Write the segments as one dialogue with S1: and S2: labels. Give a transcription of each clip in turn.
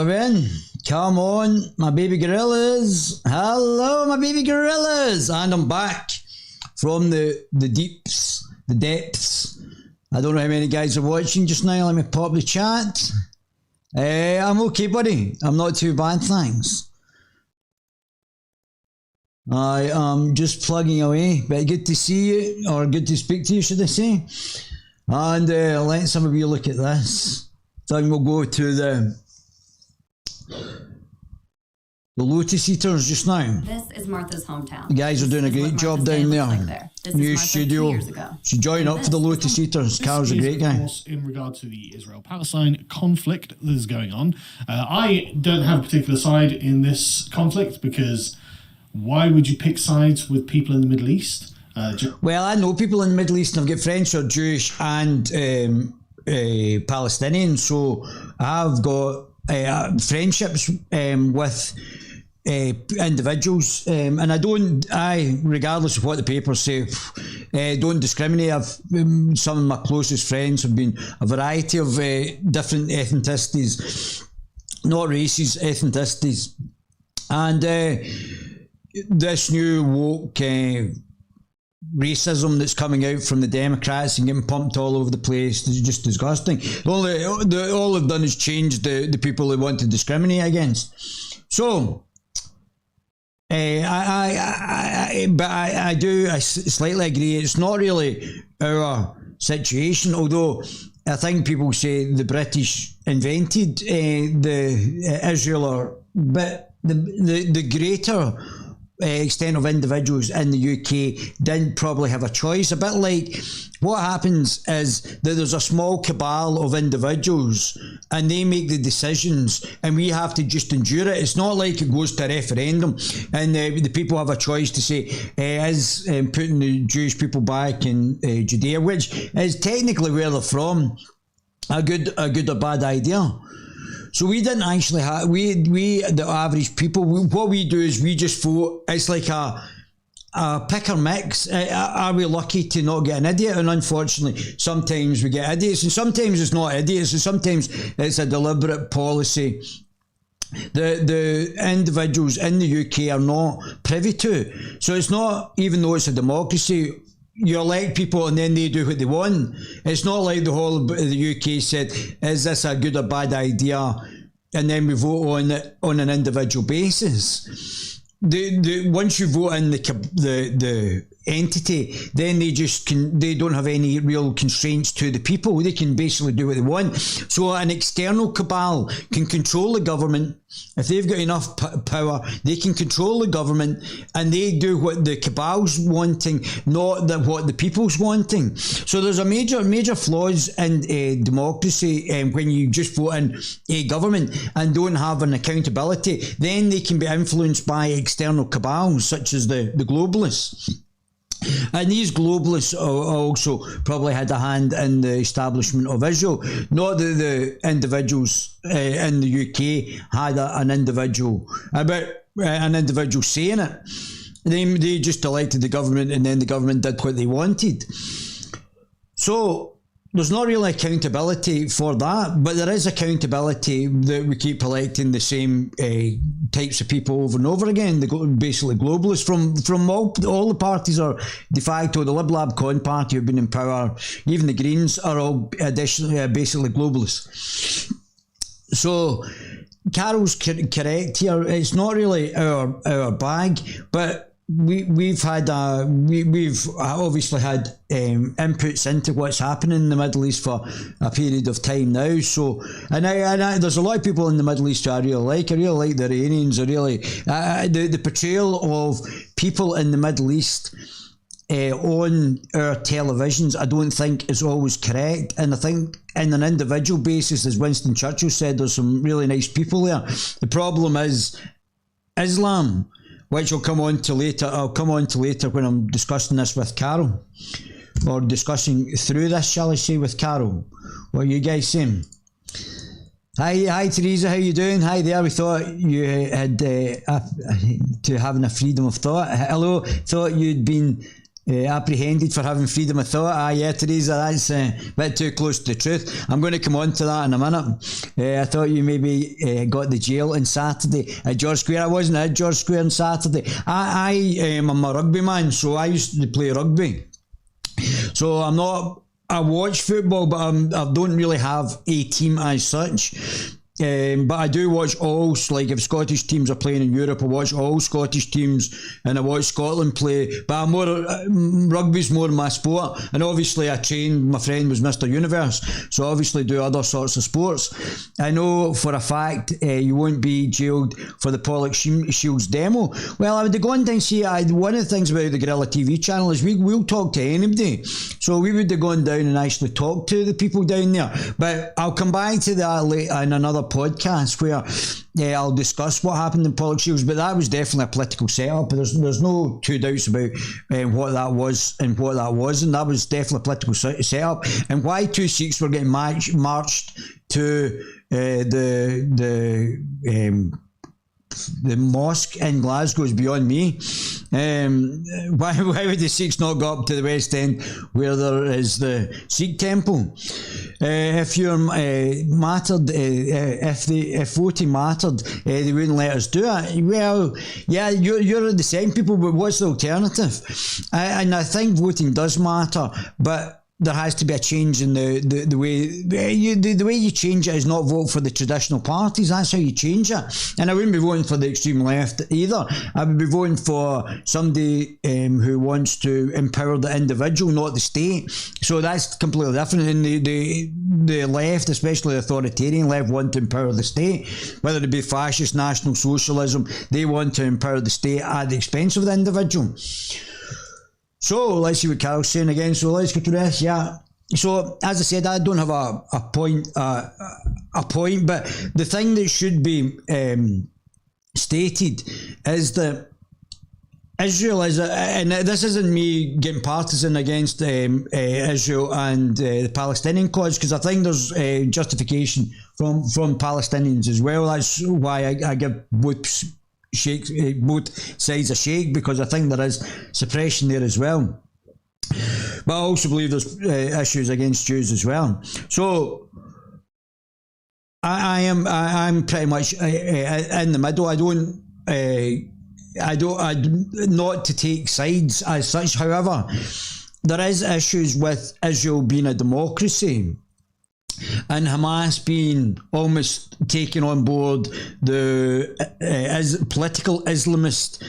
S1: Hello everyone, come on my baby gorillas. Hello my baby gorillas, and I'm back from the deeps, the depths. I don't know how many guys are watching just now. Let me pop the chat. I'm okay buddy, I'm not too bad, thanks. I am just plugging away, but good to see you, or good to speak to you should I say. And let's have a wee look at this. Then we'll go to the Lotus Eaters just now.
S2: This is Martha's hometown.
S1: The guys are doing a great job down there.
S2: Like
S1: New studio. So join up for the Lotus Eaters. Carl's a great guy.
S3: Of course, in regard to the Israel-Palestine conflict that is going on. I don't have a particular side in this conflict because why would you pick sides with people in the Middle East?
S1: Well, I know people in the Middle East and I've got friends who are Jewish and Palestinian, so I've got friendships with individuals, and I regardless of what the papers say, don't discriminate. Some of my closest friends have been a variety of different ethnicities, not races, ethnicities, and this new woke racism that's coming out from the Democrats and getting pumped all over the place is just disgusting. All they've done is change the people they want to discriminate against. So, I slightly agree. It's not really our situation, although I think people say the British invented the Israel, but the greater extent of individuals in the UK didn't probably have a choice. A bit like what happens is that there's a small cabal of individuals and they make the decisions and we have to just endure it. It's not like it goes to a referendum and the people have a choice to say is putting the Jewish people back in Judea, which is technically where they're from, a good or bad idea. So we didn't actually have, we the average people, what we do is we just vote. It's like a pick or mix. Are we lucky to not get an idiot? And unfortunately, sometimes we get idiots, and sometimes it's not idiots, and sometimes it's a deliberate policy the individuals in the UK are not privy to. So it's not, even though it's a democracy, you elect people and then they do what they want. It's not like the whole of the UK said, is this a good or bad idea? And then we vote on it on an individual basis. Once you vote in the entity, then they don't have any real constraints to the people. They can basically do what they want. So an external cabal can control the government. If they've got enough power, they can control the government and they do what the cabal's wanting, not what the people's wanting. So there's a major flaws in democracy when you just vote in a government and don't have an accountability. Then they can be influenced by external cabals such as the globalists. And these globalists also probably had a hand in the establishment of Israel. Not that the individuals in the UK had an individual saying it. They just elected the government and then the government did what they wanted. So there's not really accountability for that, but there is accountability that we keep electing the same types of people over and over again, basically globalists from all the parties are de facto. The Lib Lab Con party have been in power, even the Greens are all additionally basically globalists. So Carol's correct here, it's not really our bag, but we've obviously had inputs into what's happening in the Middle East for a period of time now. So, and there's a lot of people in the Middle East I really like the Iranians. I really the portrayal of people in the Middle East on our televisions, I don't think is always correct. And I think in an individual basis, as Winston Churchill said, there's some really nice people there. The problem is Islam, which I'll come on to later when I'm discussing this with Carol, or discussing through this, shall I say, with Carol. What are you guys saying? Hi Teresa, how you doing? Hi there, we thought you had to having a freedom of thought. Hello, thought you'd been apprehended for having freedom of thought. Yeah, Teresa, that's a bit too close to the truth. I'm going to come on to that in a minute. I thought you maybe got the jail on Saturday at George Square. I wasn't at George Square on Saturday. I am a rugby man, so I used to play rugby. So I watch football, but I don't really have a team as such. But I do watch all, like if Scottish teams are playing in Europe, I watch all Scottish teams, and I watch Scotland play. But rugby's more my sport, and obviously I trained. My friend was Mr. Universe, so I obviously do other sorts of sports. I know for a fact you won't be jailed for the Pollock Shields demo. Well, I would go on and say one of the things about the Guerilla TV channel is we'll talk to anybody. So we would have gone down and actually talked to the people down there. But I'll come back to that later in another podcast where I'll discuss what happened in Pollock Shields, but that was definitely a political setup. There's no two doubts about what that was and what that wasn't. That was definitely a political setup. And why two Sikhs were getting marched to the mosque in Glasgow is beyond me. Why would the Sikhs not go up to the West End where there is the Sikh temple? If you're mattered, if voting mattered, they wouldn't let us do it. Well, yeah, you're the same people, but what's the alternative? And I think voting does matter, but there has to be a change in the way you change it is not vote for the traditional parties. That's how you change it. And I wouldn't be voting for the extreme left either. I would be voting for somebody who wants to empower the individual, not the state. So that's completely different. And the left, especially the authoritarian left, want to empower the state. Whether it be fascist, national socialism, they want to empower the state at the expense of the individual. So let's see what Carol's saying again. So let's go to this. Yeah. So as I said, I don't have a point, but the thing that should be stated is that Israel is, and this isn't me getting partisan against Israel and the Palestinian cause, because I think there's justification from Palestinians as well. That's why I give both sides a shake, because I think there is suppression there as well. But I also believe there's issues against Jews as well. So I'm pretty much in the middle. I don't not to take sides as such. However, there is issues with Israel being a democracy and Hamas being almost taking on board the political Islamist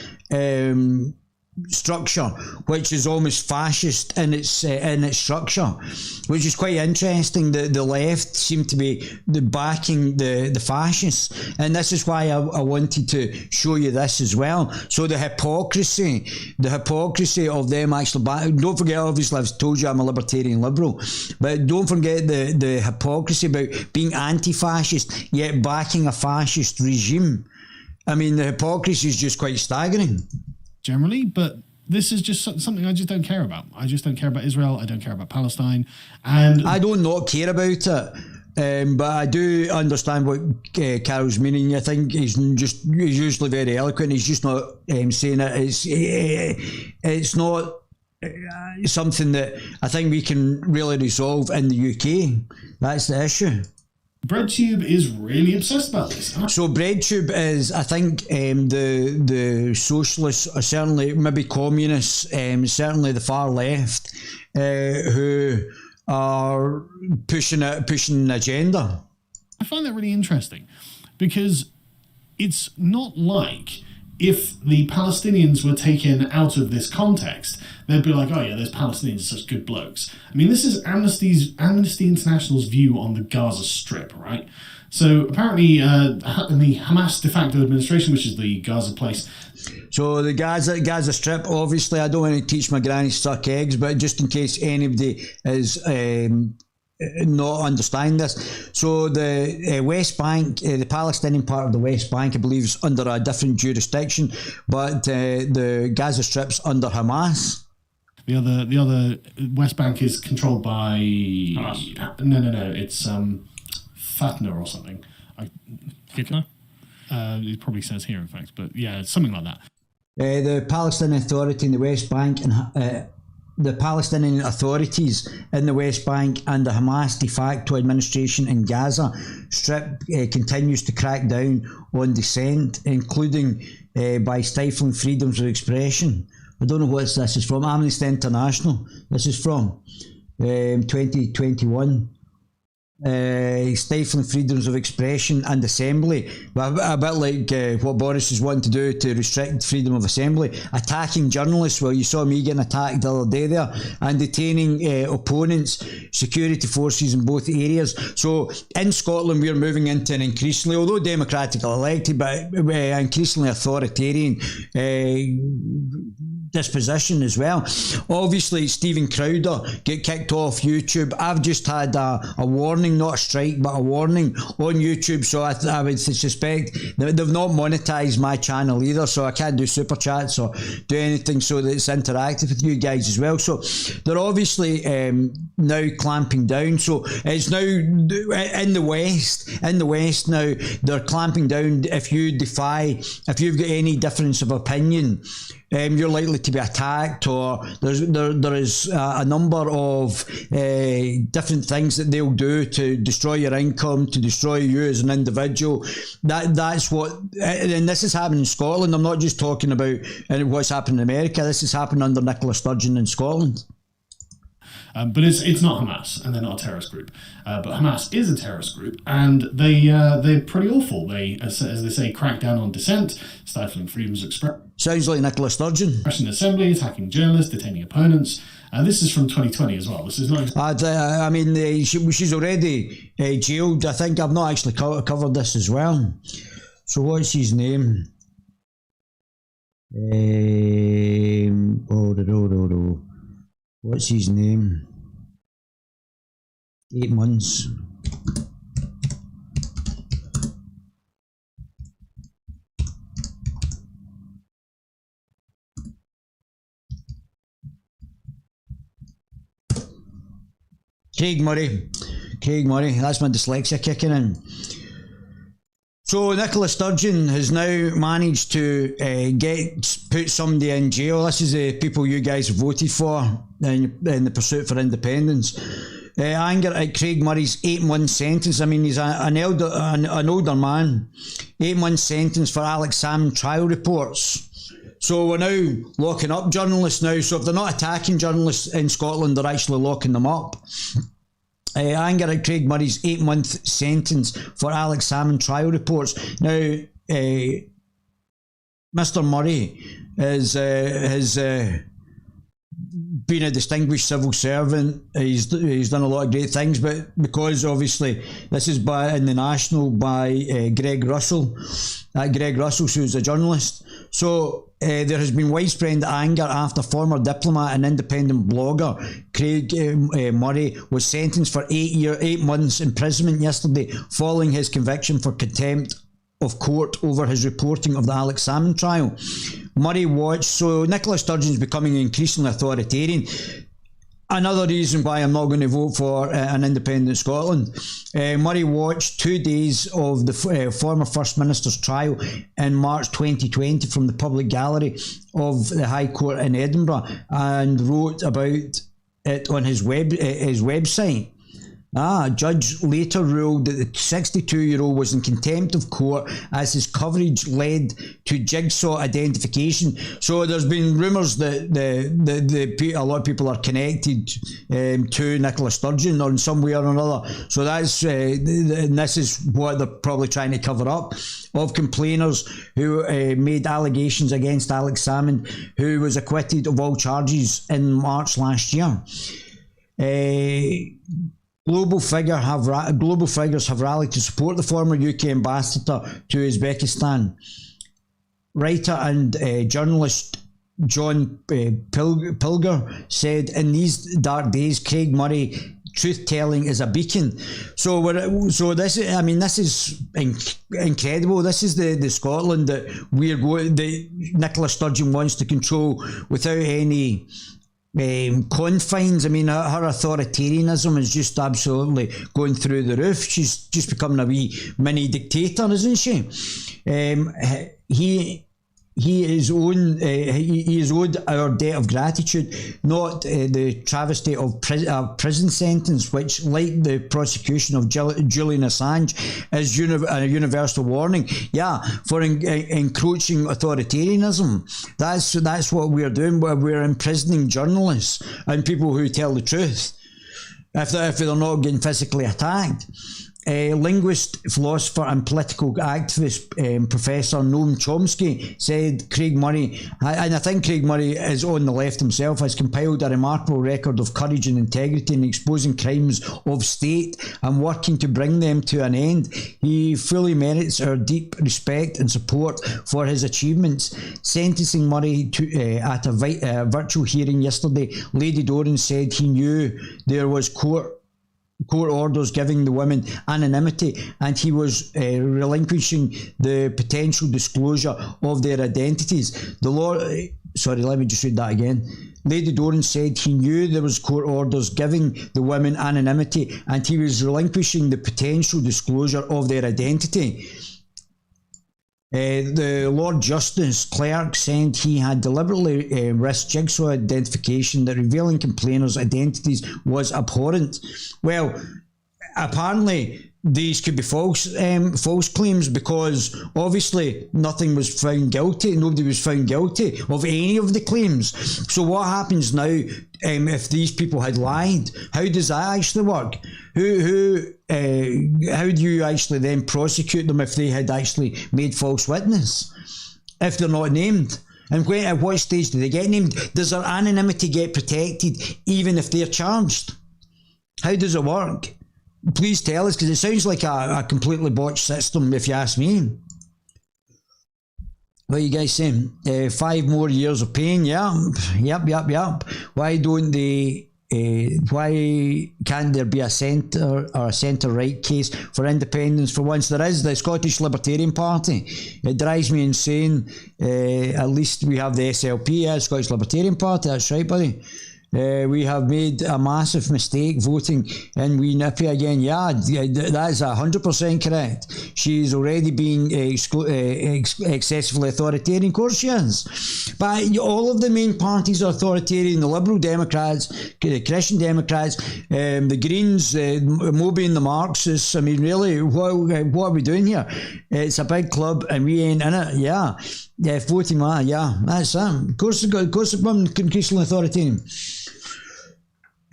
S1: structure, which is almost fascist in its structure, which is quite interesting. The left seem to be backing the fascists, and this is why I wanted to show you this as well. So the hypocrisy of them actually don't forget, obviously I've told you I'm a libertarian liberal, but don't forget the hypocrisy about being anti-fascist yet backing a fascist regime. I mean, the hypocrisy is just quite staggering.
S3: Generally, but this is just something I just don't care about. I just don't care about Israel. I don't care about Palestine, and I
S1: don't not care about it. But I do understand what Carol's meaning. I think he's usually very eloquent. He's just not saying it. It's not something that I think we can really resolve in the UK. That's the issue.
S3: BreadTube is really obsessed about this.
S1: So BreadTube is, I think, the socialists, certainly maybe communists, certainly the far left, who are pushing an agenda.
S3: I find that really interesting, because it's not like if the Palestinians were taken out of this context, they'd be like, oh yeah, those Palestinians are such good blokes. I mean, this is Amnesty International's view on the Gaza Strip, right? So apparently in the Hamas de facto administration, which is the Gaza place.
S1: So the Gaza Strip, obviously I don't want to teach my granny to suck eggs, but just in case anybody is not understand this. So the West Bank, the Palestinian part of the West Bank, I believe, is under a different jurisdiction, but the Gaza Strip's under Hamas.
S3: The other West Bank is controlled by Hamas. No, it's Fatna or something.
S2: Fitna?
S3: It probably says here, in fact, but yeah, it's something like that.
S1: The Palestinian Authority in the West Bank and the Palestinian authorities in the West Bank and the Hamas de facto administration in Gaza Strip continues to crack down on dissent, including by stifling freedoms of expression. I don't know what this is from. Amnesty International. This is from 2021. Stifling freedoms of expression and assembly, but a bit like what Boris is wanting to do to restrict freedom of assembly, attacking journalists. Well, you saw me getting attacked the other day there, and detaining opponents, security forces in both areas. So in Scotland we're moving into an increasingly, although democratically elected, but increasingly authoritarian disposition as well. Obviously Stephen Crowder get kicked off YouTube. I've just had a warning, not a strike but a warning on YouTube, so I would suspect that they've not monetized my channel either, so I can't do super chats or do anything so that it's interactive with you guys as well. So they're obviously now clamping down. So it's now in the West now they're clamping down. If you've got any difference of opinion, you're likely to be attacked, or there is a number of different things that they'll do to destroy your income, to destroy you as an individual. That's what, and this is happening in Scotland. I'm not just talking about what's happening in America. This is happening under Nicola Sturgeon in Scotland.
S3: But it's not Hamas, and they're not a terrorist group. But Hamas is a terrorist group, and they're pretty awful. They, as they say, crack down on dissent, stifling freedoms of expression.
S1: Sounds like Nicola Sturgeon.
S3: Expression assembly, attacking journalists, detaining opponents. This is from 2020 as well. This is not.
S1: I mean, she's already jailed. I think I've not actually covered this as well. So what's his name? What's his name? 8 months. Craig Murray, that's my dyslexia kicking in. So Nicola Sturgeon has now managed to put somebody in jail. This is the people you guys have voted for in the pursuit for independence. Anger at Craig Murray's 8-month sentence. I mean, he's an older man. 8-month sentence for Alex Salmond trial reports. So we're now locking up journalists now. So if they're not attacking journalists in Scotland, they're actually locking them up. Anger at Craig Murray's 8-month sentence for Alex Salmond trial reports. Now, Mr. Murray has been a distinguished civil servant. He's done a lot of great things, but because obviously this is in the National by Greg Russell, who's a journalist. So there has been widespread anger after former diplomat and independent blogger Craig Murray was sentenced for 8 months imprisonment yesterday following his conviction for contempt of court over his reporting of the Alex Salmond trial. Murray watched, so Nicola Sturgeon is becoming increasingly authoritarian. Another reason why I'm not going to vote for an independent Scotland. Murray watched 2 days of the former First Minister's trial in March 2020 from the public gallery of the High Court in Edinburgh and wrote about it on his website. A judge later ruled that the 62-year-old was in contempt of court as his coverage led to jigsaw identification. So there's been rumours that a lot of people are connected to Nicola Sturgeon or in some way or another. So that's and this is what they're probably trying to cover up, of complainers who made allegations against Alex Salmond, who was acquitted of all charges in March last year. Global figures have rallied to support the former UK ambassador to Uzbekistan. Writer and journalist John Pilger said, "In these dark days, Craig Murray truth-telling is a beacon." So this is incredible. This is the Scotland that that Nicola Sturgeon wants to control without any confines. I mean, her authoritarianism is just absolutely going through the roof. She's just becoming a wee mini dictator, isn't she? he is owed our debt of gratitude, not the travesty of prison sentence, which, like the prosecution of Julian Assange, is a universal warning. Yeah, for encroaching authoritarianism. That's what we're doing. We're imprisoning journalists and people who tell the truth, if they're not getting physically attacked. Linguist, philosopher and political activist Professor Noam Chomsky said Craig Murray, and I think Craig Murray is on the left himself, has compiled a remarkable record of courage and integrity in exposing crimes of state and working to bring them to an end. He fully merits our deep respect and support for his achievements. Sentencing Murray at a virtual hearing yesterday, Lady Doran said he knew there was court orders giving the women anonymity, and he was relinquishing the potential disclosure of their identities. Let me just read that again. Lady Doran said he knew there was court orders giving the women anonymity, and he was relinquishing the potential disclosure of their identity. The Lord Justice Clerk said he had deliberately risked jigsaw identification, that revealing complainers' identities was abhorrent. Well, apparently these could be false claims, because obviously nobody was found guilty of any of the claims. So what happens now if these people had lied? How does that actually work? How do you actually then prosecute them if they had actually made false witness, if they're not named? And at what stage do they get named? Does their anonymity get protected even if they're charged? How does it work? Please tell us, because it sounds like a completely botched system, if you ask me. What are you guys saying? 5 more years of pain, yeah. Yep. Why don't they... why can't there be a centre or a centre-right case for independence for once? There is the Scottish Libertarian Party. It drives me insane. At least we have the SLP, Scottish Libertarian Party. That's right, buddy. We have made a massive mistake voting in Wee Nippy again. Yeah, that is 100% correct. She's already being excessively authoritarian. Of course she is. But all of the main parties are authoritarian. The Liberal Democrats, the Christian Democrats, the Greens, Moby and the Marxists. I mean, really, what are we doing here? It's a big club and we ain't in it. Yeah, voting, yeah, that's it. Of course, women increasingly authoritarian.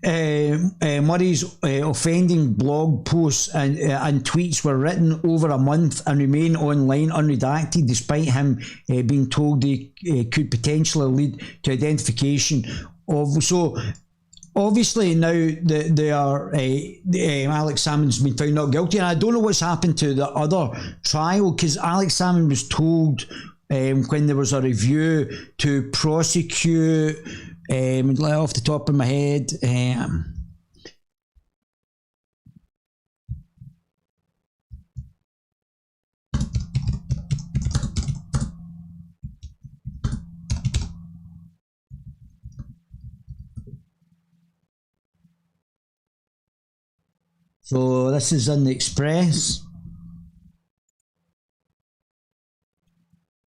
S1: Murray's offending blog posts and tweets were written over a month and remain online unredacted, despite him being told they could potentially lead to identification of. So obviously now they are Alex Salmond's been found not guilty, and I don't know what's happened to the other trial, because Alex Salmond was told when there was a review to prosecute. Off the top of my head, so this is in the Express.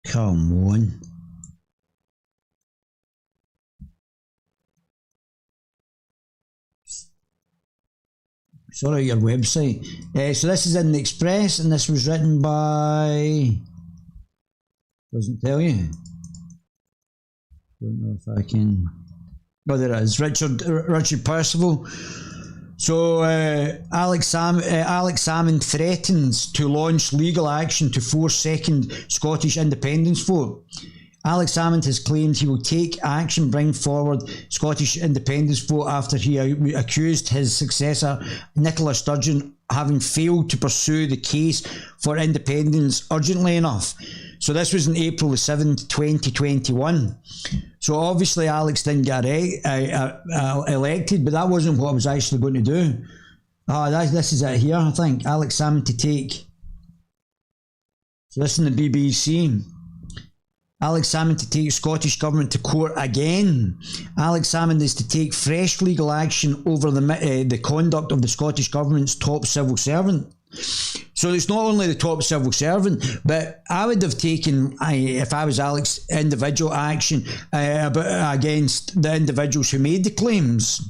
S1: Come on. Sorry, your website. So this is in the Express, and this was written by... Doesn't tell you. Don't know if I can... Oh, there it is. Richard Percival. So Alex Salmond threatens to launch legal action to force second Scottish independence vote. Alex Salmond has claimed he will take action, bring forward Scottish independence vote after he accused his successor, Nicola Sturgeon, having failed to pursue the case for independence urgently enough. So this was on April the 7th, 2021. So obviously Alex didn't get elected, but that wasn't what I was actually going to do. This is it here, I think. Alex Salmond to take. So this is in the BBC. Alex Salmond to take Scottish Government to court again. Alex Salmond is to take fresh legal action over the conduct of the Scottish Government's top civil servant. So it's not only the top civil servant, but I would have taken, if I was Alex, individual action against the individuals who made the claims.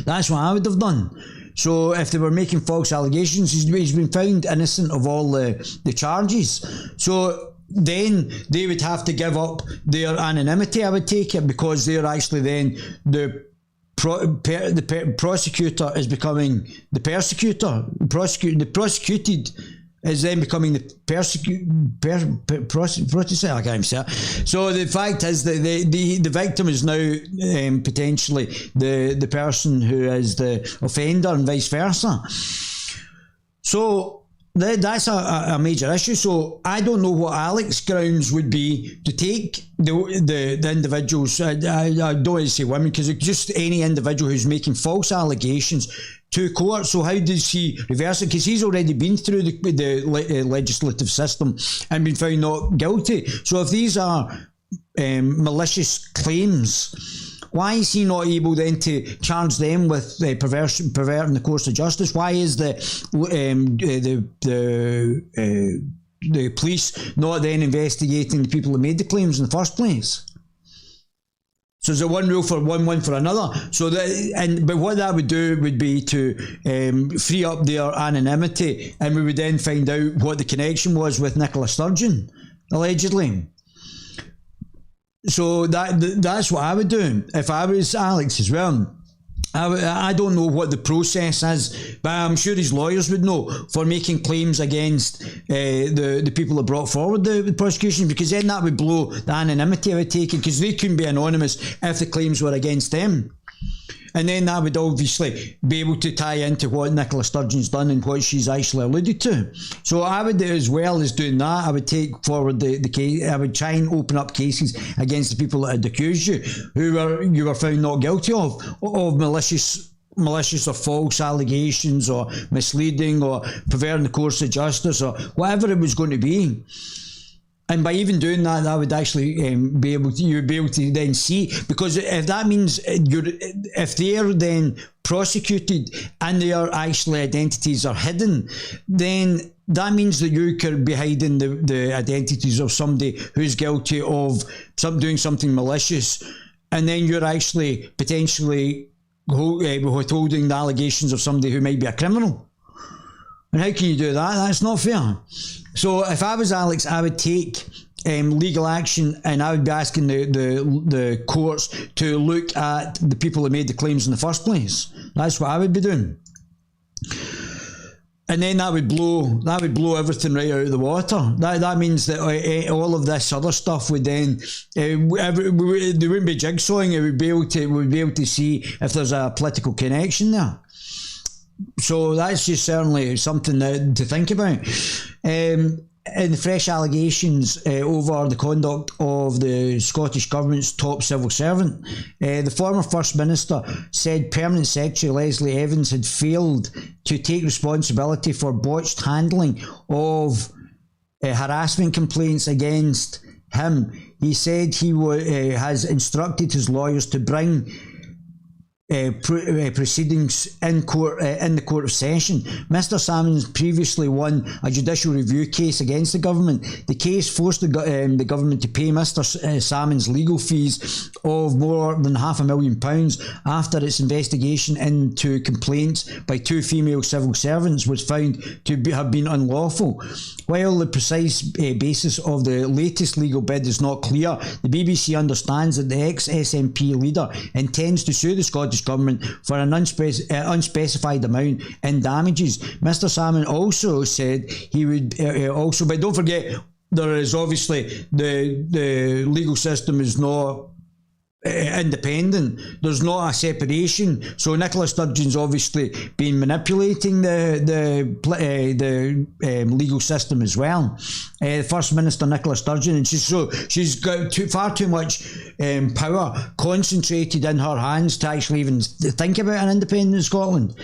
S1: That's what I would have done. So if they were making false allegations, he's been found innocent of all the charges. So then they would have to give up their anonymity, I would take it, because they're actually then the prosecutor is becoming the persecutor. The prosecuted is then becoming the prosecutor. I can't even say it. So the fact is that the victim is now potentially the person who is the offender, and vice versa. So that's a major issue. So I don't know what Alex's grounds would be to take the individuals. I don't want to say women, because it's just any individual who's making false allegations to court. So how does he reverse it? Because he's already been through the legislative system and been found not guilty. So if these are malicious claims, why is he not able then to charge them with perverting the course of justice? Why is the police not then investigating the people who made the claims in the first place? So is it one rule for one for another? So but what that would do would be to free up their anonymity, and we would then find out what the connection was with Nicola Sturgeon, allegedly. So that's what I would do if I was Alex as well. I don't know what the process is, but I'm sure his lawyers would know for making claims against the people that brought forward the prosecution, because then that would blow the anonymity I would take it, because they couldn't be anonymous if the claims were against them. And then that would obviously be able to tie into what Nicola Sturgeon's done and what she's actually alluded to. So I would, as well as doing that, I would take forward the case. I would try and open up cases against the people that had accused you, you were found not guilty of malicious or false allegations, or misleading, or perverting the course of justice, or whatever it was going to be. And by even doing that, that would actually you would be able to then see, because if that means if they're then prosecuted and their actual identities are hidden, then that means that you could be hiding the identities of somebody who's guilty of doing something malicious, and then you're actually potentially withholding the allegations of somebody who might be a criminal. And how can you do that? That's not fair. So if I was Alex, I would take legal action, and I would be asking the courts to look at the people who made the claims in the first place. That's what I would be doing. And then that would blow everything right out of the water. That means that all of this other stuff would then they wouldn't be jigsawing. We'd be able to see if there's a political connection there. So that's just certainly something to think about. And the fresh allegations over the conduct of the Scottish Government's top civil servant. The former First Minister said Permanent Secretary Leslie Evans had failed to take responsibility for botched handling of harassment complaints against him. He said he has instructed his lawyers to bring proceedings in the Court of Session. Mr Salmons previously won a judicial review case against the government. The case forced the government to pay Mr Salmons legal fees of more than £500,000 after its investigation into complaints by two female civil servants was found to have been unlawful. While the precise basis of the latest legal bid is not clear, the BBC understands that the ex-SNP leader intends to sue the Scottish Government for an unspecified amount in damages. Mr Salmon also said he would but don't forget, there is obviously the legal system is not independent. There's not a separation. So Nicola Sturgeon's obviously been manipulating the legal system as well. First Minister Nicola Sturgeon, and she's got far too much power concentrated in her hands to actually even think about an independent Scotland.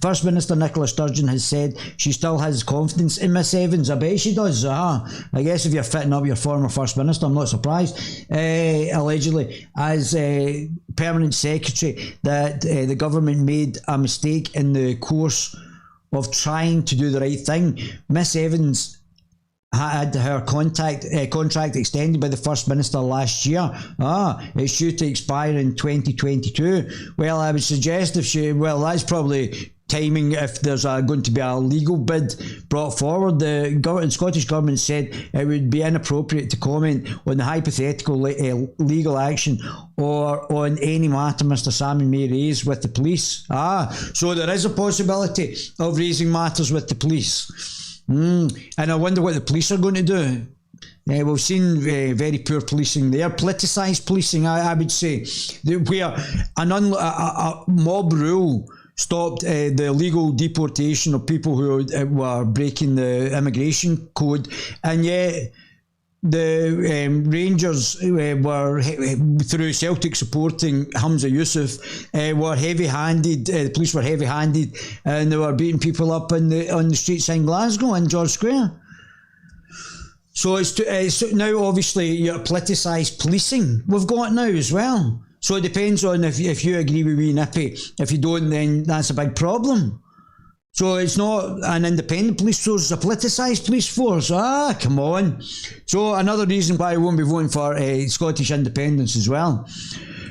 S1: First Minister Nicola Sturgeon has said she still has confidence in Miss Evans. I bet she does. I guess if you're fitting up your former First Minister, I'm not surprised. Allegedly, as Permanent Secretary, that the government made a mistake in the course of trying to do the right thing. Miss Evans had her contract extended by the First Minister last year. It's due to expire in 2022. Well, I would suggest that's probably timing if there's going to be a legal bid brought forward. The Scottish Government said it would be inappropriate to comment on the hypothetical legal action or on any matter Mr Salmon may raise with the police. So there is a possibility of raising matters with the police. And I wonder what the police are going to do. We've seen very poor policing there, politicised policing, I would say, where a mob rule stopped the illegal deportation of people who were breaking the immigration code, and yet the Rangers were, through Celtic supporting Hamza Yusuf, were heavy-handed. The police were heavy-handed, and they were beating people up on the streets in Glasgow and George Square. So it's now obviously your politicised policing we've got now as well. So it depends on if you agree with me, Nippy. If you don't, then that's a big problem. So it's not an independent police force, it's a politicised police force. Come on. So another reason why I won't be voting for Scottish independence as well.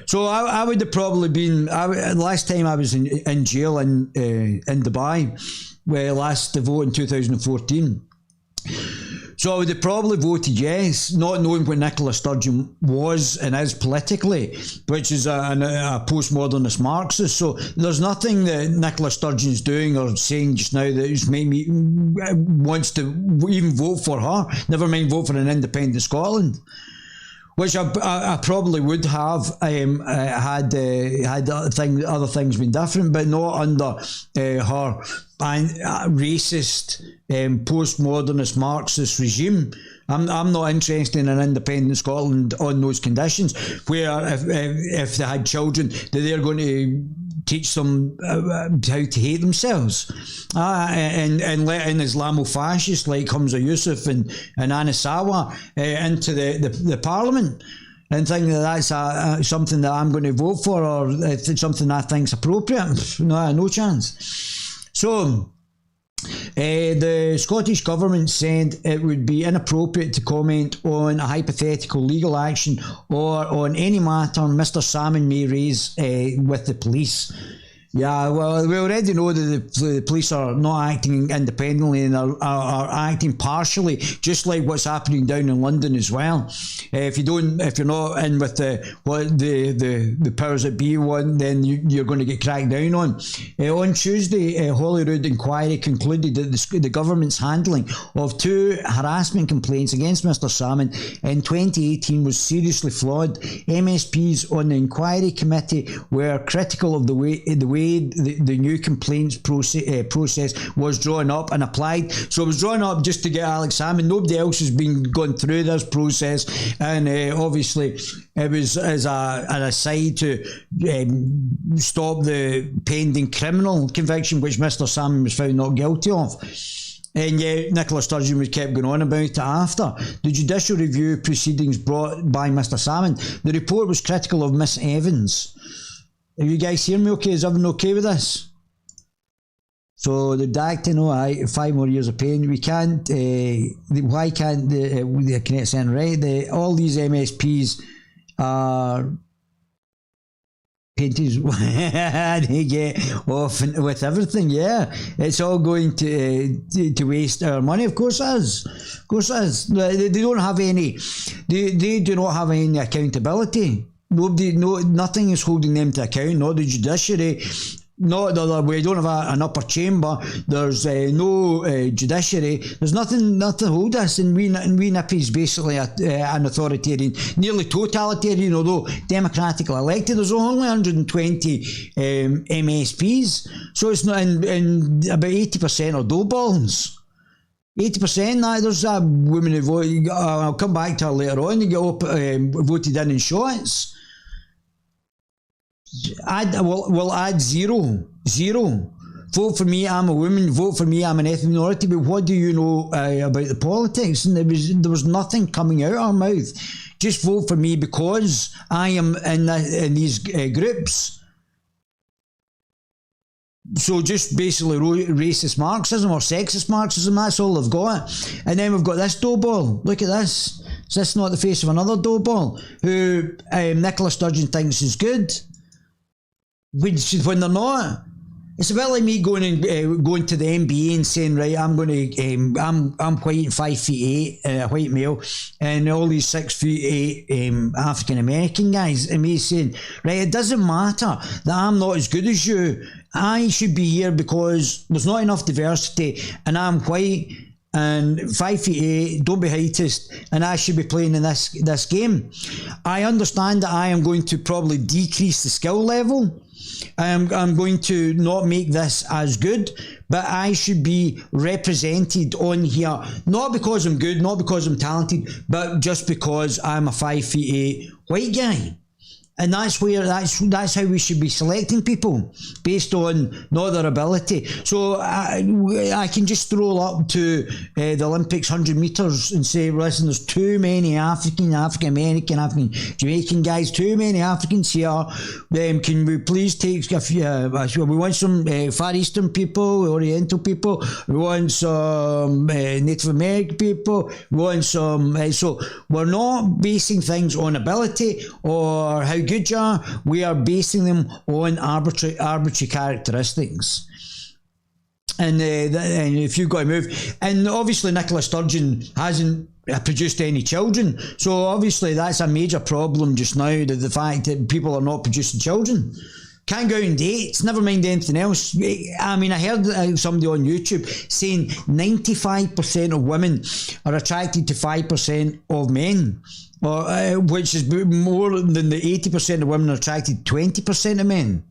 S1: So I would have probably been, last time I was in jail in Dubai, the vote in 2014. So I would have probably voted yes, not knowing what Nicola Sturgeon was and is politically, which is a postmodernist Marxist. So there's nothing that Nicola Sturgeon's doing or saying just now that made me wants to even vote for her, never mind vote for an independent Scotland. Which I probably would have had other things been different, but not under her racist, postmodernist Marxist regime. I'm not interested in an independent Scotland on those conditions, where if they had children, that they're going to teach them how to hate themselves, and let in Islamofascists like Hamza Yusuf and Anasawa into the Parliament, and think that that's something that I'm going to vote for, or if it's something I think's appropriate. No chance. So the Scottish Government said it would be inappropriate to comment on a hypothetical legal action or on any matter Mr Salmon may raise with the police. Yeah, well, we already know that the police are not acting independently and are acting partially, just like what's happening down in London as well. If you're not in with the powers that be want, then you're going to get cracked down on. On Tuesday, Holyrood inquiry concluded that the government's handling of 2 harassment complaints against Mr Salmon in 2018 was seriously flawed. MSPs on the inquiry committee were critical of the way the new complaints process was drawn up and applied. So it was drawn up just to get Alex Salmon. Nobody else has been going through this process, and obviously it was as an aside to stop the pending criminal conviction which Mr Salmon was found not guilty of. And yet Nicola Sturgeon was kept going on about it after. The judicial review proceedings brought by Mr Salmon, the report was critical of Miss Evans. Are you guys hearing me okay? Is everyone okay with this? So the DAG 5 more years of pain. We can't, why can't the connect saying right? All these MSPs are paintings they get off with everything. Yeah, it's all going to waste our money. Of course it is. Of course it is. They don't have any, they do not have any accountability. Nothing is holding them to account, not the judiciary, not the other way. We don't have an upper chamber, there's no judiciary, there's nothing to hold us, and we Nippy is basically an authoritarian, nearly totalitarian, although democratically elected. There's only 120 MSPs, so it's not, and about 80% are dough balls. 80%, there's a woman who voted, I'll come back to her later on, to get up, voted in shots. We'll add zero. Vote for me, I'm a woman. Vote for me, I'm an ethnic minority. But what do you know about the politics? And there was nothing coming out of our mouth. Just vote for me because I am in these groups. So just basically racist Marxism or sexist Marxism, that's all they've got. And then we've got this dough ball. Look at this. Is this not the face of another dough ball who Nicola Sturgeon thinks is good, when they're not? It's a bit like me going to the NBA and saying, right, I'm going to, I'm white and 5'8", a white male, and all these 6'8" African American guys, and me saying, right, it doesn't matter that I'm not as good as you. I should be here because there's not enough diversity, and I'm white and 5'8", don't be heightist, and I should be playing in this game. I understand that I am going to probably decrease the skill level. I'm going to not make this as good, but I should be represented on here, not because I'm good, not because I'm talented, but just because I'm a 5'8" white guy. And that's how we should be selecting people, based on not their ability. So I can just stroll up to the Olympics 100 metres and say, listen, there's too many African American, African Jamaican guys, too many Africans here. Can we please take a few? We want some Far Eastern people, Oriental people. We want some Native American people. We want some. So we're not basing things on ability or how good you are. We are basing them on arbitrary characteristics. And if you've got to move, and obviously Nicola Sturgeon hasn't produced any children, so obviously that's a major problem just now, the fact that people are not producing children. Can't go out on dates, never mind anything else. I mean, I heard somebody on YouTube saying 95% of women are attracted to 5% of men, which is more than the 80% of women are attracted to 20% of men.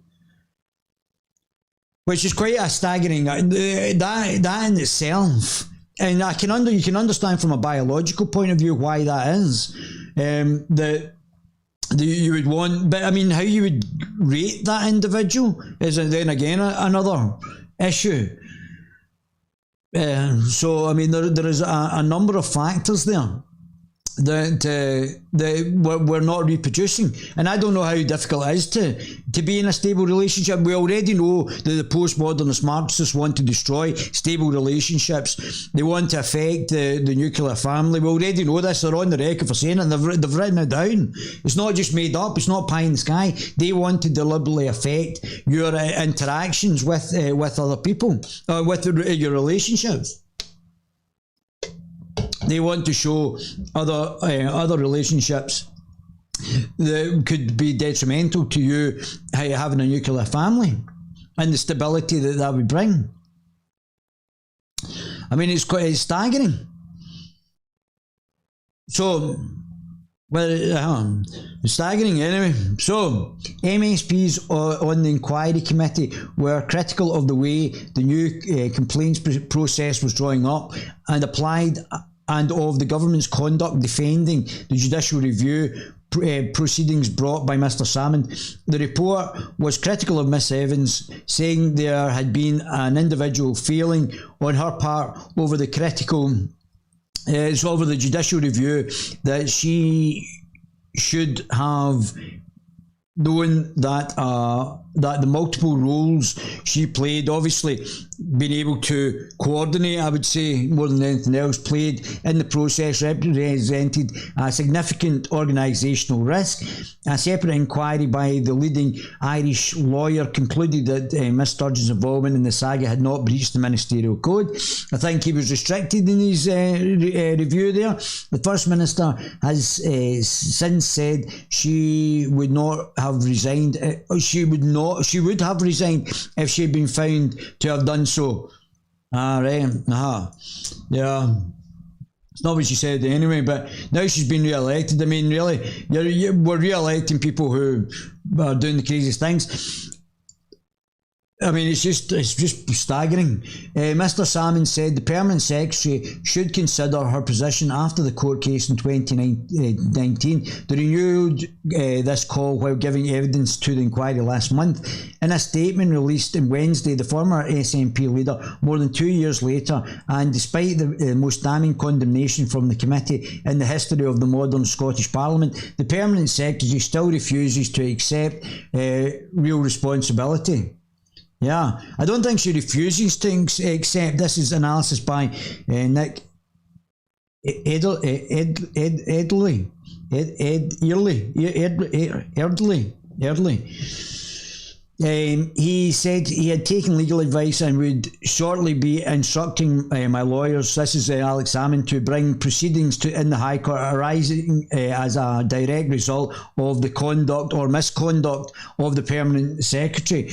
S1: Which is quite a staggering, that in itself. And you can understand from a biological point of view why that is. That you would want, but I mean, how you would rate that individual is then again another issue. So I mean, there is a number of factors there that we're not reproducing, and I don't know how difficult it is to be in a stable relationship. We already know that the postmodernist Marxists want to destroy stable relationships. They want to affect the nuclear family. We already know this. They're on the record for saying it, and they've written it down. It's not just made up. It's not pie in the sky. They want to deliberately affect your interactions with other people, with your relationships. They want to show other relationships that could be detrimental to you having a nuclear family and the stability that would bring. I mean, it's staggering. So, well, staggering anyway. So, MSPs on the inquiry committee were critical of the way the new complaints process was drawing up and applied, and of the government's conduct defending the judicial review proceedings brought by Mr. Salmon. The report was critical of Miss Evans, saying there had been an individual feeling on her part over the over the judicial review that she should have known that the multiple roles she played, obviously being able to coordinate, I would say, more than anything else, played in the process, represented a significant organisational risk. A separate inquiry by the leading Irish lawyer concluded that Miss Sturgeon's involvement in the saga had not breached the ministerial code. I think he was restricted in his review there. The First Minister has since said she would not have resigned. She would have resigned if she had been found to have done so. Yeah. It's not what she said anyway, but now she's been re-elected. I mean, really, we're re-electing people who are doing the craziest things. I mean, it's just staggering. Mr. Salmon said the Permanent Secretary should consider her position after the court case in 2019. They renewed this call while giving evidence to the inquiry last month. In a statement released on Wednesday, the former SNP leader, more than 2 years later, and despite the most damning condemnation from the committee in the history of the modern Scottish Parliament, the Permanent Secretary still refuses to accept real responsibility. Yeah, I don't think she refuses to accept. This is analysis by Nick Eardley. He said he had taken legal advice and would shortly be instructing my lawyers, this is Alex Salmond, to bring proceedings in the High Court arising as a direct result of the conduct or misconduct of the Permanent Secretary.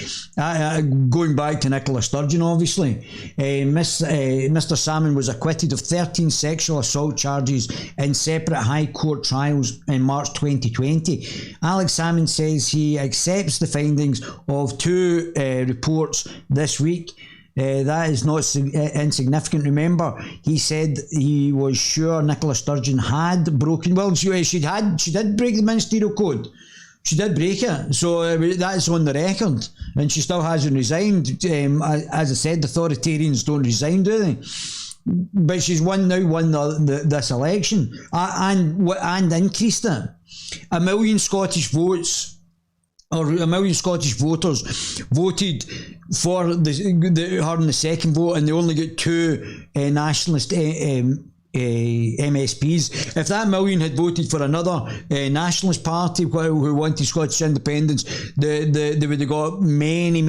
S1: Going back to Nicola Sturgeon, obviously, Mr. Salmond was acquitted of 13 sexual assault charges in separate High Court trials in March 2020. Alex Salmond says he accepts the findings of two reports this week. That is not insignificant. Remember, he said he was sure Nicola Sturgeon had broken. Well, she did break the ministerial code. She did break it, so that's on the record, and she still hasn't resigned. As I said, authoritarians don't resign, do they? But she's won this election and increased it. 1 million Scottish votes, or 1 million Scottish voters voted for her in the second vote, and they only got 2 nationalist MSPs. If that million had voted for another nationalist party who wanted Scottish independence, they would have got many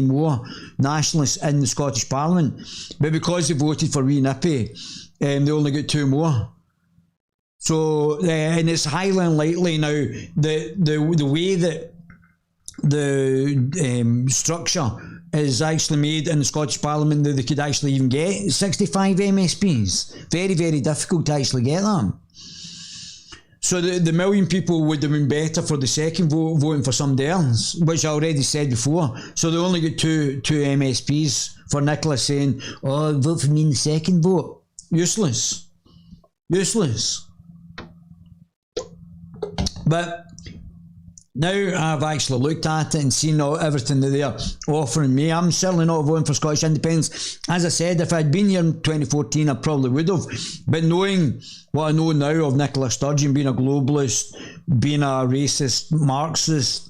S1: more nationalists in the Scottish Parliament. But because they voted for Wee Nippy, they only got 2 more. So, and it's highly unlikely now the way that the structure is actually made in the Scottish Parliament that they could actually even get 65 MSPs. Very, very difficult to actually get them. So the million people would have been better for the second vote voting for somebody else, which I already said before. So they only got two MSPs for Nicola saying, oh, vote for me in the second vote. Useless. But now I've actually looked at it and seen everything that they're offering me. I'm certainly not voting for Scottish independence. As I said, if I'd been here in 2014, I probably would have. But knowing what I know now of Nicola Sturgeon being a globalist, being a racist, Marxist,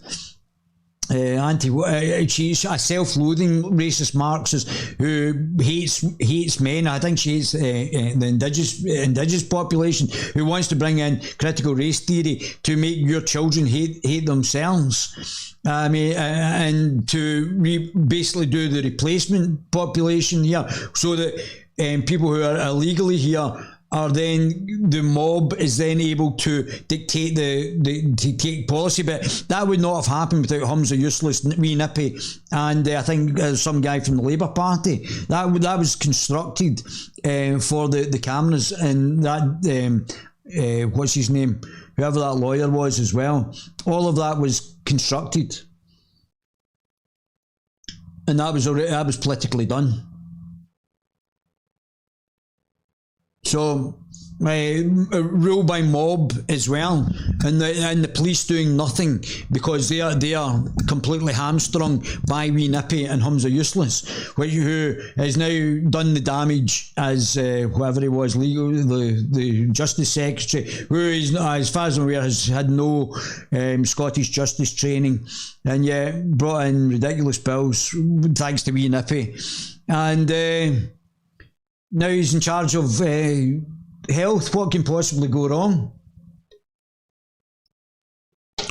S1: she's a self-loathing racist Marxist who hates men. I think she hates the indigenous population, who wants to bring in critical race theory to make your children hate themselves. I mean, and to basically do the replacement population here, so that people who are illegally here are then, the mob is then able to dictate dictate policy. But that would not have happened without Humza Useless, Wee Nippy, and I think some guy from the Labour Party. That was constructed for the cameras, and that what's his name, whoever that lawyer was as well. All of that was constructed, and that was politically done. So, rule by mob as well, and the police doing nothing because they are completely hamstrung by Wee Nippy and Humza Useless, who has now done the damage as whoever he was, the Justice Secretary, who is, as far as I'm aware, has had no Scottish justice training, and yet brought in ridiculous bills thanks to Wee Nippy, and now he's in charge of health. What can possibly go wrong?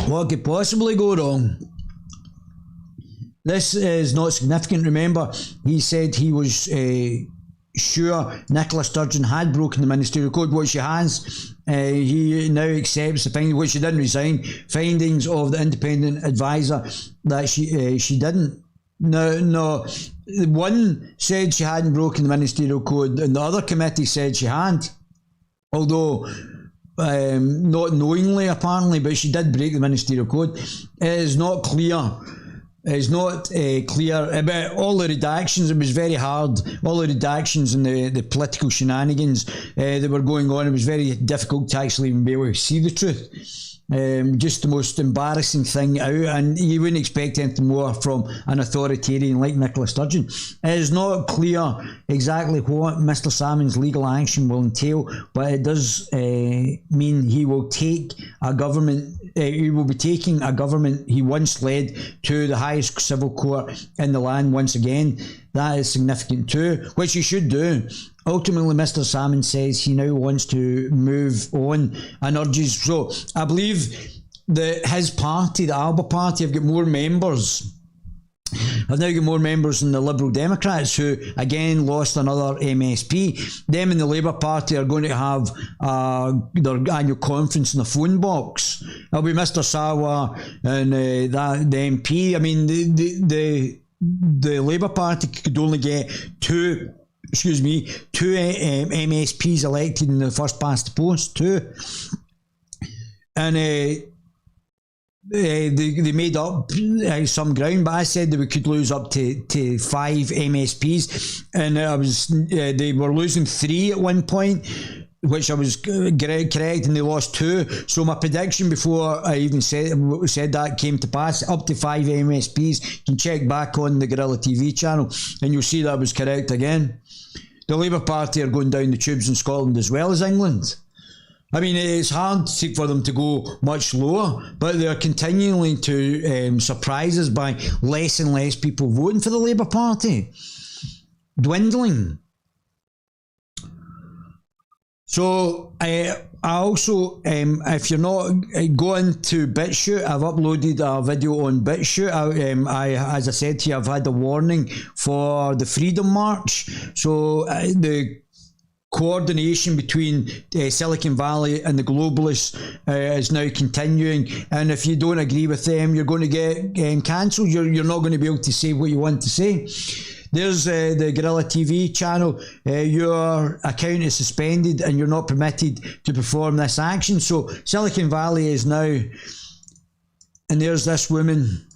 S1: What could possibly go wrong? This is not significant. Remember, he said he was sure Nicola Sturgeon had broken the ministerial code. What she has, he now accepts the findings, which she didn't resign, findings of the independent advisor that she didn't. No. One said she hadn't broken the ministerial code, and the other committee said she had, although not knowingly apparently, but she did break the ministerial code. It is not clear. It's not clear about all the redactions. It was very hard. All the redactions and the political shenanigans that were going on, it was very difficult to actually even be able to see the truth. Just the most embarrassing thing out, and you wouldn't expect anything more from an authoritarian like Nicola Sturgeon. It is not clear exactly what Mr. Salmond's legal action will entail, but it does mean he will take a government, he will be taking a government he once led to the highest civil court in the land once again. That is significant too, which he should do. Ultimately, Mr. Salmon says he now wants to move on and urges. So I believe that his party, the Alba Party, have got more members. I've now got more members than the Liberal Democrats, who again lost another MSP. Them and the Labour Party are going to have their annual conference in the phone box. It'll be Mr. Sawa and the MP. I mean, the Labour Party could only get two MSPs elected in the first past the post, two. And they made up some ground, but I said that we could lose up to 5 MSPs, and they were losing 3 at one point, which I was correct, and they lost 2. So my prediction before I even said that came to pass, up to 5 MSPs. You can check back on the Guerilla TV channel and you'll see that I was correct again. The Labour Party are going down the tubes in Scotland as well as England. I mean, it's hard for them to go much lower, but they're continuing to surprise us by less and less people voting for the Labour Party. Dwindling. So, I also, if you're not going to BitChute, I've uploaded a video on BitChute. As I said to you, I've had a warning for the Freedom March. So, the coordination between Silicon Valley and the globalists is now continuing, and if you don't agree with them, you're going to get cancelled. You're not going to be able to say what you want to say. There's the Guerilla TV channel. Your account is suspended and you're not permitted to perform this action. So Silicon Valley is now, and there's this woman,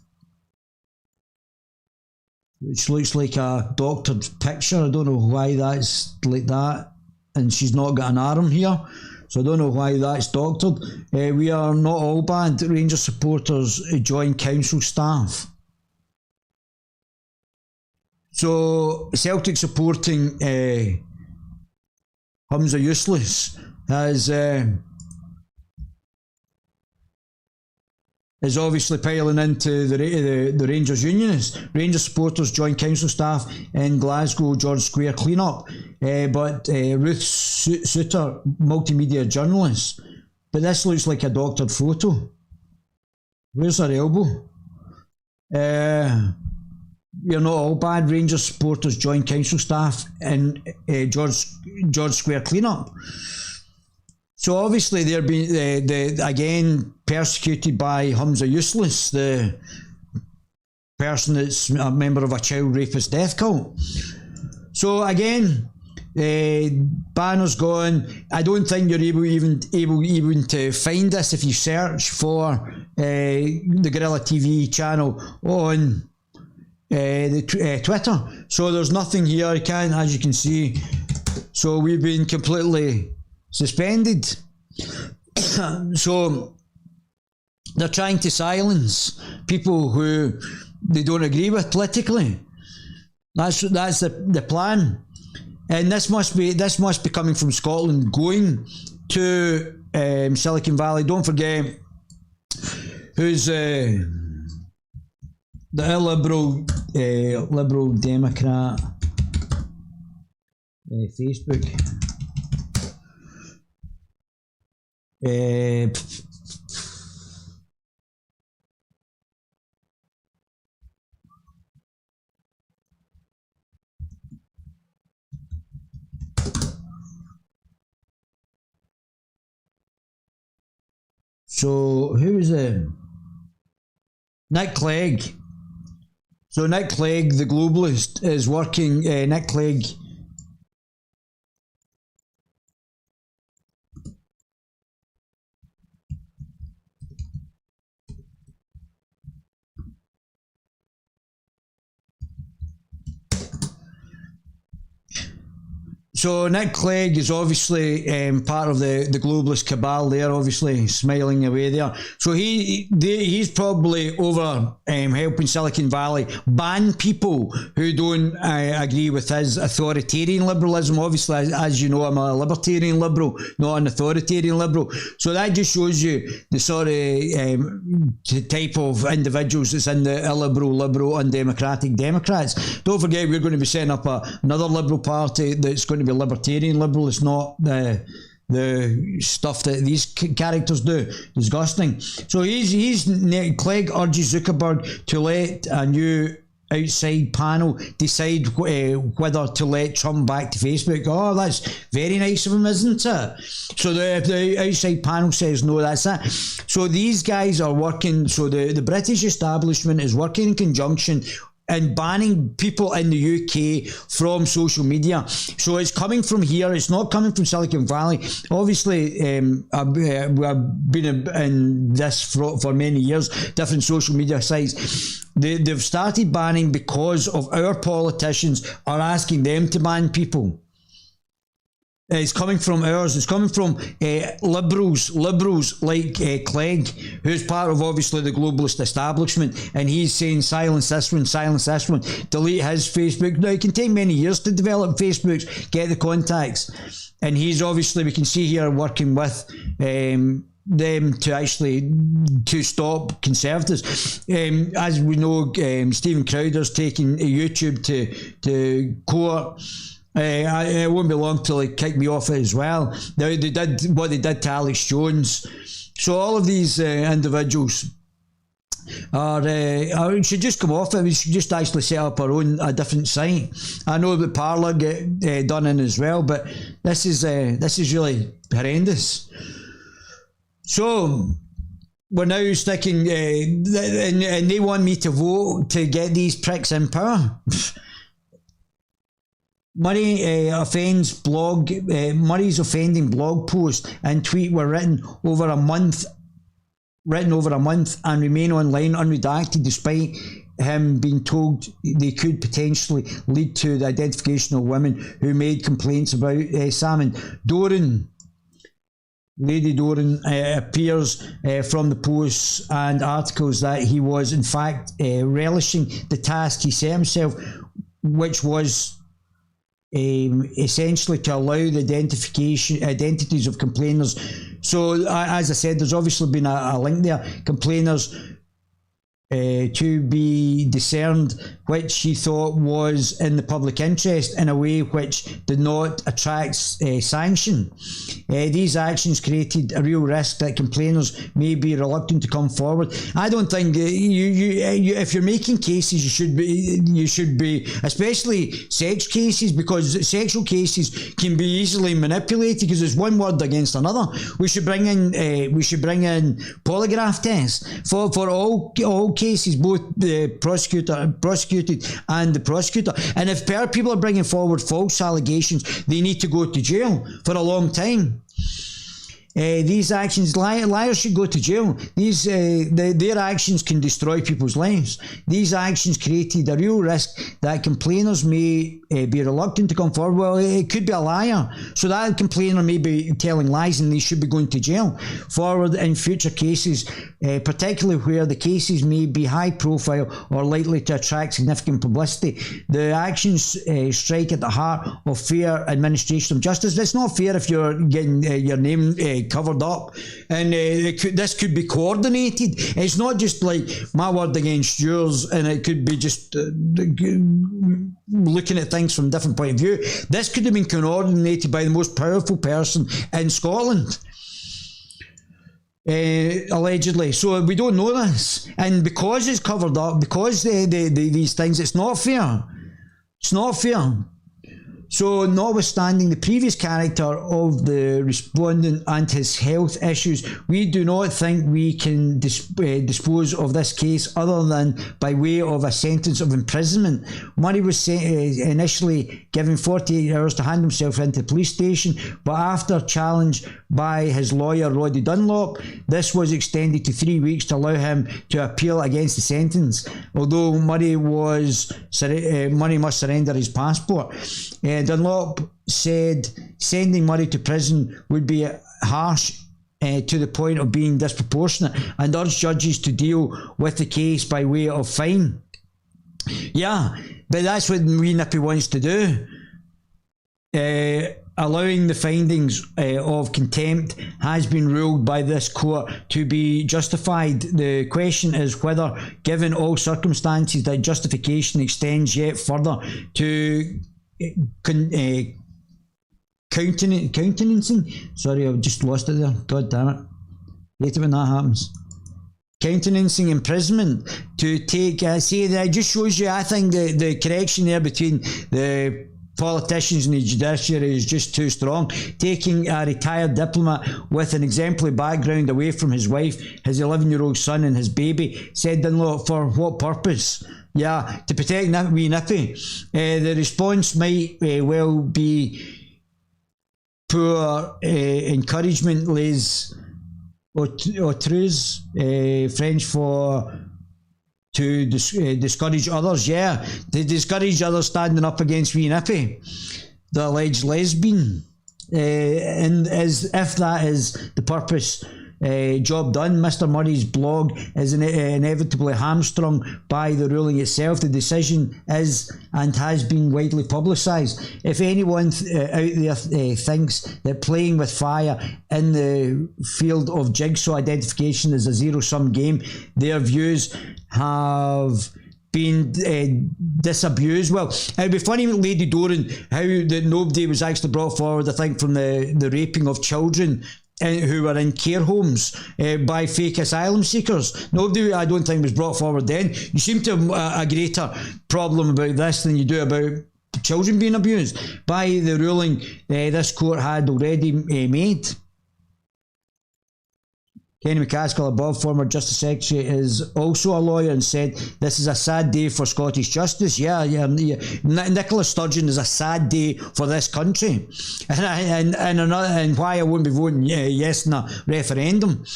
S1: which looks like a doctored picture. I don't know why that's like that. And she's not got an arm here, so I don't know why that's doctored. We are not all bad. Rangers supporters join council staff. So Celtic supporting Humza Useless is obviously piling into the Rangers Unionists. Rangers supporters join council staff in Glasgow George Square clean-up. But Ruth Suter, multimedia journalist. But this looks like a doctored photo. Where's her elbow? We're not all bad. Rangers supporters join council staff in George Square clean-up. So obviously they're being again persecuted by Humza Useless, the person that's a member of a child rapist death cult. So again, banners gone. I don't think you're able even to find this if you search for the Guerilla TV channel on the Twitter. So there's nothing here. As you can see. So we've been completely suspended. So they're trying to silence people who they don't agree with politically. That's the plan, and this must be coming from Scotland going to Silicon Valley. Don't forget who's the liberal Democrat Facebook. So who is it? Nick Clegg. So Nick Clegg, the globalist, is working. Nick Clegg. So Nick Clegg is obviously part of the globalist cabal there, obviously smiling away there. So he's probably over helping Silicon Valley ban people who don't agree with his authoritarian liberalism. Obviously, as you know, I'm a libertarian liberal, not an authoritarian liberal. So that just shows you the sort of type of individuals that's in the illiberal, liberal, undemocratic Democrats. Don't forget, we're going to be setting up another liberal party that's going to be libertarian liberal. It's not the stuff that these characters do. Disgusting. So Clegg urges Zuckerberg to let a new outside panel decide whether to let Trump back to Facebook. Oh, that's very nice of him, isn't it? So if the outside panel says no, that's it. So these guys are working, so the British establishment is working in conjunction and banning people in the UK from social media. So it's coming from here, it's not coming from Silicon Valley. Obviously, I've been in this for many years, different social media sites. They've started banning because of our politicians are asking them to ban people. It's coming from ours. It's coming from liberals like Clegg, who's part of obviously the globalist establishment, and he's saying silence this one, delete his Facebook. Now it can take many years to develop Facebooks, get the contacts, and he's obviously, we can see here, working with them to stop conservatives. As we know, Stephen Crowder's taking YouTube to court. It won't be long till they kick me off it as well. Now they did what they did to Alex Jones. So all of these individuals should just come off it. We should just actually set up a different site. I know that Parler get done in as well, but this is really horrendous. So we're now sticking, and they want me to vote to get these pricks in power. Murray's offending blog post and tweet were written over a month and remain online unredacted, despite him being told they could potentially lead to the identification of women who made complaints about salmon. Lady Doran appears from the posts and articles that he was in fact relishing the task he set himself, which was essentially to allow the identities of complainers. So as I said, there's obviously been a link there. Complainers to be discerned, which he thought was in the public interest in a way which did not attract sanction. These actions created a real risk that complainers may be reluctant to come forward. I don't think you if you're making cases, you should be, especially sex cases, because sexual cases can be easily manipulated because there's one word against another. We should bring in polygraph tests for all cases, both the prosecuted and the prosecutor. And if people are bringing forward false allegations, they need to go to jail for a long time. These actions, liars should go to jail. Their actions can destroy people's lives. These actions created a real risk that complainers may be reluctant to come forward. Well, it could be a liar, so that complainer may be telling lies and they should be going to jail forward in future cases, particularly where the cases may be high profile or likely to attract significant publicity. The actions strike at the heart of fair administration of justice. It's not fair if you're getting your name covered up, and this could be coordinated. It's not just like my word against yours, and it could be just looking at things from a different point of view. This could have been coordinated by the most powerful person in Scotland, allegedly. So we don't know this, and because it's covered up, because these things, it's not fair. It's not fair. So, notwithstanding the previous character of the respondent and his health issues, we do not think we can dispose of this case other than by way of a sentence of imprisonment. Murray was initially given 48 hours to hand himself into the police station, but after challenge by his lawyer Roddy Dunlop, this was extended to 3 weeks to allow him to appeal against the sentence. Although Murray must surrender his passport. Dunlop said sending Murray to prison would be harsh to the point of being disproportionate, and urged judges to deal with the case by way of fine. Yeah, but that's what wee Nippy wants to do. Allowing the findings of contempt has been ruled by this court to be justified. The question is whether, given all circumstances, that justification extends yet further to countenancing. Sorry, I've just lost it there. God damn it. Hate it when that happens. Countenancing imprisonment to take. See, that just shows you, I think, the correction there between the politicians and the judiciary is just too strong. Taking a retired diplomat with an exemplary background away from his wife, his 11-year-old son and his baby, said Dunlop, for what purpose? Yeah, to protect wee Nippy. The response might well be poor encouragement, les autres, French for to discourage others, yeah, to discourage others standing up against wee Nippy, the alleged lesbian, and as if that is the purpose, job done. Mr. Murray's blog is inevitably hamstrung by the ruling itself. The decision is and has been widely publicised. If anyone out there thinks that playing with fire in the field of jigsaw identification is a zero-sum game, their views have been disabused. Well, it'd be funny with Lady Doran, how that nobody was actually brought forward, I think, from the raping of children who were in care homes by fake asylum seekers. Nobody, I don't think, was brought forward then. You seem to have a greater problem about this than you do about children being abused by the ruling this court had already made. Kenny McCaskill above, former Justice Secretary, is also a lawyer and said, this is a sad day for Scottish justice. Yeah. Nicola Sturgeon is a sad day for this country. And why I won't be voting yes in a referendum.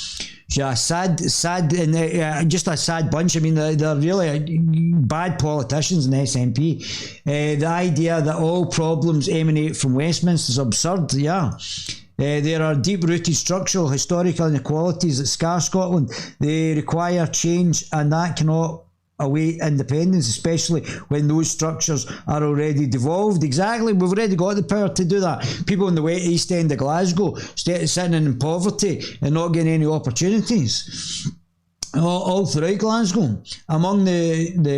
S1: Yeah, sad, and just a sad bunch. I mean, they're really bad politicians in the SNP. The idea that all problems emanate from Westminster is absurd, yeah. There are deep-rooted structural, historical inequalities that scar Scotland. They require change, and that cannot await independence, especially when those structures are already devolved. Exactly, we've already got the power to do that. People in the East End of Glasgow sitting in poverty and not getting any opportunities. All throughout Glasgow, among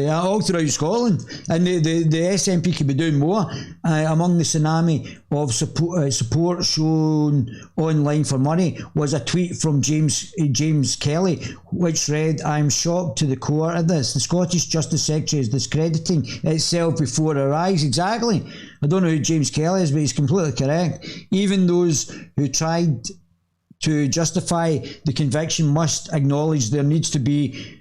S1: all throughout Scotland, and the SNP could be doing more. Among the tsunami of support shown online for Murray was a tweet from James Kelly, which read, "I'm shocked to the core at this. The Scottish Justice Secretary is discrediting itself before our eyes." Exactly. I don't know who James Kelly is, but he's completely correct. Even those who tried to justify the conviction must acknowledge there needs to be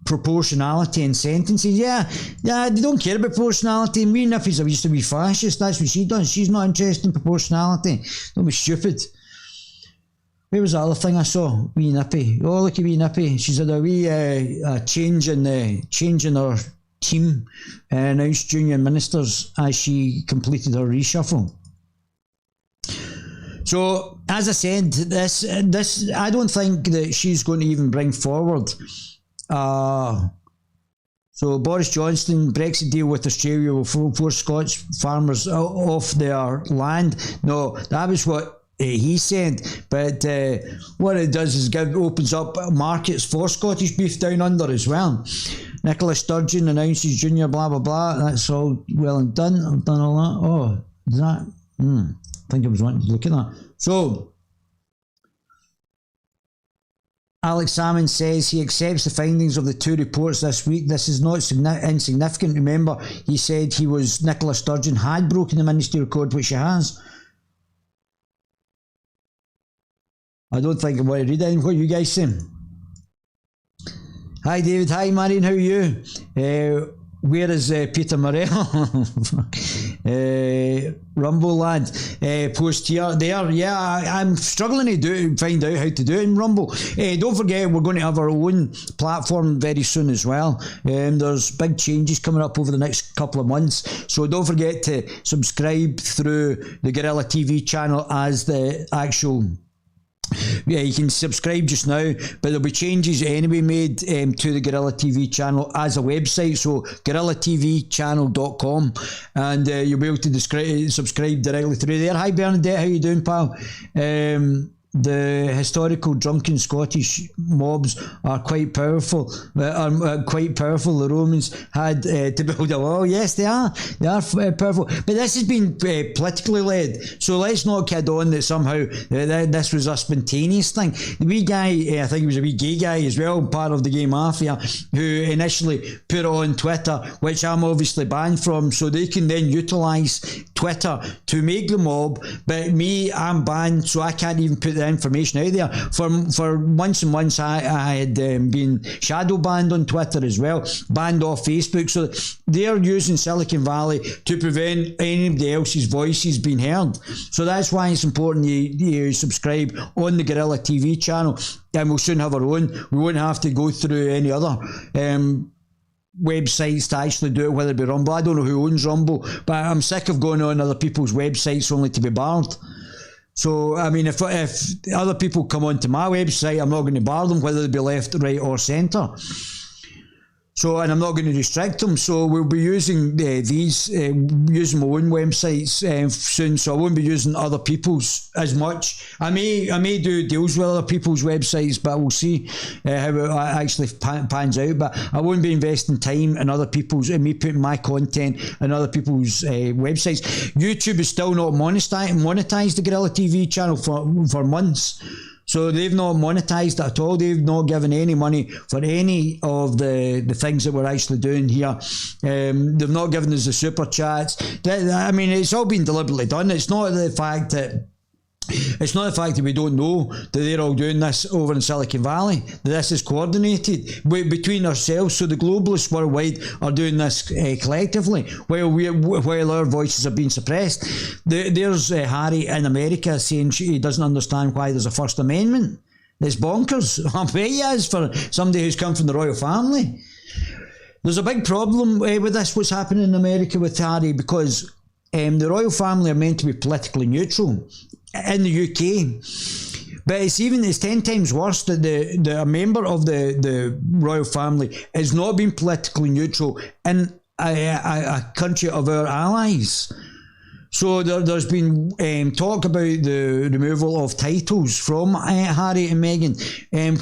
S1: proportionality in sentences. Yeah, they don't care about proportionality. Wee Nippy's used to be fascist. That's what she does. She's not interested in proportionality. Don't be stupid. Where was the other thing I saw? Wee Nippy. Oh, look at wee Nippy. She's had a wee change in her team, announced junior ministers as she completed her reshuffle. So, as I said, this I don't think that she's going to even bring forward. So, Boris Johnson, Brexit deal with Australia will force Scots farmers off their land. No, that was what he said. But what it does is opens up markets for Scottish beef down under as well. Nicola Sturgeon announces junior blah, blah, blah. That's all well and done. I've done all that. Oh, is that... I think I was wanting to look at that. So, Alex Salmon says he accepts the findings of the two reports this week. This is not insignificant. Remember, he said Nicola Sturgeon had broken the ministerial code, which she has. I don't think I want to read anything. What you guys saying? Hi David, hi Marion, how are you? Where is Peter Morell? Rumble lad post here there. Yeah, I'm struggling to find out how to do it in Rumble. Don't forget, we're going to have our own platform very soon as well. There's big changes coming up over the next couple of months, so don't forget to subscribe through the Guerilla TV channel as the actual. Yeah, you can subscribe just now, but there'll be changes anyway made to the Guerilla TV channel as a website, so guerillatvchannel.com, and you'll be able to subscribe directly through there. Hi Bernadette, how you doing, pal? The historical drunken Scottish mobs are quite powerful. The Romans had to build a wall. Yes, they are. They are powerful. But this has been politically led. So let's not kid on that somehow this was a spontaneous thing. The wee guy, I think he was a wee gay guy as well, part of the gay mafia, who initially put it on Twitter, which I'm obviously banned from, so they can then utilise Twitter to make the mob. But me, I'm banned, so I can't even put the information out there. For months and months, I had been shadow banned on Twitter as well, banned off Facebook. So they're using Silicon Valley to prevent anybody else's voices being heard. So that's why it's important you subscribe on the Guerilla TV channel, and we'll soon have our own. We won't have to go through any other websites to actually do it, whether it be Rumble. I don't know who owns Rumble, but I'm sick of going on other people's websites only to be barred. So, I mean, if other people come onto my website, I'm not going to bar them, whether they be left, right or centre. So, and I'm not going to restrict them. So we'll be using using my own websites soon. So I won't be using other people's as much. I may do deals with other people's websites, but we'll see how it actually pans out. But I won't be investing time in other people's, and me putting my content in other people's websites. YouTube is still not monetized the Guerilla TV channel for months. So they've not monetized it at all. They've not given any money for any of the things that we're actually doing here. They've not given us the super chats. I mean, it's all been deliberately done. It's not the fact that we don't know that they're all doing this over in Silicon Valley. This is coordinated between ourselves. So the globalists worldwide are doing this collectively, while our voices are being suppressed. There's Harry in America saying he doesn't understand why there's a First Amendment. It's bonkers. I bet he is for somebody who's come from the royal family. There's a big problem with this, what's happening in America with Harry, because the royal family are meant to be politically neutral in the UK, but it's 10 times worse that a member of the royal family is not being politically neutral in a country of our allies. So there's been talk about the removal of titles from Harry and Meghan,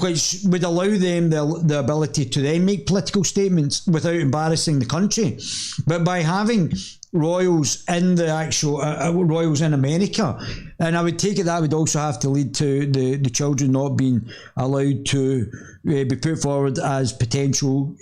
S1: which would allow them the ability to then make political statements without embarrassing the country. But by having royals in the actual royals in America, and I would take it that would also have to lead to the children not being allowed to be put forward as potential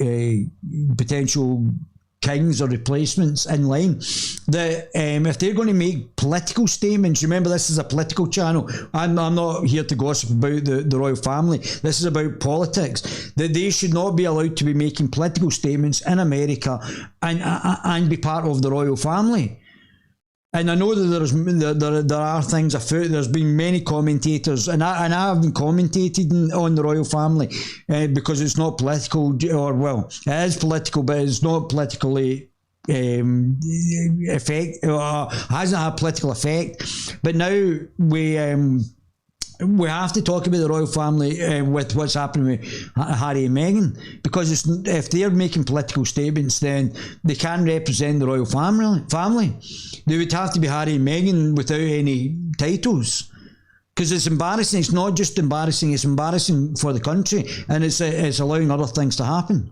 S1: kings or replacements in line. That if they're going to make political statements, remember this is a political channel. I'm not here to gossip about the royal family. This is about politics. That they should not be allowed to be making political statements in America and be part of the royal family. And I know that there are things afoot. There's been many commentators, and I haven't commentated on the royal family because it's not political, or well, it is political, but it's not politically hasn't had political effect. But now we have to talk about the royal family with what's happening with Harry and Meghan, because if they're making political statements, then they can represent the royal family. They would have to be Harry and Meghan without any titles, because it's embarrassing. It's not just embarrassing, it's embarrassing for the country, and it's allowing other things to happen.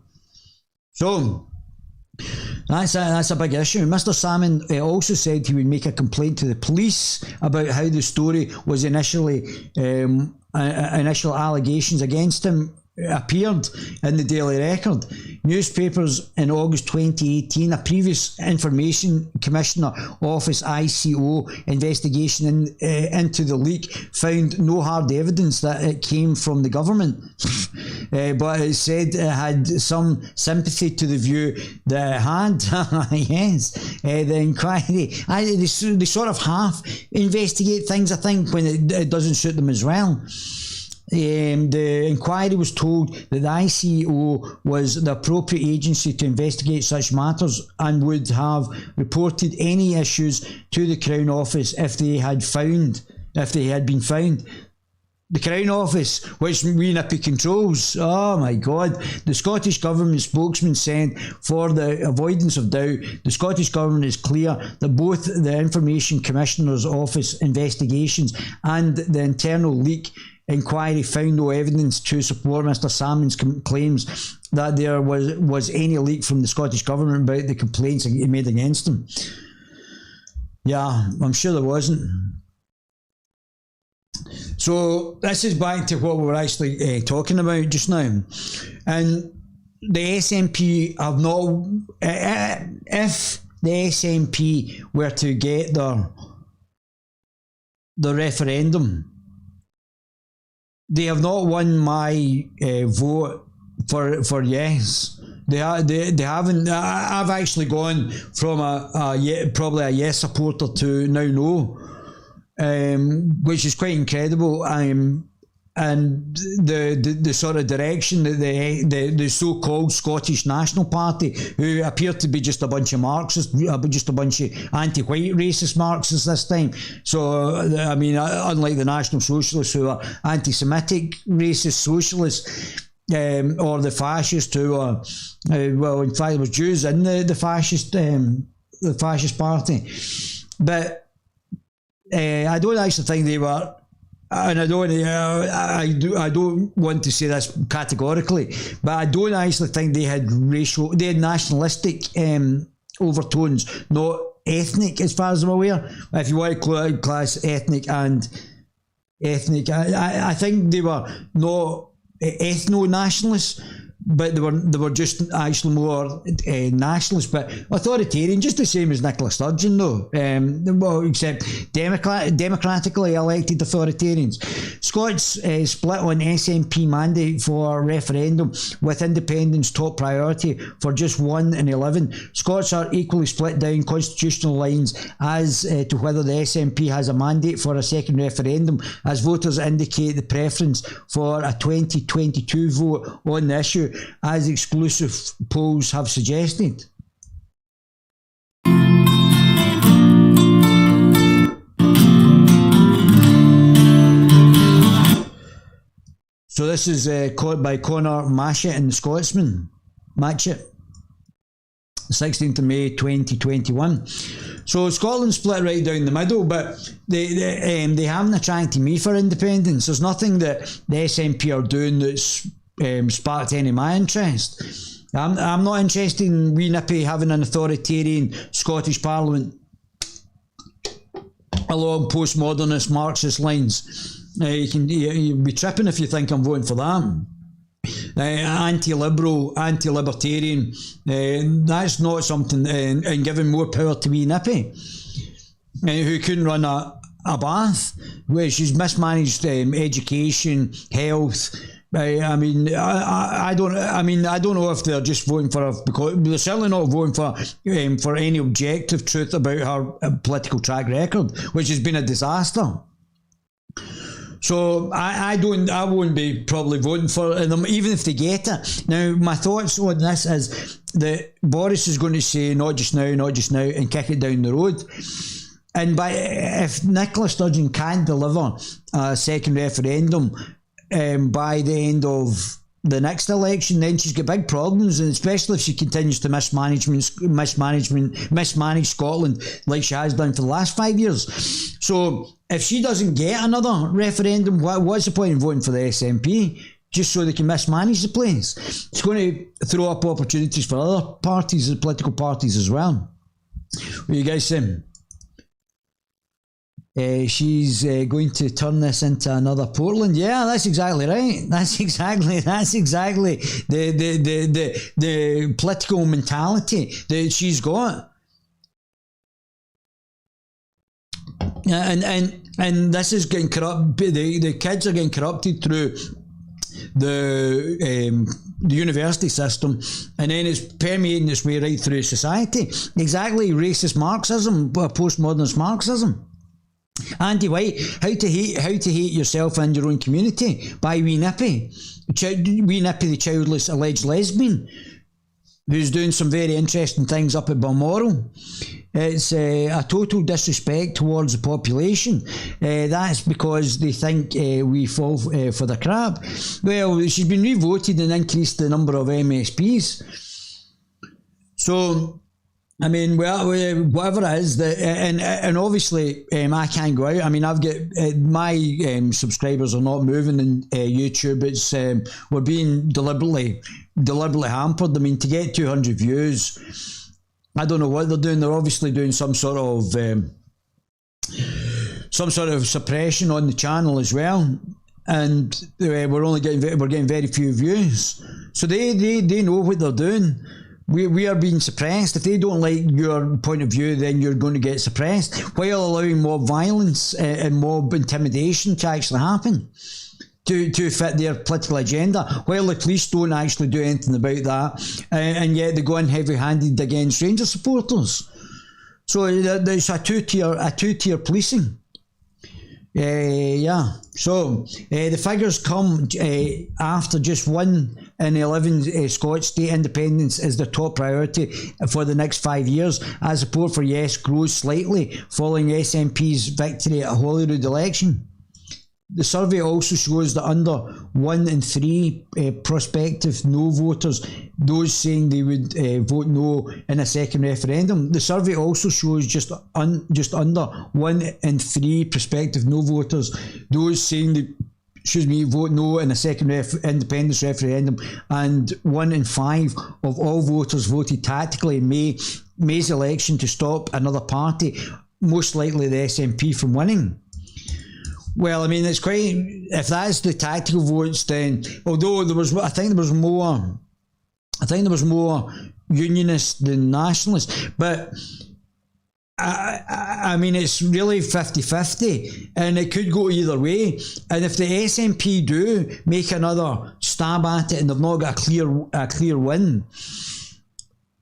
S1: So that's a big issue. Mr. Salmon also said he would make a complaint to the police about how the story was initial allegations against him appeared in the Daily Record. Newspapers in August 2018, a previous Information Commissioner Office ICO investigation into the leak found no hard evidence that it came from the government. but it said it had some sympathy to the view that it had. Yes, the inquiry. They sort of half investigate things, I think, when it doesn't suit them as well. The inquiry was told that the ICO was the appropriate agency to investigate such matters and would have reported any issues to the Crown Office if they had been found. The Crown Office, which wee nippy controls. Oh my God. The Scottish Government spokesman said, for the avoidance of doubt, the Scottish Government is clear that both the Information Commissioner's Office investigations and the internal leak inquiry found no evidence to support Mr Salmon's claims that there was any leak from the Scottish Government about the complaints he made against him. Yeah, I'm sure there wasn't. So this is back to what we were actually talking about just now. And the SNP have not... if the SNP were to get the referendum, they have not won my vote for yes. They haven't. I've actually gone from probably a yes supporter to now no, which is quite incredible. And the sort of direction that the so-called Scottish National Party, who appear to be just a bunch of Marxists, just a bunch of anti-white racist Marxists this time. So, I mean, unlike the National Socialists, who are anti-Semitic racist socialists, or the fascists, who are, well, in fact, there was Jews in the fascist party. But I don't actually think they were... And I don't want to say this categorically, but I don't actually think they had nationalistic overtones, not ethnic, as far as I'm aware. If you want to class ethnic, I think they were not ethno-nationalists, but they were just actually more nationalist, but authoritarian, just the same as Nicola Sturgeon, though. Well, except democratically elected authoritarians. Scots split on SNP mandate for referendum, with independence top priority for just 1 in 11. Scots are equally split down constitutional lines as to whether the SNP has a mandate for a second referendum, as voters indicate the preference for a 2022 vote on the issue, as exclusive polls have suggested. So this is by Conor Matchett and the Scotsman. Matchett, 16th of May 2021. So Scotland split right down the middle, but they haven't attracted me for independence. There's nothing that the SNP are doing that's sparked any of my interest. I'm not interested in wee nippy having an authoritarian Scottish Parliament along postmodernist Marxist lines. You'll be tripping if you think I'm voting for that. Anti-liberal, anti-libertarian, that's not something, and giving more power to wee nippy, who couldn't run a bath, where she's mismanaged education, health. I don't know if they're just voting for her, because they're certainly not voting for any objective truth about her political track record, which has been a disaster. So I won't be probably voting for them, even if they get it. Now, my thoughts on this is that Boris is going to say not just now, and kick it down the road. And if Nicola Sturgeon can't deliver a second referendum by the end of the next election, then she's got big problems, and especially if she continues to mismanage Scotland like she has done for the last 5 years. So if she doesn't get another referendum, what's the point in voting for the SNP? Just so they can mismanage the place. It's going to throw up opportunities for other parties, political parties as well. What do you guys say? She's going to turn this into another Portland. Yeah, that's exactly right. That's exactly the political mentality that she's got. And this is getting corrupt. The kids are getting corrupted through the university system, and then it's permeating its way right through society. Exactly, racist Marxism, postmodernist Marxism. Anti-white, how to hate yourself and your own community by Wee Nippy. Wee Nippy, the childless alleged lesbian, who's doing some very interesting things up at Balmoral. It's a total disrespect towards the population. That's because they think we fall for the crap. Well, she's been re-voted and increased the number of MSPs. So, I mean, well, whatever it is, and obviously I can't go out. I mean, I've got my subscribers are not moving in YouTube. It's we're being deliberately hampered. I mean, to get 200 views, I don't know what they're doing. They're obviously doing some sort of suppression on the channel as well, and we're getting very few views. So they know what they're doing. We are being suppressed. If they don't like your point of view, then you're going to get suppressed, while allowing mob violence and mob intimidation to actually happen to fit their political agenda, while the police don't actually do anything about that, and yet they go in heavy-handed against Rangers supporters. So there's a two-tier policing. So the figures come after just 1 in 11 Scotch state independence is the top priority for the next 5 years, as support for Yes grows slightly following SNP's victory at a Holyrood election. The survey also shows that under 1 in 3 prospective no voters, those saying they would vote no in a second referendum. The survey also shows just under 1 in 3 prospective no voters, those saying they vote no in a second independence referendum, and 1 in 5 of all voters voted tactically in May's election to stop another party, most likely the SNP, from winning. Well, I mean, it's quite. If that's the tactical votes, then although I think there was more unionists than nationalists, but I mean, it's really 50-50, and it could go either way. And if the SNP do make another stab at it and they've not got a clear win,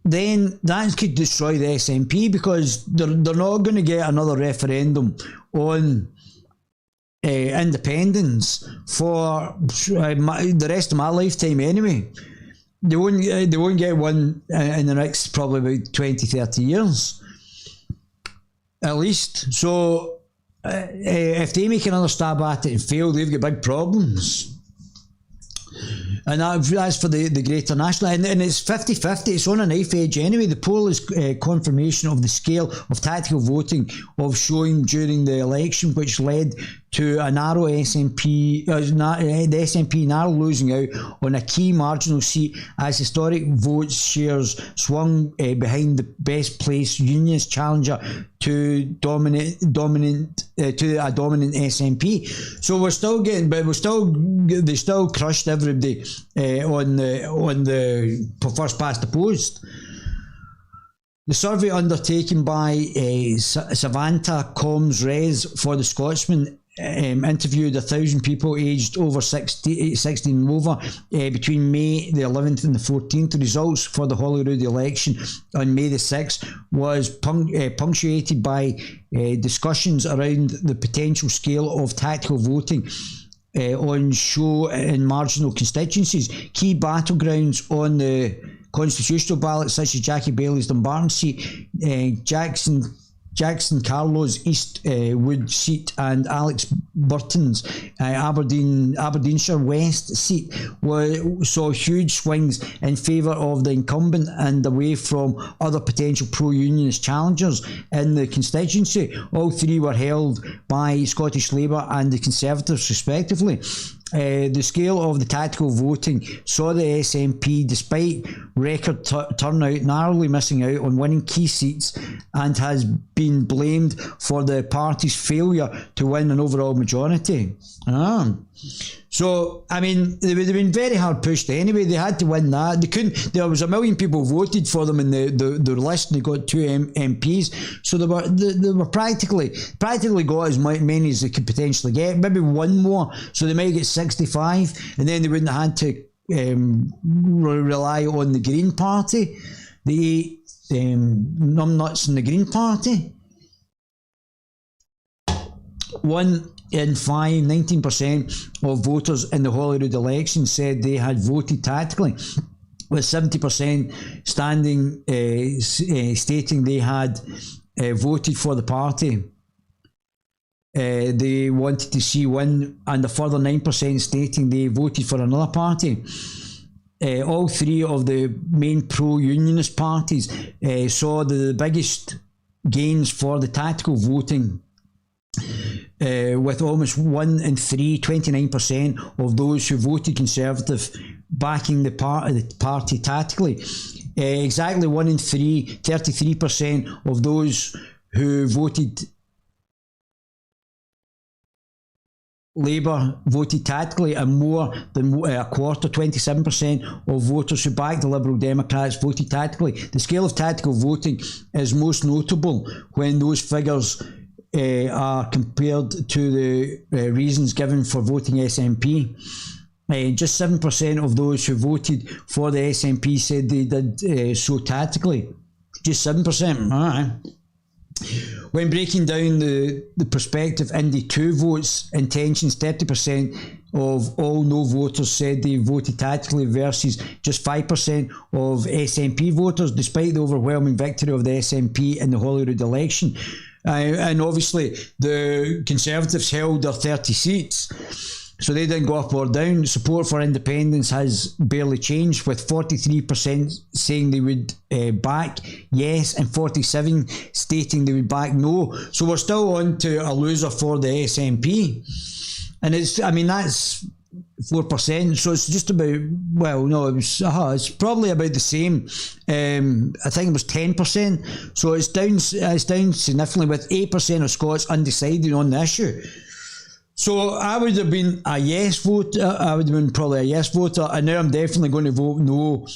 S1: then that could destroy the SNP, because they're not going to get another referendum on independence for the rest of my lifetime anyway. They won't get one in the next probably about 20-30 years at least. So if they make another stab at it and fail, they've got big problems. And that's for the Greater National. And it's 50-50. It's on a knife edge anyway. The poll is confirmation of the scale of tactical voting of showing during the election, which led to a narrow SNP, the SNP narrow losing out on a key marginal seat as historic vote shares swung behind the best placed unionist challenger to a dominant SNP. So we're still getting, but they still crushed everybody on the first past the post. The survey undertaken by Savanta Combs Res for the Scotsman interviewed 1,000 people aged over 16 and over between May the 11th and the 14th. The results for the Holyrood election on May the 6th was punctuated by discussions around the potential scale of tactical voting on show in marginal constituencies. Key battlegrounds on the constitutional ballot, such as Jackie Bailey's Dumbarton seat, Jackson Carlo's Eastwood seat, and Alex Burton's Aberdeenshire West seat saw huge swings in favour of the incumbent and away from other potential pro-unionist challengers in the constituency. All three were held by Scottish Labour and the Conservatives respectively. The scale of the tactical voting saw the SNP, despite record turnout, narrowly missing out on winning key seats, and has been blamed for the party's failure to win an overall majority. So, I mean, they would have been very hard pushed anyway. They had to win that. They couldn't. There was 1 million people voted for them in the list, and they got 2 MPs. So they were practically got as many as they could potentially get. Maybe one more, so they might get 65, and then they wouldn't have had to rely on the Green Party, the numbnuts in the Green Party. 1 in 5, 19% of voters in the Holyrood election said they had voted tactically, with 70% standing stating they had voted for the party they wanted to see win, and a further 9% stating they voted for another party. All 3 of the main pro-unionist parties saw the biggest gains for the tactical voting, with almost 1 in 3, 29% of those who voted Conservative backing the party tactically. Exactly 1 in 3, 33% of those who voted Labour voted tactically, and more than a quarter, 27% of voters who backed the Liberal Democrats voted tactically. The scale of tactical voting is most notable when those figures are compared to the reasons given for voting SNP. Just 7% of those who voted for the SNP said they did so tactically. Just 7%. All right. When breaking down the prospective Indy 2 votes intentions, 30% of all no voters said they voted tactically versus just 5% of SNP voters, despite the overwhelming victory of the SNP in the Holyrood election. And obviously the Conservatives held their 30 seats, so they didn't go up or down. Support for independence has barely changed, with 43% saying they would back yes and 47% stating they would back no. So we're still on to a loser for the SNP, and that's 4%, so it's just about, well, no, it's probably about the same. I think it was 10%, so it's down significantly, with 8% of Scots undecided on the issue. So I would have been a yes voter. I would have been probably a yes voter, and now I'm definitely going to vote no,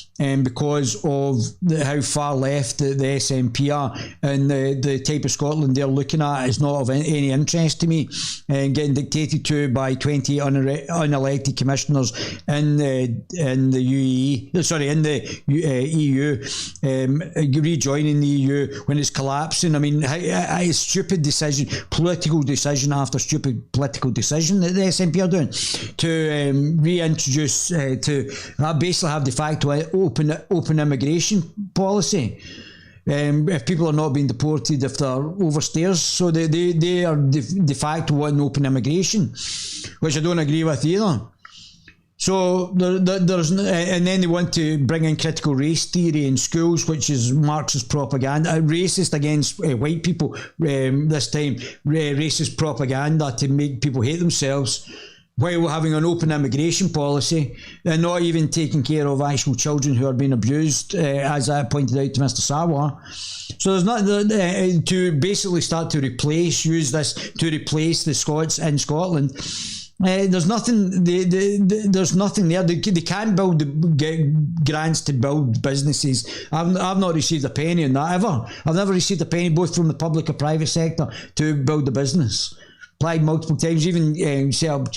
S1: because of how far left the SNP are, and the type of Scotland they're looking at is not of any interest to me, and getting dictated to by 20 unelected commissioners in the EU, rejoining the EU when it's collapsing. I mean, a stupid decision, political decision after stupid political decision that the SNP are doing to reintroduce, to basically have de facto open immigration policy. If people are not being deported if they're overstairs, so they are de facto wanting open immigration, which I don't agree with either. So there's, and then they want to bring in critical race theory in schools, which is Marxist propaganda, racist against white people. This time, racist propaganda to make people hate themselves, while we're having an open immigration policy and not even taking care of actual children who are being abused, as I pointed out to Mr. Sarwar. So there's not to basically start to use this to replace the Scots in Scotland. There's nothing. There's nothing there. They can't get grants to build businesses. I've not received a penny on that ever. I've never received a penny, both from the public or private sector, to build a business. Applied multiple times, even set up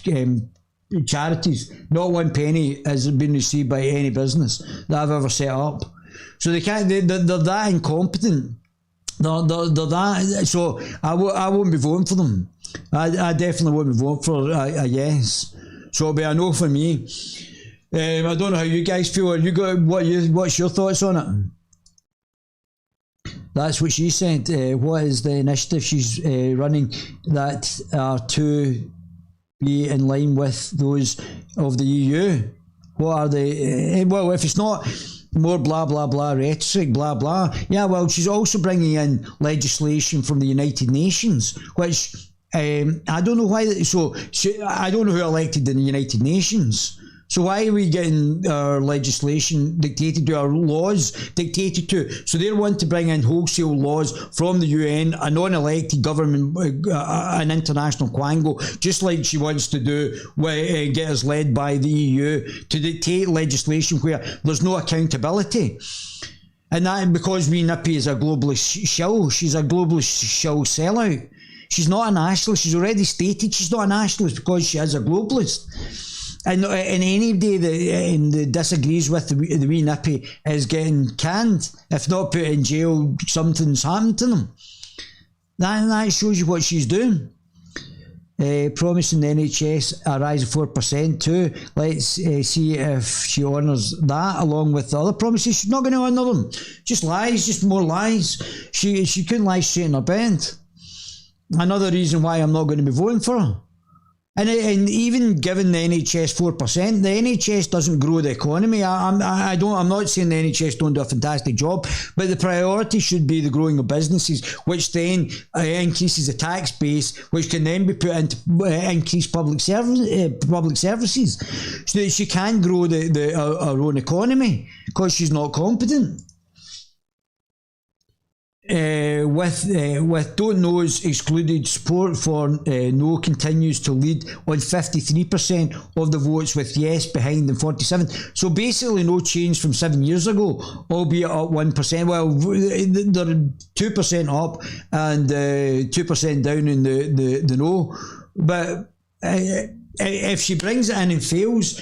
S1: charities. Not one penny has been received by any business that I've ever set up. So they can't. They're that incompetent. They're that. So I won't be voting for them. I definitely won't be voting for a yes. So it'll be a no for me. I don't know how you guys feel. What's your thoughts on it? That's what she said. What is the initiative she's running that are to be in line with those of the EU? What are they? Well, if it's not more blah blah blah rhetoric, blah blah. Yeah, well, she's also bringing in legislation from the United Nations, which I don't know why. I don't know who elected in the United Nations. So why are we getting our legislation dictated to, our laws dictated to? So they want to bring in wholesale laws from the UN, a non-elected government, an international quango, just like she wants to do, get us led by the EU, to dictate legislation where there's no accountability. And that because Wee Nippy is a globalist shill. She's a globalist shill sellout. She's not a nationalist. She's already stated she's not a nationalist because she is a globalist. And anybody that disagrees with the Wee Nippy is getting canned. If not put in jail, something's happened to them. That shows you what she's doing. Promising the NHS a rise of 4% too. Let's see if she honours that along with the other promises. She's not going to honour them. Just lies, just more lies. She couldn't lie straight in her bed. Another reason why I'm not going to be voting for her. And even given the NHS 4%, the NHS doesn't grow the economy. I'm not saying the NHS don't do a fantastic job, but the priority should be the growing of businesses, which then increases the tax base, which can then be put into increased public services, so that she can grow our own economy because she's not competent. With Don't Know's excluded, support for No continues to lead on 53% of the votes, with yes behind them 47%. So basically no change from 7 years ago, albeit up 1%. Well, they're 2% up and 2% down in the no. But if she brings it in and fails,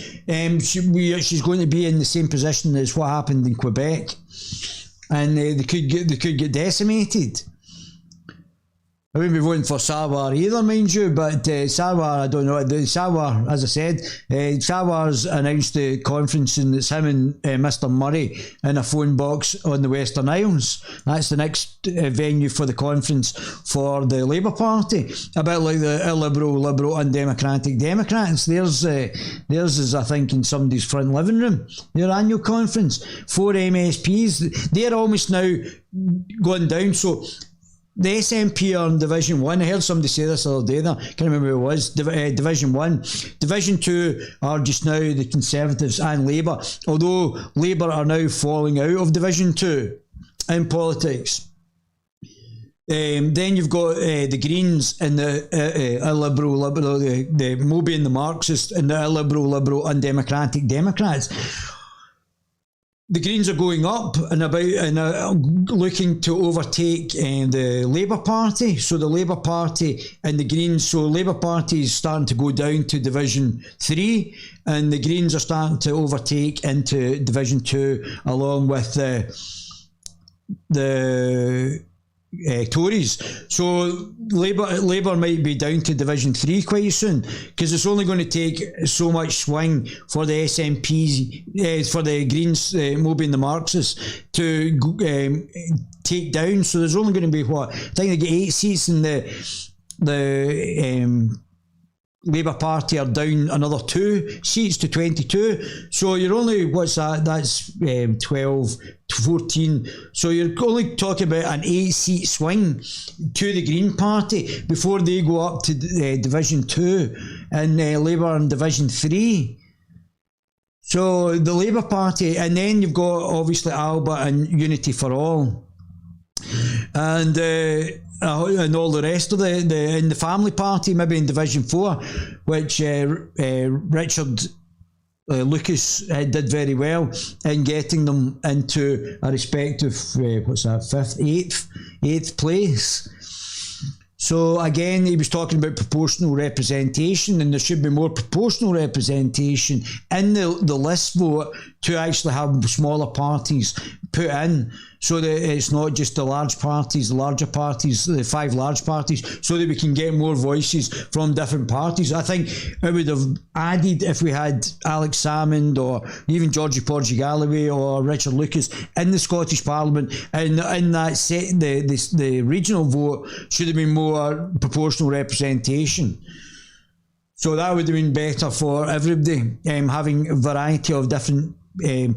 S1: she's going to be in the same position as what happened in Quebec. And they could get decimated. I wouldn't be voting for Sarwar either, mind you, but Sarwar, I don't know. Sarwar, as I said, Sarwar's announced the conference, and it's him and Mr. Murray in a phone box on the Western Isles. That's the next venue for the conference for the Labour Party. A bit like the illiberal, undemocratic Democrats. Theirs is, I think, in somebody's front living room. Their annual conference. 4 MSPs. They're almost now going down. So the SNP are in Division 1. I heard somebody say this the other day there. I can't remember who it was. Division 1. Division 2 are just now the Conservatives and Labour. Although Labour are now falling out of Division 2 in politics. Then you've got the Greens and the illiberal, the Moby and the Marxists, and the illiberal, undemocratic Democrats. The Greens are going up and about and looking to overtake the Labour Party. So the Labour Party and the Greens, so Labour Party is starting to go down to Division 3 and the Greens are starting to overtake into Division 2 along with the Tories. So Labour might be down to Division 3 quite soon, because it's only going to take so much swing for the SNPs, for the Greens, Moby and the Marxists to take down. So there's only going to be I think they get 8 seats, and the Labour Party are down another 2 seats to 22. So you're only, what's that? That's 12 to 14. So you're only talking about an 8-seat swing to the Green Party before they go up to Division 2 and Labour in Division 3. So the Labour Party, and then you've got obviously Alba and Unity for All. And all the rest of in the Family Party, maybe in Division 4, which Richard Lucas did very well in getting them into a respective, 5th, 8th place. So again, he was talking about proportional representation, and there should be more proportional representation in the list vote to actually have smaller parties put in, so that it's not just the large parties, the larger parties, the 5 large parties, so that we can get more voices from different parties. I think it would have added if we had Alex Salmond or even Georgie Porgy Galloway or Richard Lucas in the Scottish Parliament, and in that set, the regional vote should have been more proportional representation. So that would have been better for everybody, having a variety of different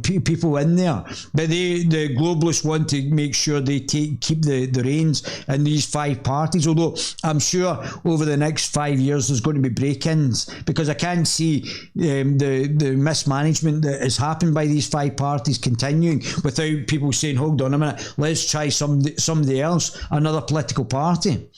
S1: people in there, but the globalists want to make sure they keep the reins in these 5 parties, although I'm sure over the next 5 years there's going to be break-ins, because I can't see the mismanagement that has happened by these 5 parties continuing without people saying, hold on a minute, let's try somebody else, another political party.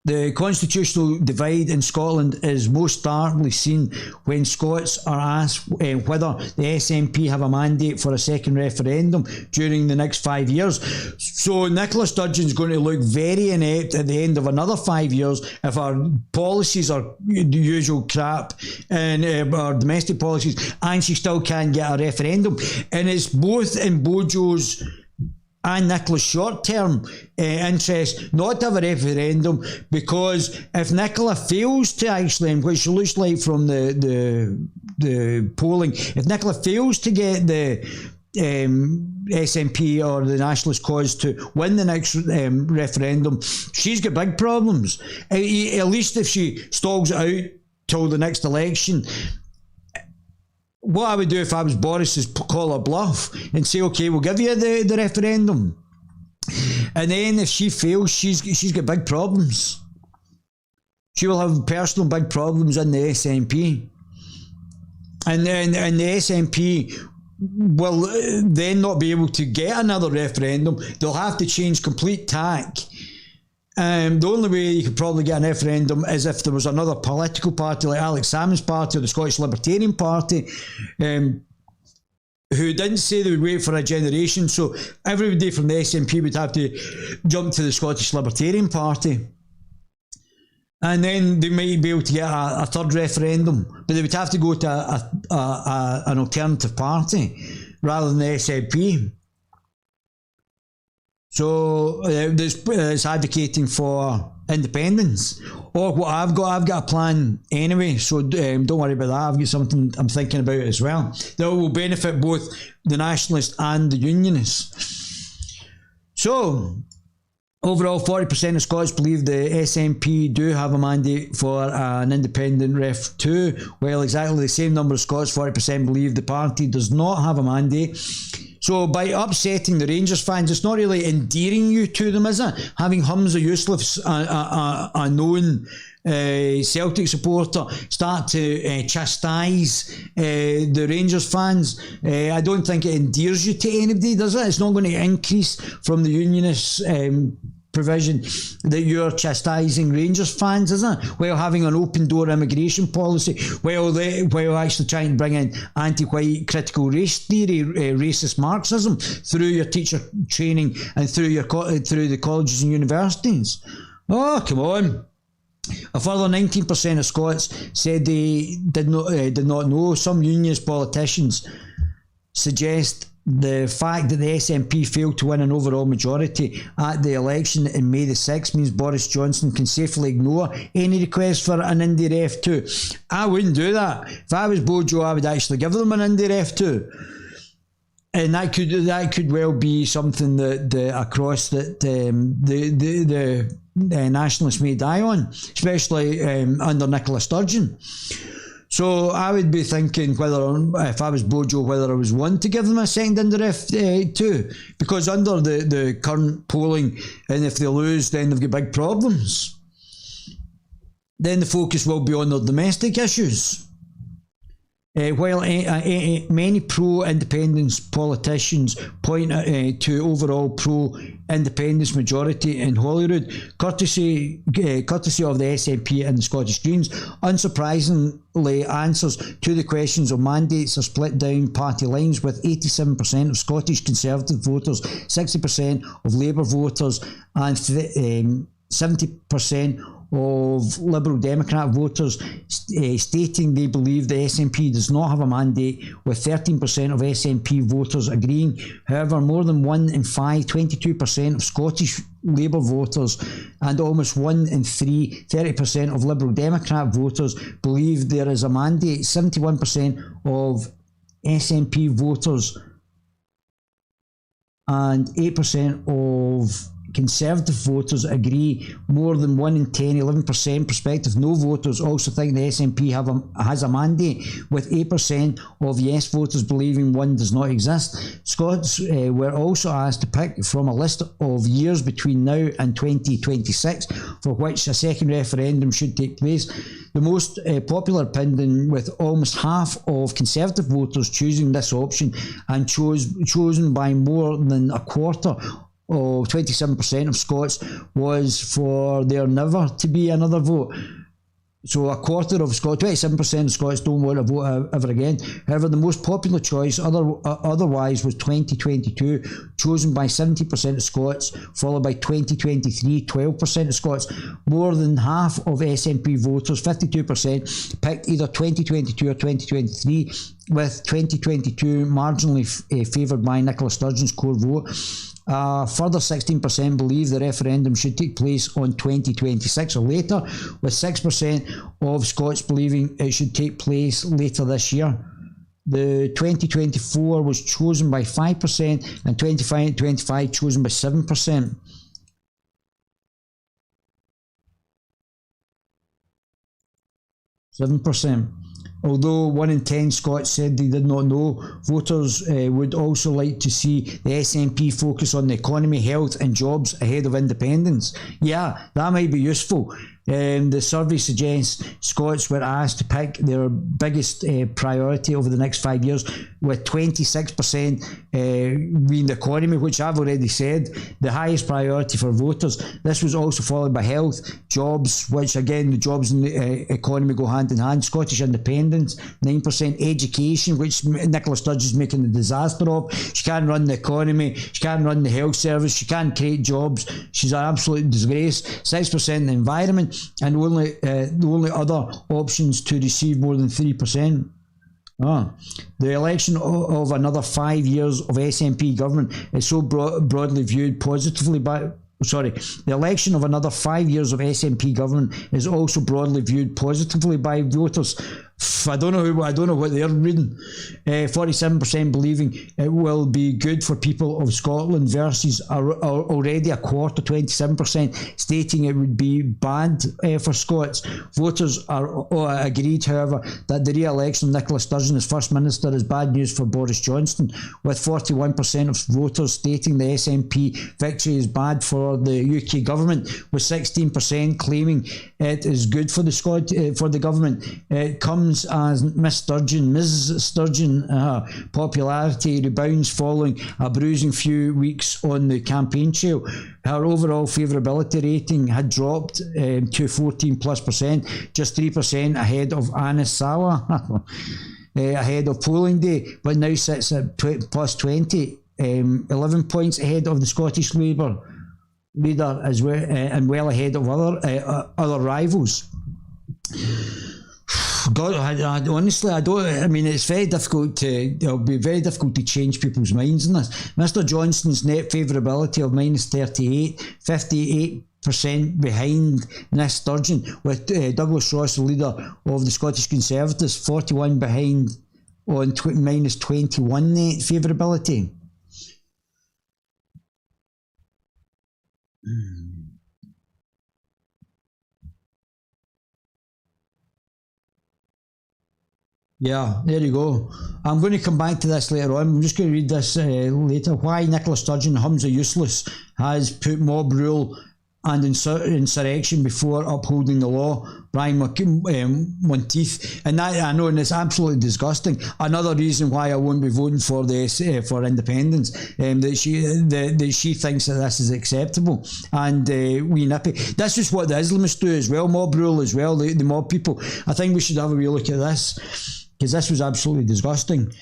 S1: The constitutional divide in Scotland is most starkly seen when Scots are asked whether the SNP have a mandate for a second referendum during the next 5 years. So Nicola Sturgeon's going to look very inept at the end of another 5 years if our policies are the usual crap and our domestic policies, and she still can't get a referendum. And it's both in Bojo's and Nicola's short-term interest not to have a referendum, because if Nicola fails to actually, and which looks like from the polling, if Nicola fails to get the SNP or the Nationalist cause to win the next referendum, she's got big problems. At least if she stalls it out till the next election. What I would do if I was Boris is call her bluff and say, okay, we'll give you the referendum. And then if she fails, she's got big problems. She will have personal big problems in the SNP. And the SNP will then not be able to get another referendum. They'll have to change complete tack. The only way you could probably get a referendum is if there was another political party like Alex Salmond's party or the Scottish Libertarian Party, who didn't say they would wait for a generation. So everybody from the SNP would have to jump to the Scottish Libertarian Party. And then they might be able to get a third referendum, but they would have to go to an alternative party rather than the SNP. So it's advocating for independence. Or what I've got a plan anyway, so don't worry about that. I've got something I'm thinking about as well that will benefit both the Nationalists and the Unionists. So overall, 40% of Scots believe the SNP do have a mandate for an independent Ref 2, while exactly the same number of Scots, 40%, believe the party does not have a mandate. So by upsetting the Rangers fans, it's not really endearing you to them, is it? Having Humza Yousaf's a known Celtic supporter start to chastise the Rangers fans, I don't think it endears you to anybody, does it? It's not going to increase from the Unionists' provision that you're chastising Rangers fans, isn't it? While having an open door immigration policy, while actually trying to bring in anti-white critical race theory, racist Marxism through your teacher training and through the colleges and universities. Oh, come on. A further 19% of Scots said they did not know. Some Unionist politicians suggest the fact that the SNP failed to win an overall majority at the election in May the 6th means Boris Johnson can safely ignore any request for an Indie Ref 2. I wouldn't do that. If I was Bojo, I would actually give them an Indie Ref 2. And that could well be something that a cross that the Nationalists may die on, especially under Nicola Sturgeon. So I would be thinking if I was Bojo, whether I was one to give them a second Indie Ref 2, because under the current polling, and if they lose, then they've got big problems. Then the focus will be on their domestic issues. While many pro-independence politicians point to overall pro-independence majority in Holyrood, courtesy of the SNP and the Scottish Greens, unsurprisingly answers to the questions of mandates are split down party lines, with 87% of Scottish Conservative voters, 60% of Labour voters and 70% of Liberal Democrat voters stating they believe the SNP does not have a mandate, with 13% of SNP voters agreeing. However, more than 1 in 5, 22% of Scottish Labour voters and almost 1 in 3, 30% of Liberal Democrat voters believe there is a mandate. 71% of SNP voters and 8% of Conservative voters agree. More than 1 in 10, 11% prospective no voters also think the SNP has a mandate, with 8% of yes voters believing one does not exist. Scots were also asked to pick from a list of years between now and 2026 for which a second referendum should take place. The most popular opinion, with almost half of Conservative voters choosing this option, and chosen by more than a quarter, 27% of Scots, was for there never to be another vote. So a quarter of Scots, 27% of Scots don't want to vote ever again. However, the most popular choice otherwise was 2022, chosen by 70% of Scots, followed by 2023, 12% of Scots. More than half of SNP voters, 52%, picked either 2022 or 2023, with 2022 marginally favoured by Nicola Sturgeon's core vote. Further 16% believe the referendum should take place on 2026 or later, with 6% of Scots believing it should take place later this year. The 2024 was chosen by 5% and 2025 chosen by 7%. Although 1 in 10 Scots said they did not know, voters would also like to see the SNP focus on the economy, health and jobs ahead of independence. Yeah, that might be useful. The survey suggests Scots were asked to pick their biggest priority over the next 5 years, with 26% being the economy, which I've already said, the highest priority for voters. This was also followed by health, jobs, which again, the jobs and the economy go hand in hand. Scottish independence, 9%. Education, which Nicola Sturgeon is making a disaster of. She can't run the economy, she can't run the health service, she can't create jobs. She's an absolute disgrace. 6% the environment, and the only other options to receive more than 3%. The election of another 5 years of SNP government is so broadly viewed positively by... The election of another 5 years of SNP government is also broadly viewed positively by voters. I don't know what they're reading. 47% believing it will be good for people of Scotland versus already a quarter, 27%, stating it would be bad for Scots. Voters are agreed, however, that the re-election of Nicola Sturgeon as First Minister is bad news for Boris Johnson, with 41% of voters stating the SNP victory is bad for the UK government, with 16% claiming it is good for the government. It comes as Ms. Sturgeon popularity rebounds following a bruising few weeks on the campaign trail. Her overall favourability rating had dropped to 14+%, just 3% ahead of Anna Sawa, ahead of polling day, but now sits at plus 20, 11 points ahead of the Scottish Labour leader as well, and well ahead of other rivals. God, honestly, it's very difficult it'll be very difficult to change people's minds in this. Mr Johnson's net favourability of -38, 58% behind Nick Sturgeon, with Douglas Ross, the leader of the Scottish Conservatives, 41 behind on -21 net favourability. Yeah, there you go. I'm going to come back to this later on. I'm just going to read this later. Why Nicola Sturgeon hums a useless, has put mob rule and insurrection before upholding the law. Brian Monteith. And that, I know, and it's absolutely disgusting. Another reason why I won't be voting for this for independence, that she thinks that this is acceptable. And wee nippy. This is what the Islamists do as well, mob rule as well, the mob people. I think we should have a wee look at this, because this was absolutely disgusting.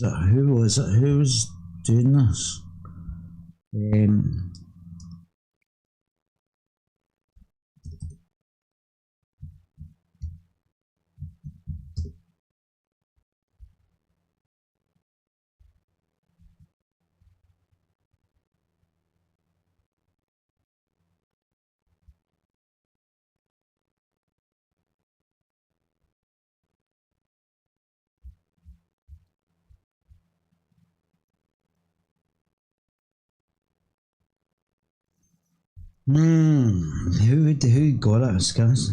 S1: Who was it? Who was doing this? Who got it, guys?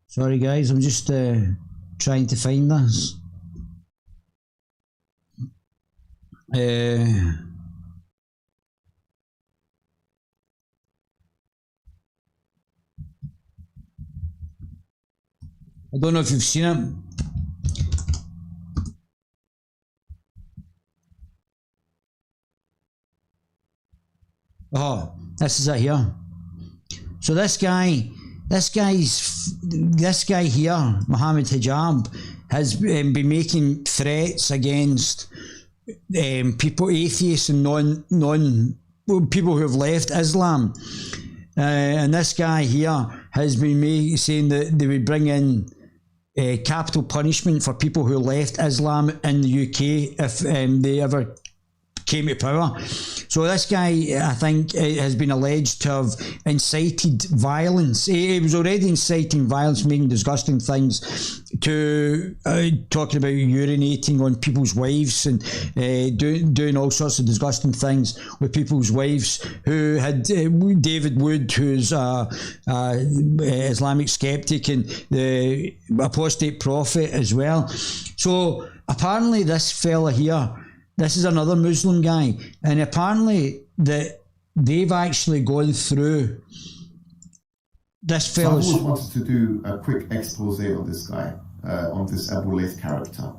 S1: Sorry guys, I'm just trying to find this. I don't know if you've seen it. Oh, this is it here. So this guy here, Mohammed Hijab, has been making threats against people, atheists and non people who have left Islam. And this guy here has been saying that they would bring in capital punishment for people who left Islam in the UK if they ever came to power. So this guy, I think, has been alleged to have incited violence. He was already inciting violence, making disgusting things, to talking about urinating on people's wives and doing all sorts of disgusting things with people's wives, who had David Wood, who's a Islamic skeptic and the apostate prophet as well. So apparently this fella here, this is another Muslim guy, and apparently that they've actually gone through this fella.
S2: So I've always wanted to do a quick expose on this guy, on this Abu Layth character,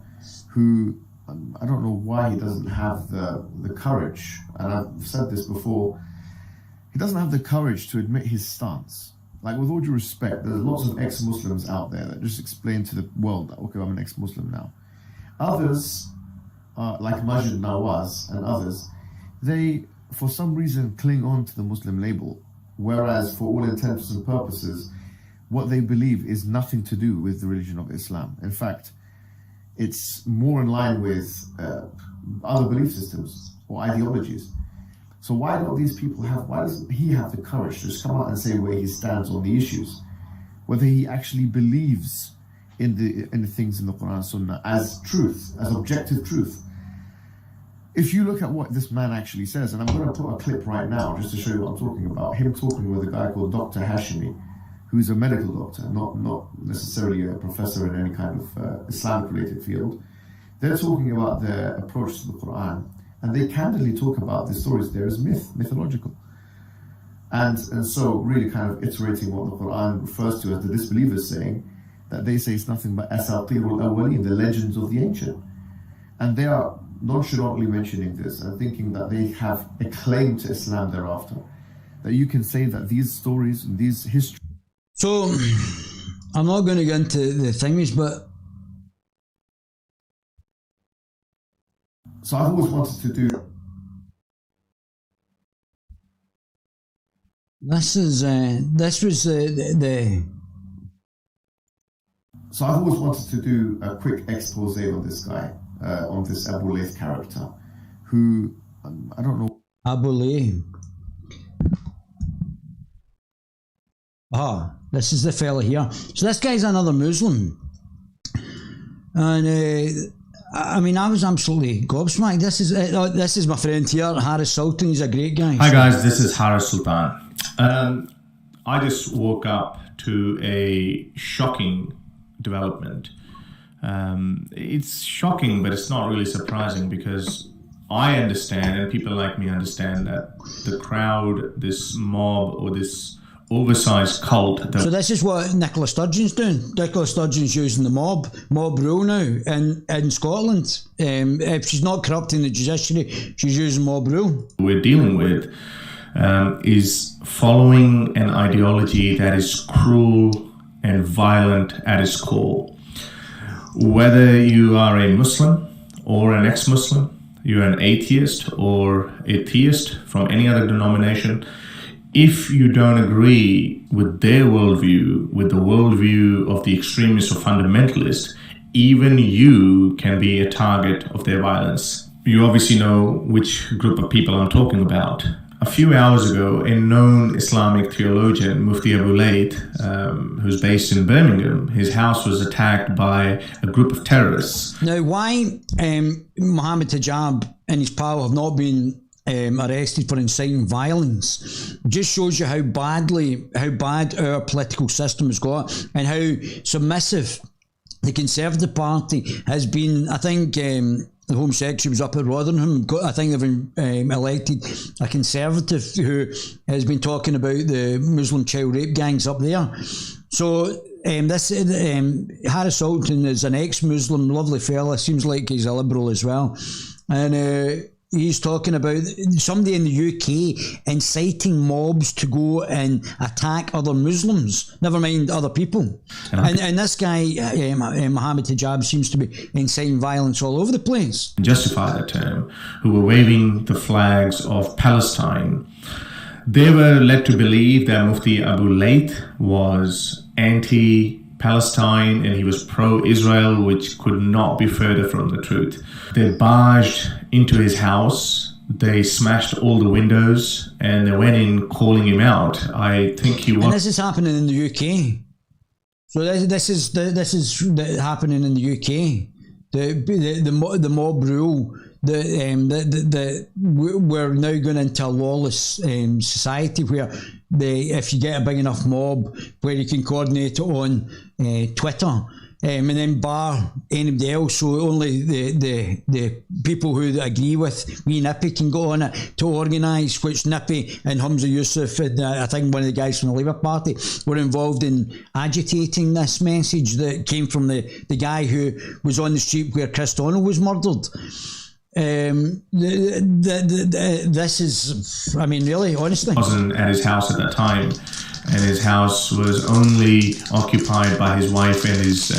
S2: who I don't know why he doesn't have the courage, and I've said this before, he doesn't have the courage to admit his stance. Like, with all due respect, there's lots of ex-Muslims out there that just explain to the world that, okay, I'm an ex-Muslim now. Others, like Majid Nawaz and others, they, for some reason, cling on to the Muslim label, whereas for all intents and purposes, what they believe is nothing to do with the religion of Islam. In fact, it's more in line with other belief systems or ideologies. So why doesn't he have the courage to just come out and say where he stands on the issues, whether he actually believes in the things in the Quran and Sunnah as truth, as objective truth? If you look at what this man actually says, and I'm going to put a clip right now just to show you what I'm talking about, him talking with a guy called Dr. Hashimi, who's a medical doctor, not necessarily a professor in any kind of Islamic-related field. They're talking about their approach to the Quran, and they candidly talk about the stories there as mythological. And so really kind of iterating what the Quran refers to as the disbelievers saying, that they say it's nothing but asatirul awwaleen, the legends of the ancient. And they are nonchalantly mentioning this and thinking that they have a claim to Islam thereafter. That you can say that these stories and these histories...
S1: So, I'm not going to get into the things, but...
S2: So I've always wanted to do...
S1: This was the...
S2: So I've always wanted to do a quick expose on this guy, on this Abu Layth character, who, I don't know...
S1: Abu Layth. This is the fella here. So this guy's another Muslim. And, I mean, I was absolutely gobsmacked. This is my friend here, Harris Sultan. He's a great guy.
S4: Hi guys, this is Harris Sultan. I just woke up to a shocking development. It's shocking, but it's not really surprising, because I understand, and people like me understand, that the crowd, this mob or this oversized cult.
S1: So this is what Nicola Sturgeon's doing. Nicola Sturgeon's using the mob rule now in Scotland. If she's not corrupting the judiciary, she's using mob rule.
S4: We're dealing with is following an ideology that is cruel and violent at its core. Whether you are a Muslim or an ex-Muslim, you're an atheist or a theist from any other denomination, if you don't agree with their worldview, with the worldview of the extremists or fundamentalists, even you can be a target of their violence. You obviously know which group of people I'm talking about. A few hours ago, a known Islamic theologian, Mufti Abu Layth, who's based in Birmingham, his house was attacked by a group of terrorists.
S1: Now, why Mohammed Hijab and his pal have not been arrested for inciting violence just shows you how bad our political system has got and how submissive the Conservative Party has been. I think the Home Secretary was up at Rotherham. I think they've elected a Conservative who has been talking about the Muslim child rape gangs up there. So Harris Alton is an ex-Muslim, lovely fella. Seems like he's a liberal as well. And he's talking about somebody in the UK inciting mobs to go and attack other Muslims, never mind other people. And this guy, Mohammed Hijab, seems to be inciting violence all over the place.
S4: Justify that term, who were waving the flags of Palestine. They were led to believe that Mufti Abu Layth was anti-Palestine and he was pro-Israel, which could not be further from the truth. They barged into his house, they smashed all the windows, and they went in calling him out. I think he was...
S1: And this is happening in the UK. So this is happening in the UK. The mob rule. We're now going into a lawless society where if you get a big enough mob where you can coordinate it on Twitter and then bar anybody else, so only the people who agree with me Nippy can go on it to organise, which Nippy and Humza Yousaf and I think one of the guys from the Labour Party were involved in agitating this message that came from the guy who was on the street where Chris Donnell was murdered. This is, I mean, really, honestly.
S4: He wasn't at his house at that time, and his house was only occupied by his wife and his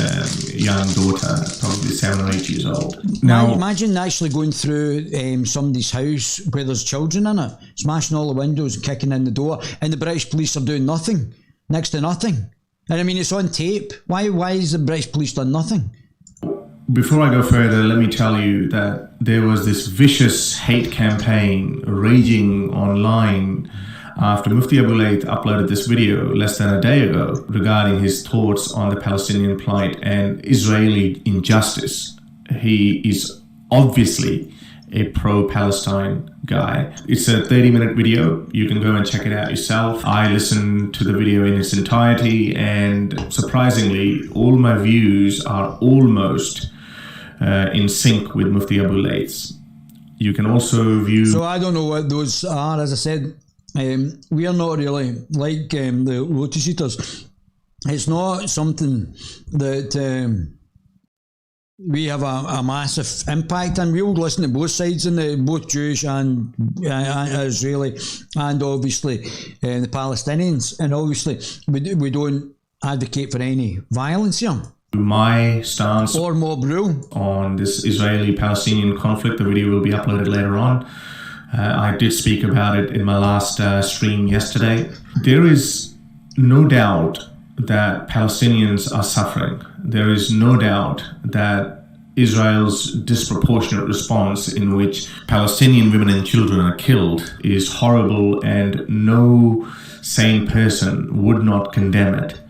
S4: young daughter, probably 7 or 8 years old.
S1: Now, imagine actually going through somebody's house where there's children in it, smashing all the windows and kicking in the door, and the British police are doing nothing, next to nothing. And I mean, it's on tape. Why is the British police done nothing?
S4: Before I go further, let me tell you that there was this vicious hate campaign raging online after Mufti Abu Layth uploaded this video less than a day ago regarding his thoughts on the Palestinian plight and Israeli injustice. He is obviously a pro-Palestine guy. It's a 30-minute video. You can go and check it out yourself. I listened to the video in its entirety, and surprisingly, all my views are almost in sync with Mufti Abu Layth's. You can also view...
S1: So I don't know what those are. As I said, we are not really like the Lotus Eaters. It's not something that we have a massive impact, and we'll listen to both sides, in both Jewish and Israeli, and obviously the Palestinians. And obviously we don't advocate for any violence here.
S4: My stance
S1: or mob rule
S4: on this Israeli-Palestinian conflict, the video will be uploaded later on. I did speak about it in my last stream yesterday. There is no doubt that Palestinians are suffering. There is no doubt that Israel's disproportionate response in which Palestinian women and children are killed is horrible, and no sane person would not condemn it.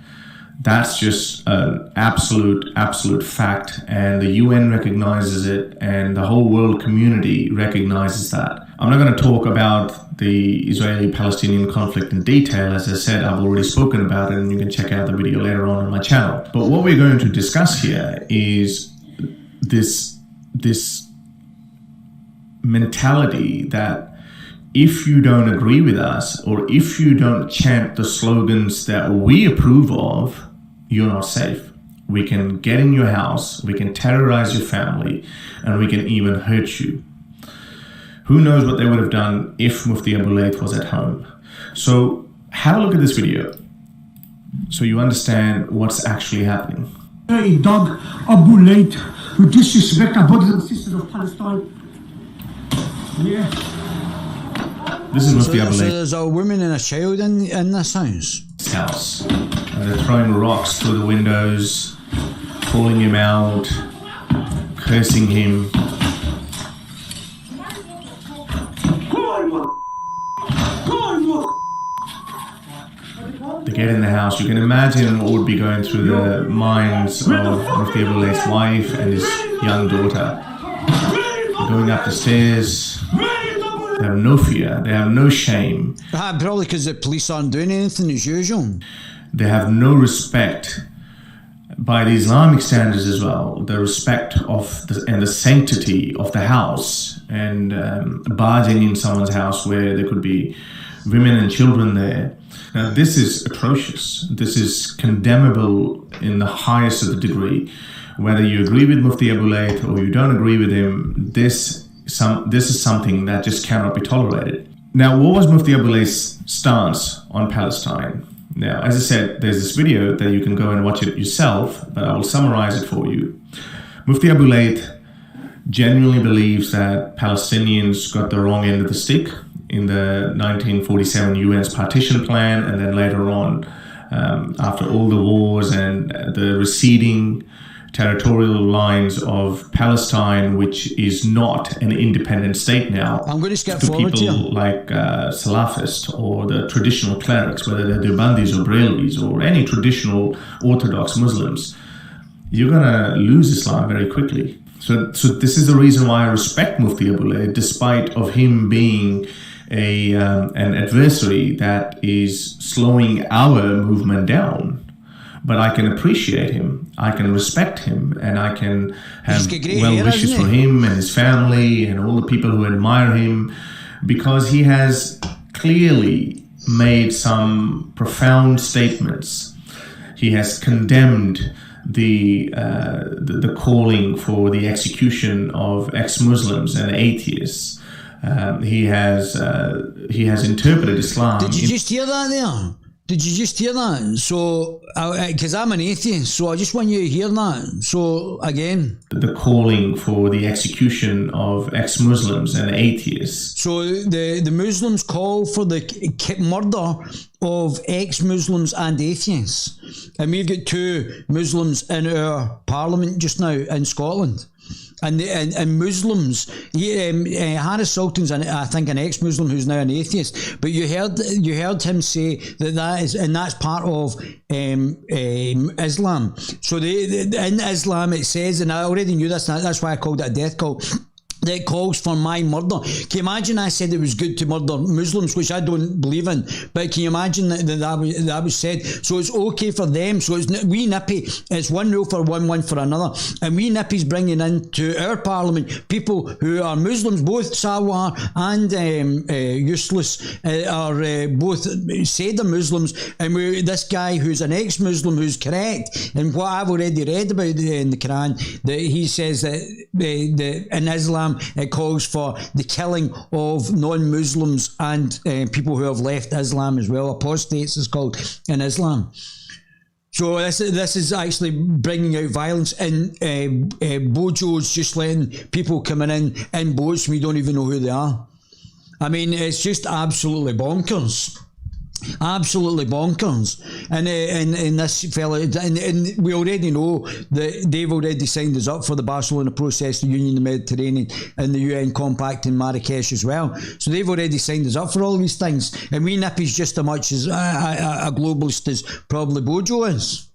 S4: That's just an absolute fact, and the UN recognizes it, and the whole world community recognizes that. I'm not going to talk about the Israeli-Palestinian conflict in detail. As I said, I've already spoken about it, and you can check out the video later on my channel. But what we're going to discuss here is this mentality that if you don't agree with us, or if you don't chant the slogans that we approve of, you're not safe. We can get in your house, we can terrorize your family, and we can even hurt you. Who knows what they would have done if Mufti Abu Layth was at home. So have a look at this video so you understand what's actually happening.
S5: Dirty dog Abu Layth, who disrespect our brothers and sisters of Palestine. Yeah.
S4: This is Mufti Abu
S1: So
S4: Layth's
S1: there's a woman and a child in this house.
S4: house. And they're throwing rocks through the windows, calling him out, cursing him. They get in the house. You can imagine what would be going through the minds of Mufti Abu Layth's wife and his young daughter. Going up the stairs. They have no fear. They have no shame.
S1: Probably because the police aren't doing anything as usual.
S4: They have no respect by the Islamic standards as well. The respect of and the sanctity of the house, and barging in someone's house where there could be women and children there. Now, this is atrocious. This is condemnable in the highest of the degree. Whether you agree with Mufti Abu Layth or you don't agree with him, this is something that just cannot be tolerated. Now, what was Mufti Abu Layth's stance on Palestine? Now, as I said, there's this video that you can go and watch it yourself, but I will summarize it for you. Mufti Abu Layth genuinely believes that Palestinians got the wrong end of the stick in the 1947 UN's partition plan, and then later on, after all the wars and the receding territorial lines of Palestine, which is not an independent state now.
S1: I'm going to skip
S4: to
S1: forward
S4: people
S1: here.
S4: like Salafists or the traditional clerics, whether they're Deobandis or Brelvis or any traditional Orthodox Muslims, you're going to lose Islam very quickly. So this is the reason why I respect Mufti Abu Layth, despite of him being an adversary that is slowing our movement down. But I can appreciate him, I can respect him, and I can have well wishes for him and his family and all the people who admire him, because he has clearly made some profound statements. He has condemned the calling for the execution of ex-Muslims and atheists. He has interpreted Islam.
S1: Did you just hear that there? Did you just hear that? So, because I'm an atheist, so I just want you to hear that. So, again.
S4: The calling for the execution of ex-Muslims and atheists.
S1: So, the Muslims call for the murder of ex-Muslims and atheists. And we've got 2 Muslims in our parliament just now in Scotland. And Muslims, Harris Sultan's I think an ex-Muslim who's now an atheist, but you heard him say that is, and that's part of Islam. So in Islam it says, and I already knew this, that's why I called it a death call, that calls for my murder. Can you imagine I said it was good to murder Muslims, which I don't believe in, but can you imagine that was said? So it's okay for them. So it's wee Nippy, it's one rule for one for another, and wee Nippy's bringing into our parliament people who are Muslims, both Sawar and Useless are both say they're Muslims, and this guy who's an ex-Muslim who's correct, and what I've already read about in the Quran, that he says that in Islam it calls for the killing of non-Muslims and people who have left Islam as well. Apostates is called in Islam. So this is actually bringing out violence, and Bojo's just letting people coming in boats we don't even know who they are. I mean, it's just absolutely bonkers. Absolutely bonkers. And this fella, and we already know that they've already signed us up for the Barcelona process, the Union of the Mediterranean, and the UN Compact in Marrakesh as well. So they've already signed us up for all these things, and we Nippy's just as much as a globalist as probably Bojo is.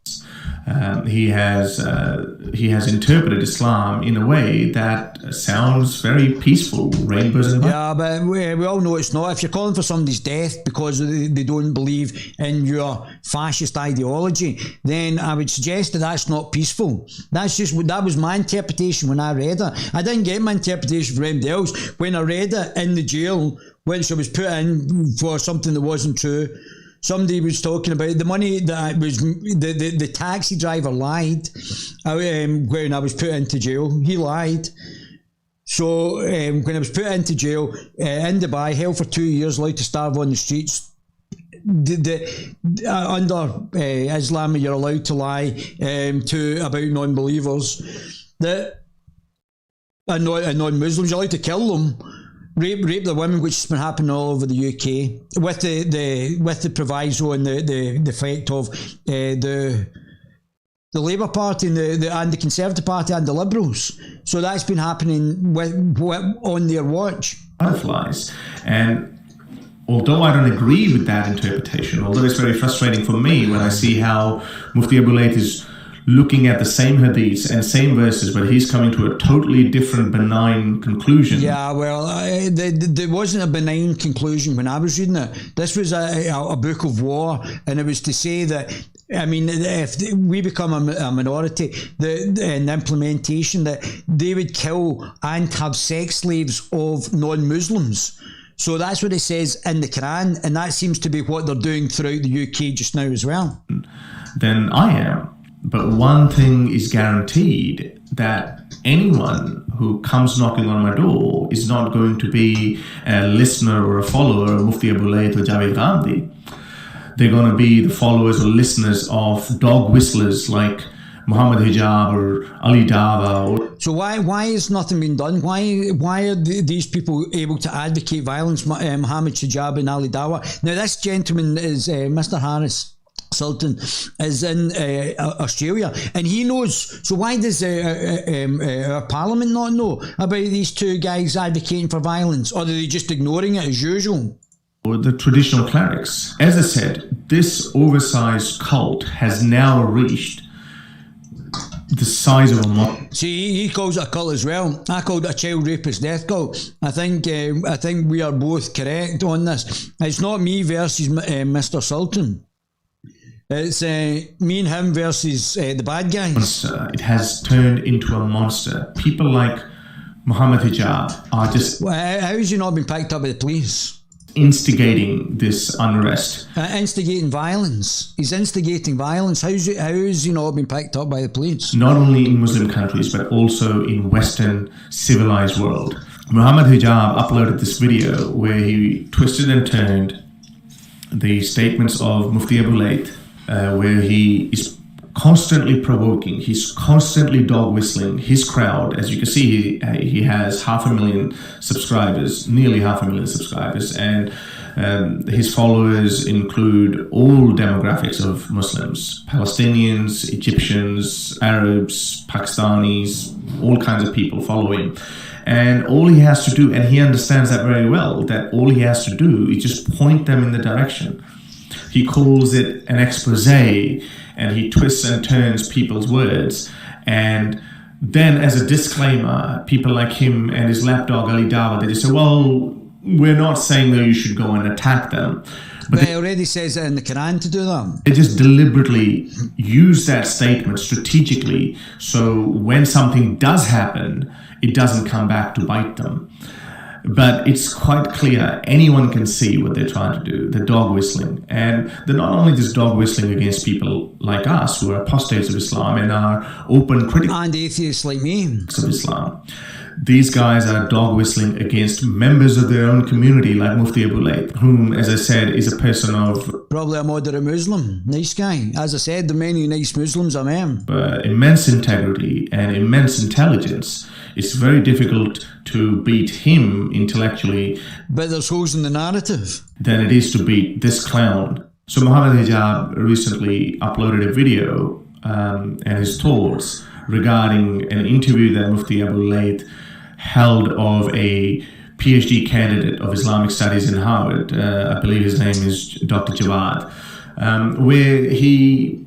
S4: He has interpreted Islam in a way that sounds very peaceful, rainbows and
S1: yeah, but we all know it's not. If you're calling for somebody's death because they don't believe in your fascist ideology, then I would suggest that that's not peaceful. That was my interpretation when I read it. I didn't get my interpretation from anybody else. When I read it in the jail which was put in for something that wasn't true. Somebody was talking about the money that was the taxi driver lied when I was put into jail. He lied. So when I was put into jail in Dubai, held for 2 years, allowed to starve on the streets. Under Islam, you're allowed to lie to about non-believers. And non-Muslims, you're allowed to kill them. Rape the women, which has been happening all over the UK, with the proviso and the effect of the Labour Party and the Conservative Party and the Liberals. So that's been happening on their watch.
S4: Butterflies. And although I don't agree with that interpretation, although it's very frustrating for me when I see how Mufti Abu Layth is looking at the same hadiths and same verses, but he's coming to a totally different benign conclusion.
S1: Yeah, well, there wasn't a benign conclusion when I was reading it. This was a book of war, and it was to say that, I mean, if we become a minority, the implementation that they would kill and have sex slaves of non-Muslims. So that's what it says in the Quran, and that seems to be what they're doing throughout the UK just now as well.
S4: Then I am. But one thing is guaranteed, that anyone who comes knocking on my door is not going to be a listener or a follower of Mufti Abu Layth or Javed Gandhi. They're going to be the followers or listeners of dog whistlers like Muhammad Hijab or Ali Dava.
S1: So why has nothing been done? Why are these people able to advocate violence, Muhammad Hijab and Ali Dawah? Now this gentleman is Mr. Harris Sultan is in Australia, and he knows. So why does our Parliament not know about these two guys advocating for violence, or are they just ignoring it as usual?
S4: Or the traditional clerics. As I said, this oversized cult has now reached the size of a mosque.
S1: See, he calls it a cult as well. I called it a child rapist death cult. I think we are both correct on this. It's not me versus Mr. Sultan. It's me and him versus the bad guys.
S4: Monster. It has turned into a monster. People like Muhammad Hijab are just...
S1: Well, how has he not been picked up by the police?
S4: Instigating this unrest.
S1: Instigating violence. He's instigating violence. How has he not been picked up by the police?
S4: Not only in Muslim countries, but also in Western civilized world. Muhammad Hijab uploaded this video where he twisted and turned the statements of Mufti Abu Layth, where he is constantly provoking, he's constantly dog whistling his crowd. As you can see, he has 500,000 subscribers, nearly 500,000 subscribers, and his followers include all demographics of Muslims: Palestinians, Egyptians, Arabs, Pakistanis, all kinds of people follow him. And all he has to do, and he understands that very well, that all he has to do is just point them in the direction. He calls it an expose, and he twists and turns people's words. And then, as a disclaimer, people like him and his lapdog Ali Dawah, they just say, well, we're not saying that you should go and attack them. But
S1: he already says it in the Quran to do that.
S4: They just deliberately use that statement strategically, so when something does happen, it doesn't come back to bite them. But it's quite clear, anyone can see what they're trying to do. They're dog whistling. And they're not only just dog whistling against people like us who are apostates of Islam and are open critics
S1: and atheists like me
S4: of Islam. These guys are dog whistling against members of their own community like Mufti Abu Layth, whom, as I said, is a person of...
S1: probably a moderate Muslim. Nice guy. As I said, there are many nice Muslims I met.
S4: Immense integrity and immense intelligence. It's very difficult to beat him intellectually.
S1: But there's holes in the narrative.
S4: Than it is to beat this clown. So Muhammad Hijab recently uploaded a video and his thoughts regarding an interview that Mufti Abu Layth held of a PhD candidate of Islamic Studies in Harvard. I believe his name is Dr. Jawad, where he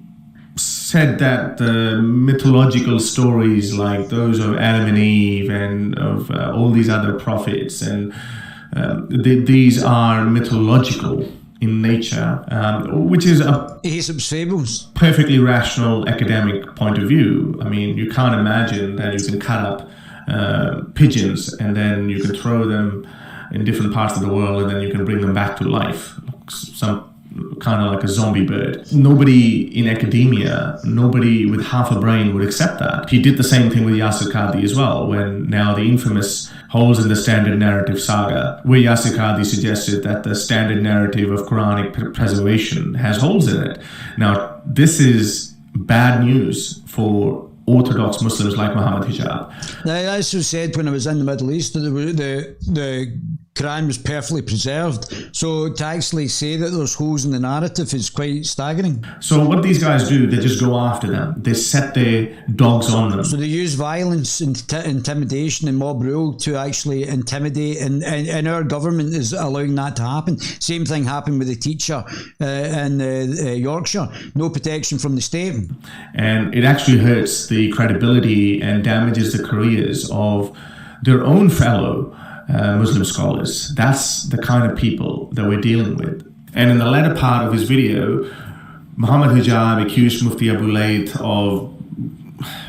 S4: said that the mythological stories like those of Adam and Eve and of all these other prophets, and these are mythological in nature, which is a perfectly rational academic point of view. I mean, you can't imagine that you can cut up pigeons and then you can throw them in different parts of the world, and then you can bring them back to life. Some kind of like a zombie bird. Nobody in academia, nobody with half a brain would accept that. He did the same thing with Yasir Qadhi as well, when now the infamous holes in the standard narrative saga, where Yasir Qadhi suggested that the standard narrative of Quranic preservation has holes in it. Now, this is bad news for Orthodox Muslims like Muhammad Hijab.
S1: That's what said when I was in the Middle East, that the Quran was perfectly preserved. So to actually say that there's holes in the narrative is quite staggering.
S4: So what these guys do, they just go after them. They set their dogs on them.
S1: So they use violence and intimidation and mob rule to actually intimidate, and our government is allowing that to happen. Same thing happened with the teacher in Yorkshire. No protection from the state.
S4: And it actually hurts the credibility and damages the careers of their own fellow Muslim scholars. That's the kind of people that we're dealing with. And in the latter part of his video, Muhammad Hijab accused Mufti Abu Layth of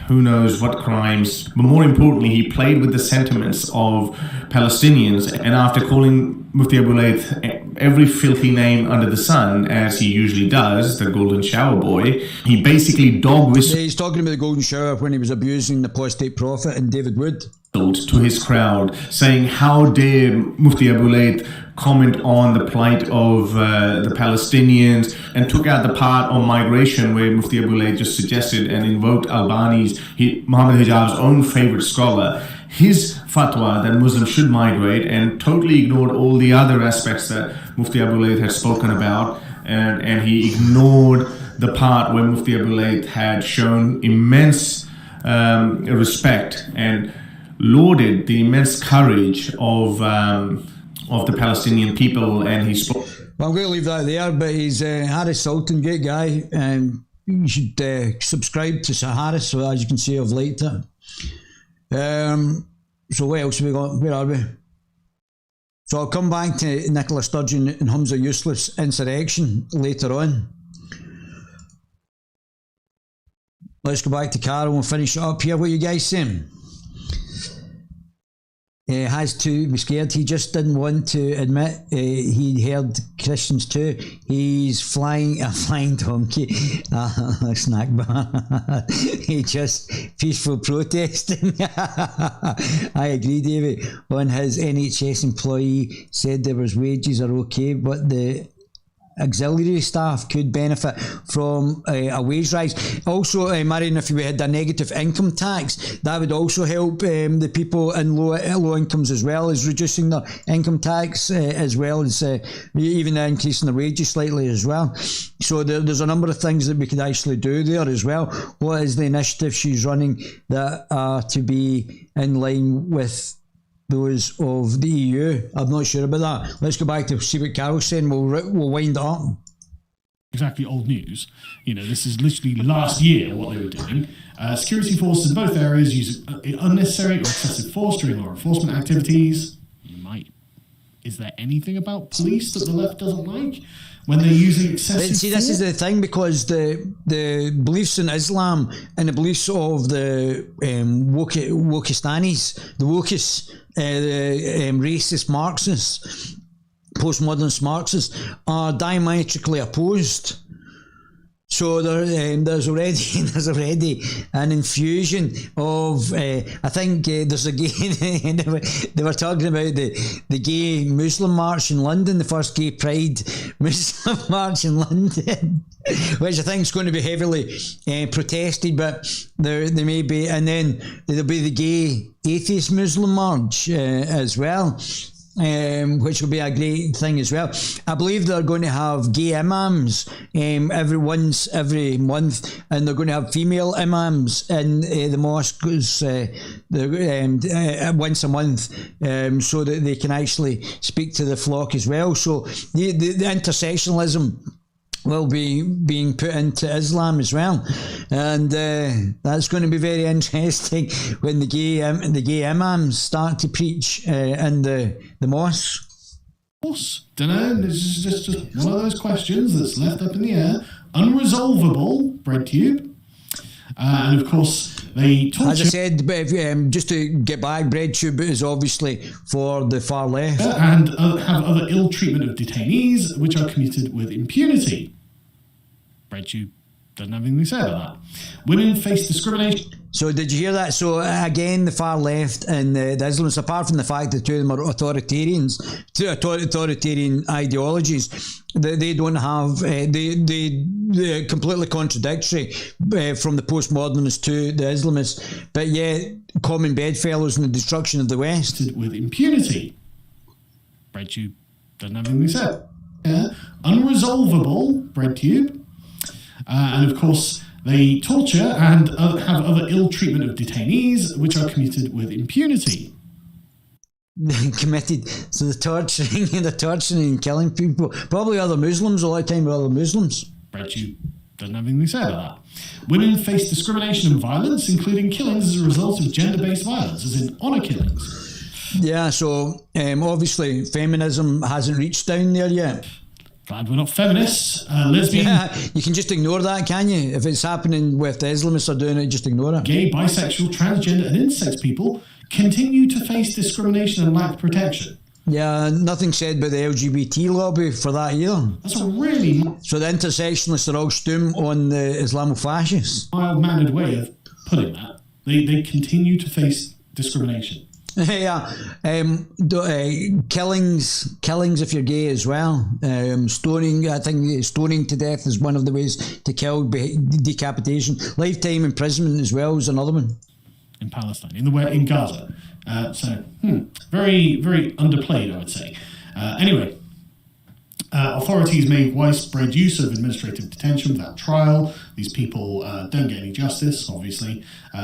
S4: who knows what crimes, but more importantly, he played with the sentiments of Palestinians, and after calling Mufti Abu Layth every filthy name under the sun, as he usually does, the golden shower boy, he basically dog whistled.
S1: He's talking about the golden shower when he was abusing the apostate prophet and David Wood.
S4: To his crowd, saying, how dare Mufti Abu Layth comment on the plight of the Palestinians, and took out the part on migration where Mufti Abu Layth just suggested and invoked Albani's, Muhammad Hijab's own favorite scholar, his fatwa that Muslims should migrate, and totally ignored all the other aspects that Mufti Abu Layth had spoken about, and he ignored the part where Mufti Abu Layth had shown immense respect and lauded the immense courage of the Palestinian people, and he spoke.
S1: Well, I'm going to leave that there, but he's Harris Sultan, great guy, and you should subscribe to Sir Harris, so as you can see, I've liked it. So what else have we got? Where are we? So I'll come back to Nicola Sturgeon and Humza Yusuf's insurrection later on. Let's go back to Carol and finish it up here. What are you guys saying? Has to be scared. He just didn't want to admit he heard Christians too. He's flying a flying donkey. Snack bar. He just peaceful protesting. I agree, David. On his NHS employee said there was wages are okay, but the auxiliary staff could benefit from a wage rise. Also, Marion, if we had a negative income tax, that would also help the people in low incomes, as well as reducing their income tax, as well as even increasing the wages slightly as well. So there's a number of things that we could actually do there as well. What is the initiative she's running that are to be in line with those of the EU? I'm not sure about that. Let's go back to see what Carol's saying. We'll wind it up.
S3: Exactly, old news. You know, this is literally last year what they were doing. Security forces in both areas use unnecessary or excessive force during law enforcement activities. You might. Is there anything about police that the left doesn't like when they're using excessive force?
S1: See, this is the thing, because the beliefs in Islam and the beliefs of the Wokistanis, the Wokists, the racist Marxists, postmodernist Marxists, are diametrically opposed. So there's already an infusion of I think there's a gay they were talking about the gay Muslim march in London, the first gay pride Muslim march in London, which I think is going to be heavily protested, but there may be, and then there'll be the gay atheist Muslim march as well. Which will be a great thing as well. I believe they're going to have gay imams every month, and they're going to have female imams in the mosques once a month, so that they can actually speak to the flock as well. So the intersectionalism will be being put into Islam as well, and that's going to be very interesting when the gay imams start to preach in the mosque.
S3: Of course, don't know. This is just one of those questions that's left up in the air, unresolvable. Bread tube. And of course, they torture.
S1: As I said, just to get back, BreadTube is obviously for the far left.
S3: And have other ill treatment of detainees, which are committed with impunity. BreadTube doesn't have anything to say about that. Women face discrimination.
S1: So did you hear that? So again, the far left and the Islamists, apart from the fact that two of them are authoritarian ideologies, they don't have, they're completely contradictory from the postmodernists to the Islamists, but yet common bedfellows in the destruction of the West.
S3: With impunity. BreadTube doesn't have anything to say. Unresolvable, BreadTube. And of course, they torture and have other ill treatment of detainees, which are committed with impunity.
S1: Committed, so the torturing and killing people, probably other Muslims, a lot of time with other Muslims.
S3: BreadTube doesn't have anything to say about that. Women face discrimination and violence, including killings as a result of gender-based violence, as in honour killings.
S1: Yeah, so obviously feminism hasn't reached down there yet.
S3: Glad we're not feminists. Lesbian.
S1: Yeah, you can just ignore that, can you? If it's happening with the Islamists are doing it, just ignore it.
S3: Gay, bisexual, transgender and intersex people continue to face discrimination and lack protection.
S1: Yeah, nothing said by the LGBT lobby for that either.
S3: That's a really
S1: So the intersectionalists are all stoom on the Islamo-fascists.
S3: mild-mannered way of putting that. They continue to face discrimination.
S1: Yeah, killings if you're gay as well. Stoning, I think stoning to death is one of the ways to kill. Decapitation, lifetime imprisonment as well is another one.
S3: In Palestine, in Gaza. Very, very underplayed, I would say. Anyway, authorities make widespread use of administrative detention without trial. These people don't get any justice, obviously.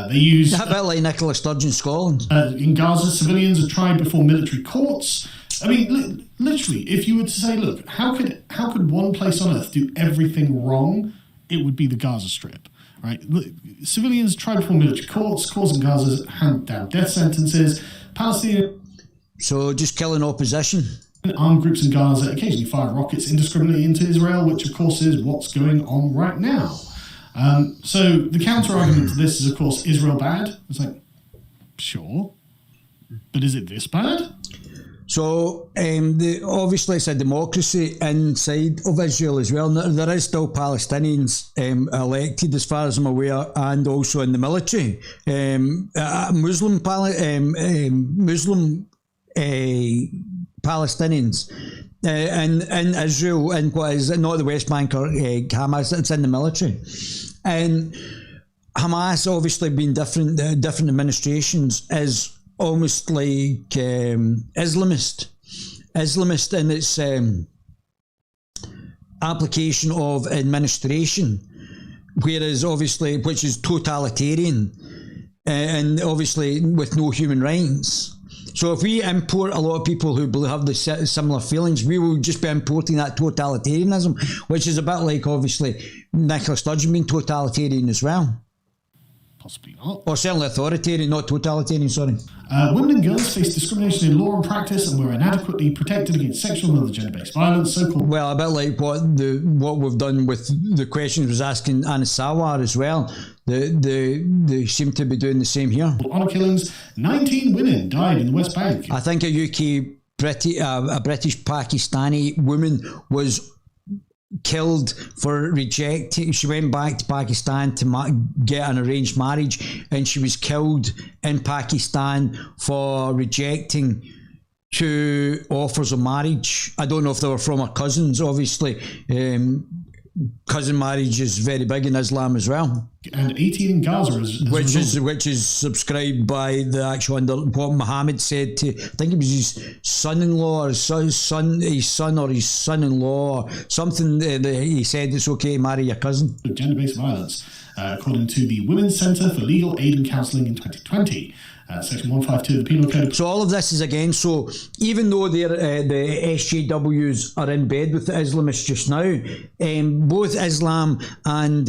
S3: They use...
S1: A bit like Nicola Sturgeon, Scotland.
S3: In Gaza, civilians are tried before military courts. I mean, literally, if you were to say, look, how could one place on earth do everything wrong? It would be the Gaza Strip, right? Civilians tried before military courts, causing Gaza hand down death sentences. Palestinian...
S1: So just killing opposition.
S3: Armed groups in Gaza occasionally fire rockets indiscriminately into Israel, which of course is what's going on right now. So the counter-argument to this is, of course, Israel bad? It's like, sure, but is it this bad?
S1: So obviously it's a democracy inside of Israel as well. There is still Palestinians elected, as far as I'm aware, and also in the military. Muslim Palestinians in Israel, in what is not the West Bank or Hamas, it's in the military. And Hamas obviously been different administrations is almost like Islamist in its application of administration, whereas obviously, which is totalitarian and obviously with no human rights. So if we import a lot of people who have the similar feelings, we will just be importing that totalitarianism, which is a bit like, obviously, Nicola Sturgeon being totalitarian as well.
S3: Possibly not.
S1: Or certainly authoritarian, not totalitarian, sorry.
S3: Women and girls face discrimination in law and practice and were inadequately protected against sexual and other gender-based violence, so-called...
S1: Well, a bit like what we've done with the questions was asking Anna Sawar as well. They seem to be doing the same here.
S3: Honour killings, 19 women died in the West Bank.
S1: I think a British Pakistani woman was killed for rejecting. She went back to Pakistan to get an arranged marriage, and she was killed in Pakistan for rejecting 2 offers of marriage. I don't know if they were from her cousins, obviously. Cousin marriage is very big in Islam as well.
S3: And 18 in Gaza
S1: which is subscribed by the actual what Muhammad said to, I think it was his son-in-law or his son or his son-in-law or something. He said it's okay to marry your cousin.
S3: Gender-based violence, according to the Women's Centre for Legal Aid and Counselling in 2020. Section 152 of the Penal Code.
S1: So all of this is again, so even though the SJWs are in bed with the Islamists just now, both Islam and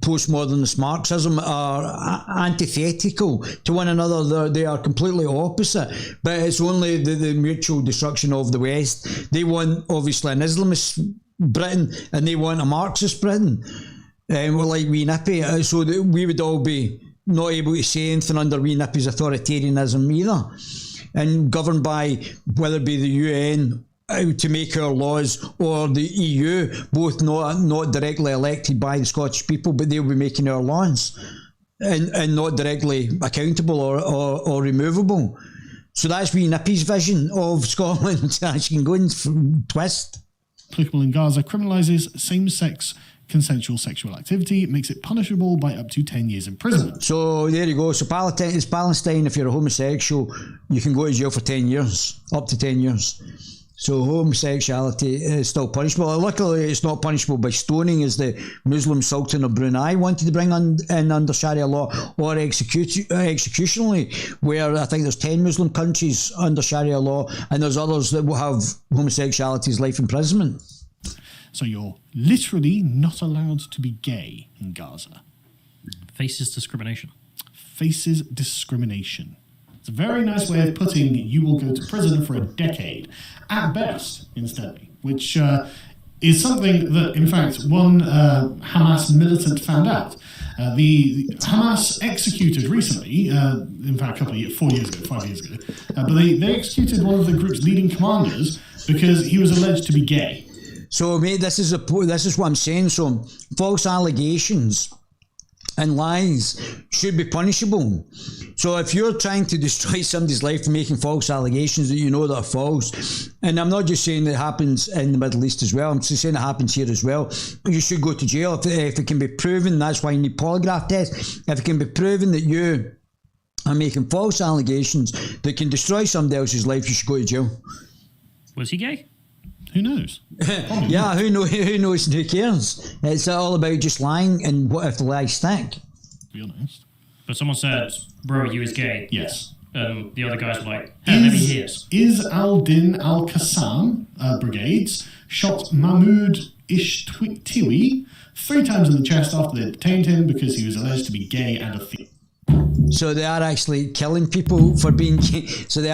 S1: postmodernist Marxism are antithetical to one another. They are completely opposite, but it's only the mutual destruction of the West. They want obviously an Islamist Britain and they want a Marxist Britain. well, like Wee Nippy, so that we would all be not able to say anything under Wee Nippy's authoritarianism either, and governed by whether it be the UN to make our laws or the EU, both not directly elected by the Scottish people, but they'll be making our laws and not directly accountable or removable. So that's Wee Nippy's vision of Scotland. As you can go and twist.
S3: Applicable in Gaza criminalises same-sex consensual sexual activity. It makes it punishable by up to 10 years imprisonment.
S1: So there you go. So Palestine, if you're a homosexual, you can go to jail for 10 years, up to 10 years. So homosexuality is still punishable. Luckily, it's not punishable by stoning, as the Muslim Sultan of Brunei wanted to bring in under Sharia law, or executionally, where I think there's 10 Muslim countries under Sharia law, and there's others that will have homosexuality as life imprisonment.
S3: So you're literally not allowed to be gay in Gaza.
S6: Faces discrimination.
S3: Faces discrimination. It's a very nice way of putting you will go to prison for a decade, at best, instead, which is something that, in fact, one Hamas militant found out. The Hamas executed recently, in fact, 5 years ago, but they executed one of the group's leading commanders because he was alleged to be gay.
S1: So, mate, this is what I'm saying. So, false allegations and lies should be punishable. So if you're trying to destroy somebody's life and making false allegations that you know that are false, and I'm not just saying that it happens in the Middle East as well, I'm just saying it happens here as well, you should go to jail. If it can be proven, that's why you need polygraph tests. If it can be proven that you are making false allegations that can destroy somebody else's life, you should go to jail.
S6: Was he gay?
S3: Who knows?
S1: Yeah, who knows and who cares? It's all about just lying, and what if the lies stick?
S3: To be honest.
S6: But someone said, bro, you is gay.
S3: Yes.
S6: The other guys were like, hey, maybe he is.
S3: Is al-Din al-Qassam brigades shot Mahmoud Ishtiwi 3 times in the chest after they detained him because he was alleged to be gay and a thief.
S1: So they are actually killing people for being gay. So you're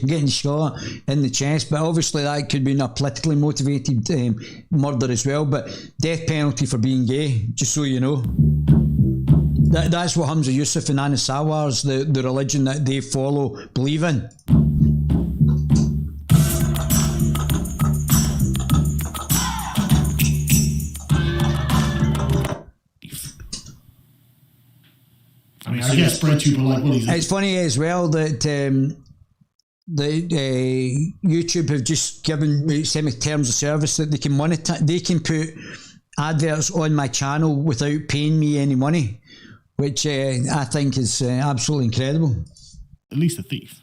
S1: getting shot in the chest. But obviously that could be a politically motivated murder as well. But death penalty for being gay, just so you know. That's what Hamza Yusuf and Anas Sawars, the religion that they follow, believe in.
S3: I guess BreadTube are like, well,
S1: it's funny as well that YouTube have just sent me terms of service that they can monetize. They can put adverts on my channel without paying me any money, which I think is absolutely incredible.
S3: At least a thief.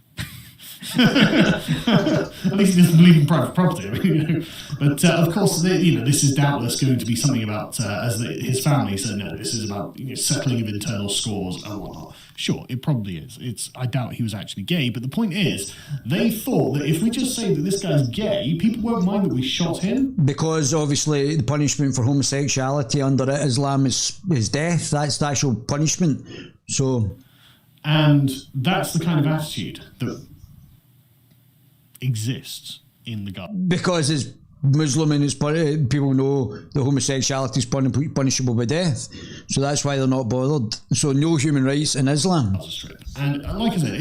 S3: At least he doesn't believe in private property. But of course, this is doubtless going to be something about, his family said, no, this is about settling of internal scores and whatnot. Sure, it probably is. I doubt he was actually gay, but the point is, they thought that if we just say that this guy's gay, people won't mind that we shot him.
S1: Because obviously the punishment for homosexuality under Islam is death. That's the actual punishment. So,
S3: and that's the kind of attitude that exists in the Gaza.
S1: Because it's Muslim and people know that homosexuality is punishable by death, so that's why they're not bothered. So no human rights in Islam.
S3: And like I said,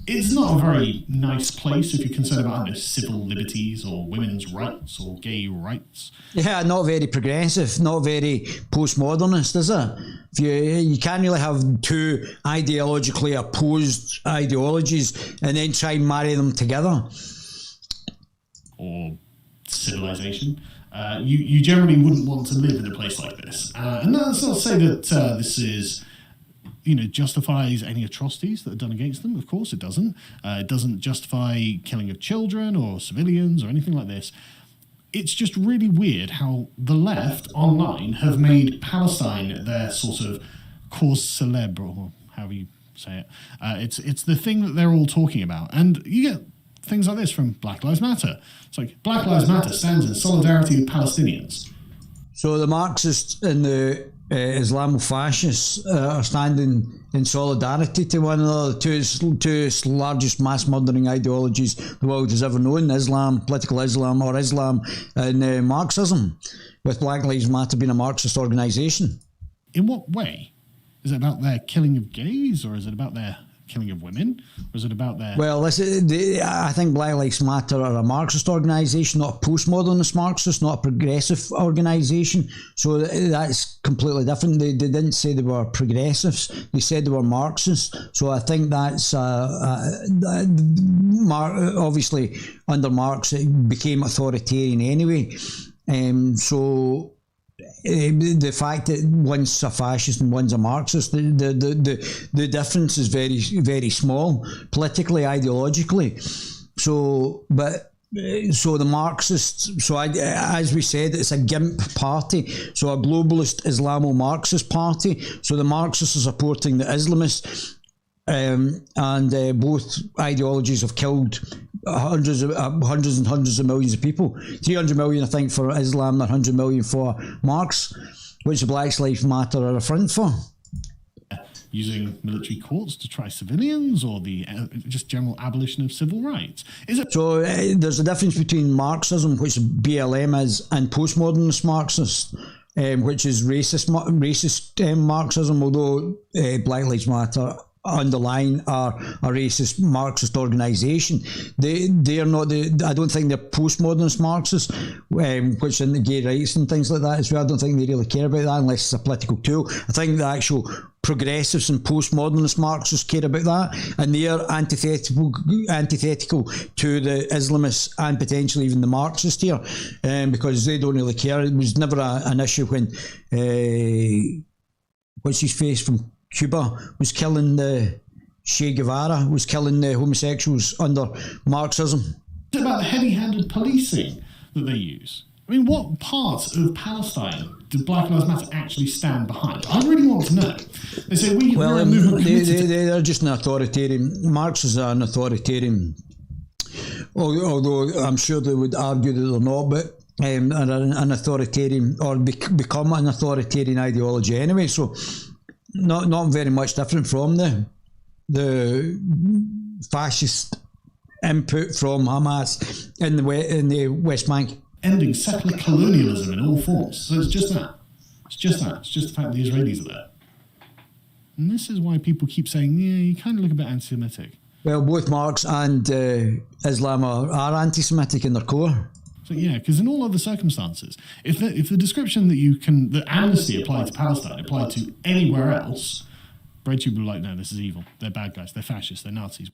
S3: it's not a very nice place if you're concerned about civil liberties or women's rights or gay rights.
S1: Yeah, not very progressive, not very postmodernist, is it? If you can't really have two ideologically opposed ideologies and then try and marry them together.
S3: Or civilization. You generally wouldn't want to live in a place like this. And that's not to say that this is, justifies any atrocities that are done against them. Of course it doesn't. It doesn't justify killing of children or civilians or anything like this. It's just really weird how the left online have made Palestine their sort of cause célèbre, or however you say it. It's the thing that they're all talking about. And you get things like this from Black Lives Matter. It's like, Black Lives Matter stands in solidarity with Palestinians.
S1: So the Marxists and the Islamofascists are standing in solidarity to one another, two largest mass murdering ideologies the world has ever known: Islam, political Islam, or Islam, and Marxism, with Black Lives Matter being a Marxist organisation.
S3: In what way? Is it about their killing of gays, or is it about their killing of women, or is it about their...
S1: Well, I think Black Lives Matter are a Marxist organisation, not a postmodernist Marxist, not a progressive organisation. So that's completely different. They didn't say they were progressives. They said they were Marxists. So I think that's... obviously, under Marx, it became authoritarian anyway. The fact that one's a fascist and one's a Marxist, the difference is very, very small, politically, ideologically. So the Marxists, as we said, it's a GIMP party, so a globalist Islamo-Marxist party. So the Marxists are supporting the Islamists, and both ideologies have killed hundreds and hundreds of millions of people. 300 million, I think, for Islam, and 100 million for Marx, which the Black Lives Matter are a front for.
S3: Using military courts to try civilians, or the just general abolition of civil rights? Is it?
S1: So there's a difference between Marxism, which BLM is, and postmodernist Marxist, which is racist Marxism, although Black Lives Matter underlying are a racist Marxist organisation. They're not I don't think they're postmodernist Marxists, which in the gay rights and things like that as well. I don't think they really care about that unless it's a political tool. I think the actual progressives and postmodernist Marxists care about that, and they are antithetical to the Islamists and potentially even the Marxists here, because they don't really care. It was never an issue when what's his face from Cuba was killing the Che Guevara, was killing the homosexuals under Marxism.
S3: It's about the heavy-handed policing that they use. I mean, what part of Palestine did Black Lives Matter actually stand behind? I really want to know. They say we're a movement committed
S1: they're just an authoritarian. Marx is an authoritarian, although I'm sure they would argue that they're not, but an authoritarian, or become an authoritarian ideology anyway. So not very much different from the fascist input from Hamas in the West Bank.
S3: Ending settler colonialism in all forms. So it's just that. It's just the fact that the Israelis are there. And this is why people keep saying, yeah, you kind of look a bit anti-Semitic.
S1: Well, both Marx and Islam are anti-Semitic in their core.
S3: So yeah, because in all other circumstances, if the description that amnesty applied to Palestine applied to anywhere else, BreadTube would be like, no, this is evil. They're bad guys. They're fascists. They're Nazis.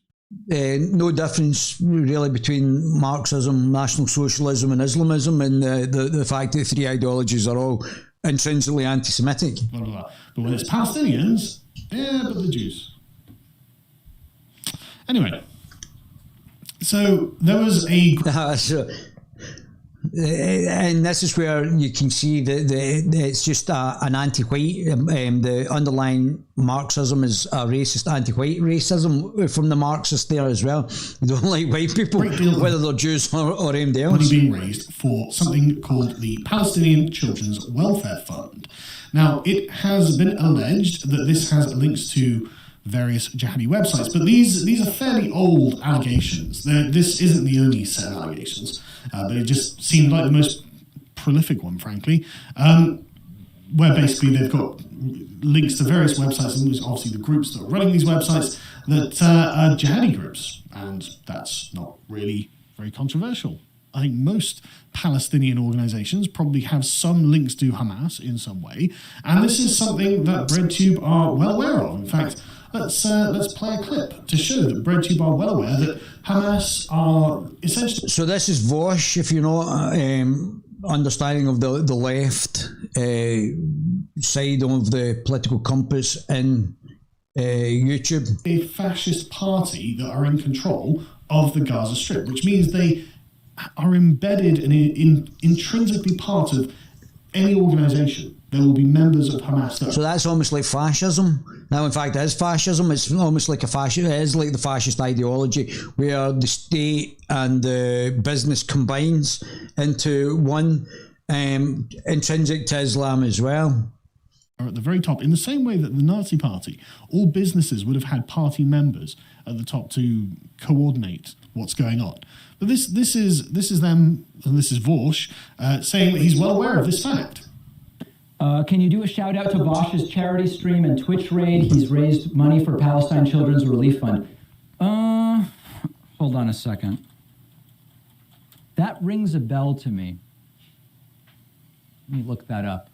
S1: No difference really between Marxism, National Socialism and Islamism, and the fact that three ideologies are all intrinsically anti-Semitic.
S3: Blah, blah, blah. But when it's Palestinians, yeah, but the Jews. Anyway, so there was a...
S1: and this is where you can see that it's just an anti-white, the underlying Marxism is a racist anti-white racism from the Marxists there as well. They don't like white people, whether they're Jews or anything else.
S3: Money being raised for something called the Palestinian Children's Welfare Fund. Now, it has been alleged that this has links to various jihadi websites, but these are fairly old allegations. This isn't the only set of allegations, but it just seemed like the most prolific one, frankly, where basically they've got links to various websites, and there's obviously the groups that are running these websites that are jihadi groups, and that's not really very controversial. I think most Palestinian organisations probably have some links to Hamas in some way, and this is something that BreadTube are well aware of. In fact, let's play a clip to show that BreadTube are well aware that Hamas are essentially...
S1: So this is Vosh, if you know, understanding of the left side of the political compass in YouTube.
S3: A fascist party that are in control of the Gaza Strip, which means they are embedded and intrinsically part of any organisation. There will be members of Hamas.
S1: So that's almost like fascism. Now, in fact, it is fascism. It's almost like it is like the fascist ideology, where the state and the business combines into one, intrinsic to Islam as well.
S3: are at the very top, in the same way that the Nazi Party, all businesses would have had party members at the top to coordinate what's going on. But this is them, and this is Vorsch, saying that he's well aware of this fact.
S7: Can you do a shout out to Vosh's charity stream and Twitch raid? He's raised money for Palestine Children's Relief Fund. Hold on a second. That rings a bell to me. Let me look that up.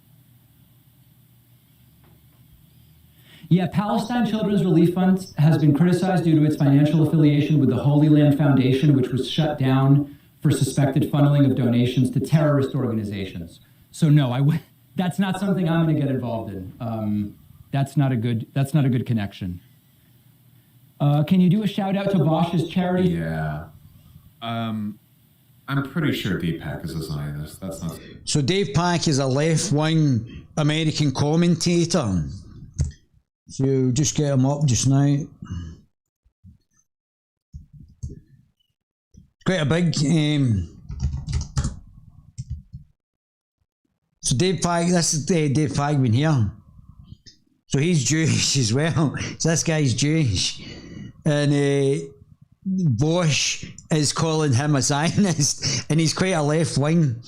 S7: Yeah, Palestine Children's Relief Fund has been criticized due to its financial affiliation with the Holy Land Foundation, which was shut down for suspected funneling of donations to terrorist organizations. So no, that's not something I'm going to get involved in. That's not a good connection. Can you do a shout out to Vosh's charity?
S8: Yeah. I'm pretty sure Dave Pack is a Zionist. That's not.
S1: So Dave Pack is a left-wing American commentator. So just get him up just now. Quite a big. So Dave Pack, this is Dave Pagman here. So he's Jewish as well. So this guy's Jewish, and Bosch is calling him a Zionist, and he's quite a left-wing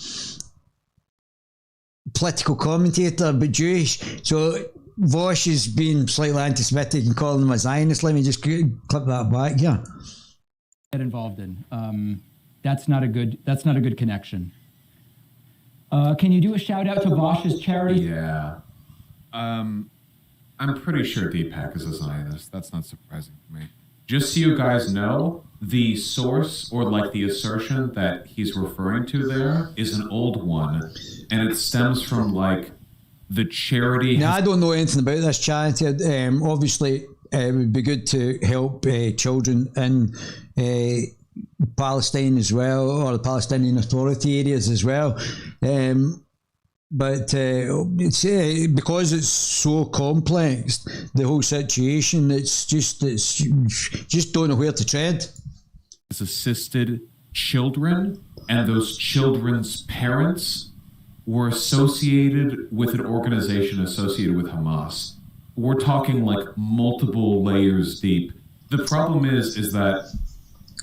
S1: political commentator, but Jewish. So Vosh is being slightly anti-Semitic and calling him a Zionist. Let me just clip that back here.
S7: Get involved in. That's not a good connection. Can you do a shout out to Vosh's charity?
S8: Yeah. I'm pretty sure Dave Pack is a Zionist. That's not surprising to me. Just so you guys know, the source or like the assertion that he's referring to there is an old one, and it stems from like the charity.
S1: Now, I don't know anything about this charity. Obviously, it would be good to help children in Palestine as well, or the Palestinian Authority areas as well. But it's because it's so complex, the whole situation. It's just don't know where to tread.
S8: Assisted children, and those children's parents were associated with an organization associated with Hamas. We're talking like multiple layers deep. The problem is that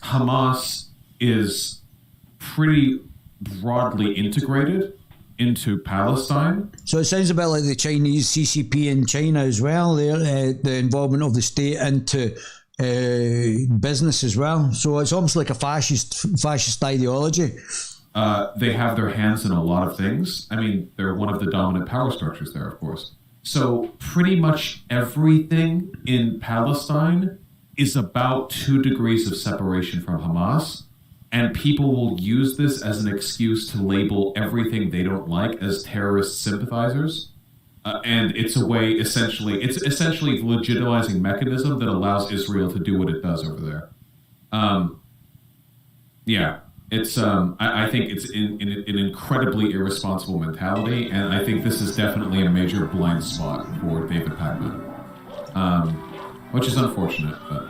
S8: Hamas is pretty broadly integrated into Palestine.
S1: So it sounds a bit like the Chinese CCP in China as well. The involvement of the state into business as well. So it's almost like a fascist ideology.
S8: They have their hands in a lot of things. I mean, they're one of the dominant power structures there, of course. So pretty much everything in Palestine is about 2 degrees of separation from Hamas. And people will use this as an excuse to label everything they don't like as terrorist sympathizers. And it's a way, it's essentially the legitimizing mechanism that allows Israel to do what it does over there. It's I think it's an incredibly irresponsible mentality, and I think this is definitely a major blind spot for David Pagman, which is unfortunate, but.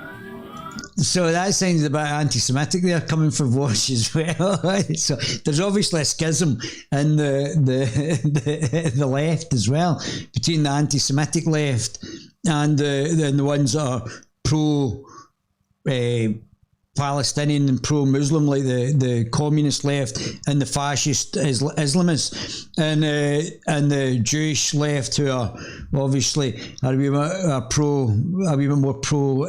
S1: So that sounds a bit anti-Semitic there, coming from Vosh as well. So there's obviously a schism in the left as well, between the anti-Semitic left and the ones that are pro Palestinian and pro-Muslim, like the communist left and the fascist Islamists, and the Jewish left, who are obviously a wee bit more pro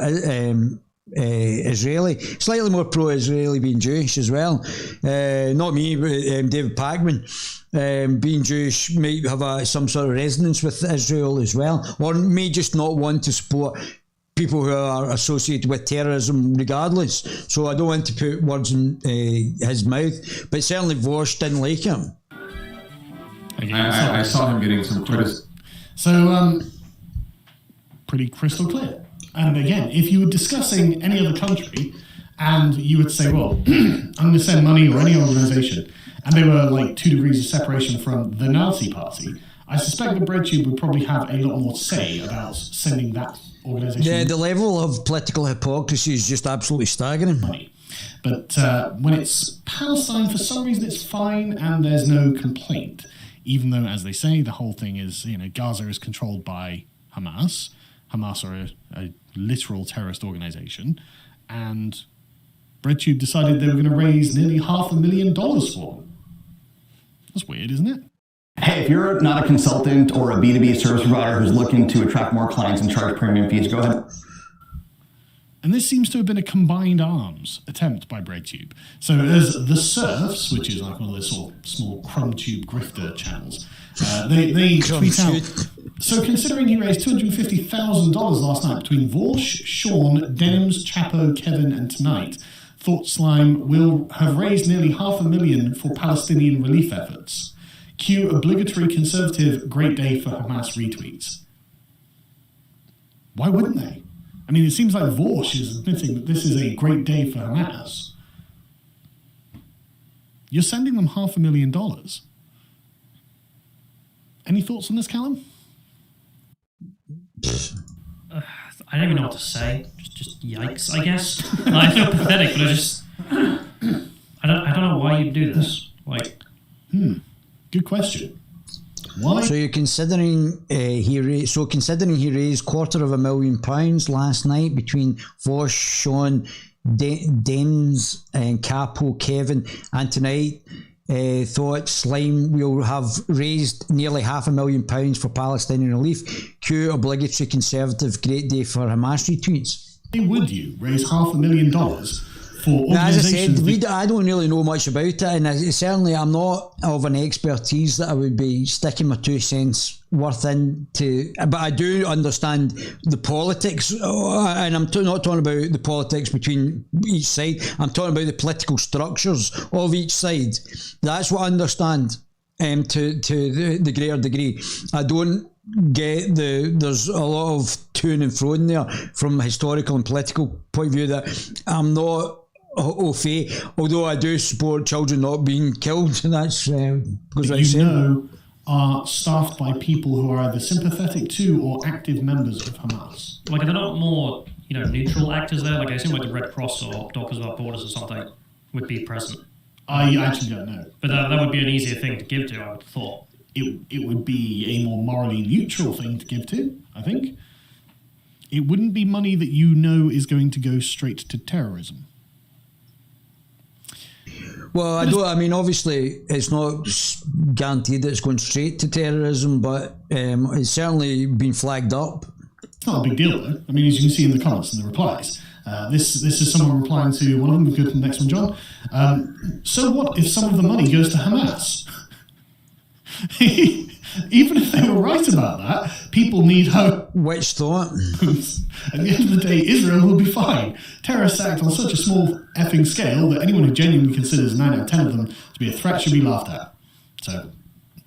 S1: Israeli, slightly more pro-Israeli, being Jewish as well. Not me, but David Pagman, being Jewish, might have some sort of resonance with Israel as well, or may just not want to support people who are associated with terrorism regardless. So I don't want to put words in his mouth, but certainly Vorsch didn't like him.
S8: I saw him getting some criticism.
S3: So, pretty crystal clear. And again, if you were discussing any other country and you would say, well, I'm going to send money or any organisation, and they were like 2 degrees of separation from the Nazi Party, I suspect the BreadTube would probably have a lot more to say about sending that organisation.
S1: The level of political hypocrisy is just absolutely staggering.
S3: Money. But when it's Palestine, for some reason it's fine and there's no complaint. even though, as they say, the whole thing is, Gaza is controlled by Hamas. Hamas are a literal terrorist organization, and BreadTube decided they were going to raise nearly $500,000 for them. That's weird, isn't it?
S9: Hey, if you're not a consultant or a B2B service provider who's looking to attract more clients and charge premium fees, go ahead.
S3: And this seems to have been a combined arms attempt by BreadTube. So as the Serfs, which is like one of those sort of small CrumbTube grifter channels, they tweet out, so considering he raised $250,000 last night between Vorsh, Sean, Dems, Chapo, Kevin and Tonight, Thought Slime will have raised nearly $500,000 for Palestinian relief efforts. Cue obligatory conservative great day for Hamas retweets. Why wouldn't they? I mean, it seems like Vorsh is admitting that this is a great day for Hamas. You're sending them $500,000. Any thoughts on this, Callum?
S6: I don't even know what to say. Just yikes, I guess. I feel pathetic, but I don't know why you'd do this.
S3: Good question. Why?
S1: So you're considering he raised £250,000 last night between Vosh, Sean, Dems, and Capo, Kevin, and tonight Thought Slime will have raised nearly £500,000 for Palestinian relief. Cue obligatory conservative great day for Hamas retweets.
S3: Why would you raise $500,000 for
S1: Now, as I said,
S3: organisations?
S1: I don't really know much about it, and certainly I'm not of an expertise that I would be sticking my 2 cents worth into. But I do understand the politics, and I'm not talking about the politics between each side. I'm talking about the political structures of each side. That's what I understand to the greater degree. I don't get there's a lot of to and fro in there from a historical and political point of view that I'm not au fait, although I do support children not being killed, and that's goes without saying.
S3: Are staffed by people who are either sympathetic to or active members of Hamas.
S6: Like, are there not more, neutral actors there? Like, I assume like the Red Cross or Doctors Without Borders or something would be present.
S3: I actually don't know.
S6: But that would be an easier thing to give to, I would have thought.
S3: It would be a more morally neutral thing to give to, I think. It wouldn't be money that is going to go straight to terrorism.
S1: Well, obviously it's not guaranteed that it's going straight to terrorism, but it's certainly been flagged up.
S3: It's not a big deal, though. I mean, as you can see in the comments and the replies. This is someone replying to one of them. We'll go to the next one, John. So what if some of the money goes to Hamas? Even if they were right about that, people need hope.
S1: Which thought?
S3: At the end of the day, Israel will be fine. Terrorists act on such a small effing scale that anyone who genuinely considers 9 out of 10 of them to be a threat should be laughed at. So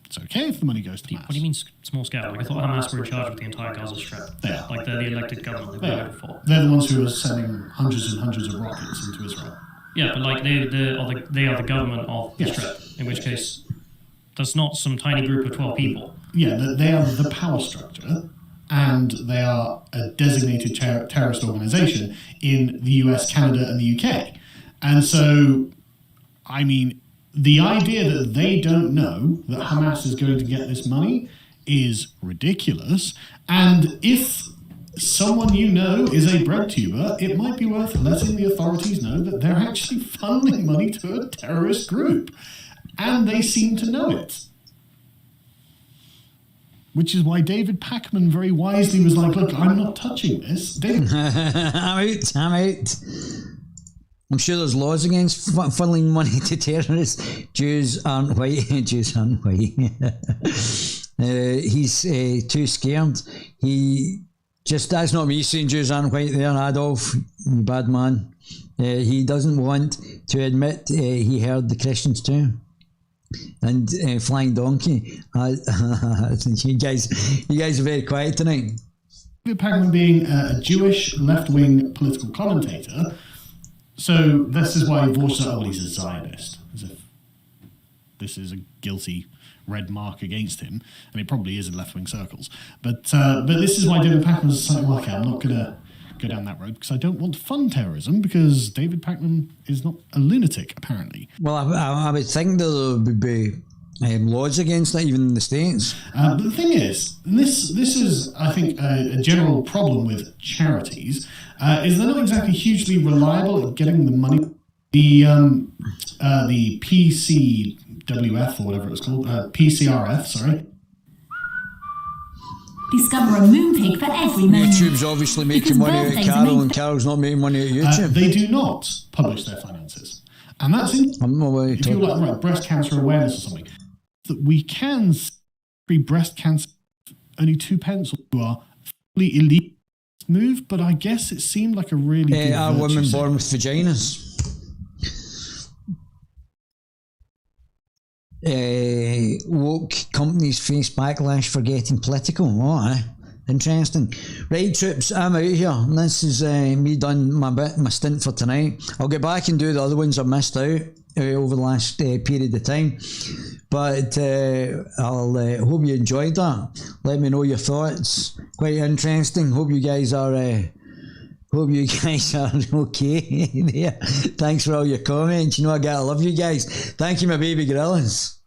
S3: it's okay if the money goes to Hamas.
S6: What do you mean small scale? Like, I thought Hamas were in charge of the entire Gaza Strip.
S3: They are.
S6: Like, they're the elected government they voted for.
S3: They're the ones who are sending hundreds and hundreds of rockets into Israel.
S6: Yeah, but like they are the government of the Strip. In which case, that's not some tiny group of 12 people.
S3: Yeah, they are the power structure, and they are a designated terrorist organisation in the US, Canada, and the UK. And so, I mean, the idea that they don't know that Hamas is going to get this money is ridiculous. And if someone is a breadtuber, it might be worth letting the authorities know that they're actually funneling money to a terrorist group. And they seem to know it. Which is why David Pacman very wisely was like, look, I'm not touching this.
S1: I'm out. I'm sure there's laws against funneling money to terrorists. Jews aren't white. Jews aren't white. He's too scared. That's not me saying Jews aren't white there, Adolf, you bad man. He doesn't want to admit he heard the Christians too. And Flying Donkey. You guys are very quiet tonight.
S3: David Pacman being a Jewish left-wing political commentator, so this is why Vorsh said, he's a Zionist, as if this is a guilty red mark against him, and it probably is in left-wing circles. But this is why David Pacman was like, well, okay, I'm not going to go down that road because I don't want to fund terrorism, because David Pacman is not a lunatic, apparently.
S1: Well, I would think that there would be laws against it, even in the States.
S3: But the thing is, and this is, I think, a general problem with charities, is they're not exactly hugely reliable at getting the money. The PCWF, or whatever it was called, PCRF, sorry.
S10: Discover a moonpig for every moment.
S1: YouTube's obviously making money out of Carol, and Carol's not making money out of YouTube.
S3: They do not publish their finances. And that's if you're like, right, breast cancer awareness or something, that we can free breast cancer only 2 pence, who are fully illegal move, but I guess it seemed like a really good
S1: are women born with vaginas? Woke companies face backlash for getting political. Interesting. Right, troops, I'm out here. This is me done my stint for tonight. I'll get back and do the other ones I missed out over the last period of time. But I'll hope you enjoyed that. Let me know your thoughts. Quite interesting. Hope you guys are okay there. Thanks for all your comments. You know I gotta love you guys. Thank you, my baby gorillas.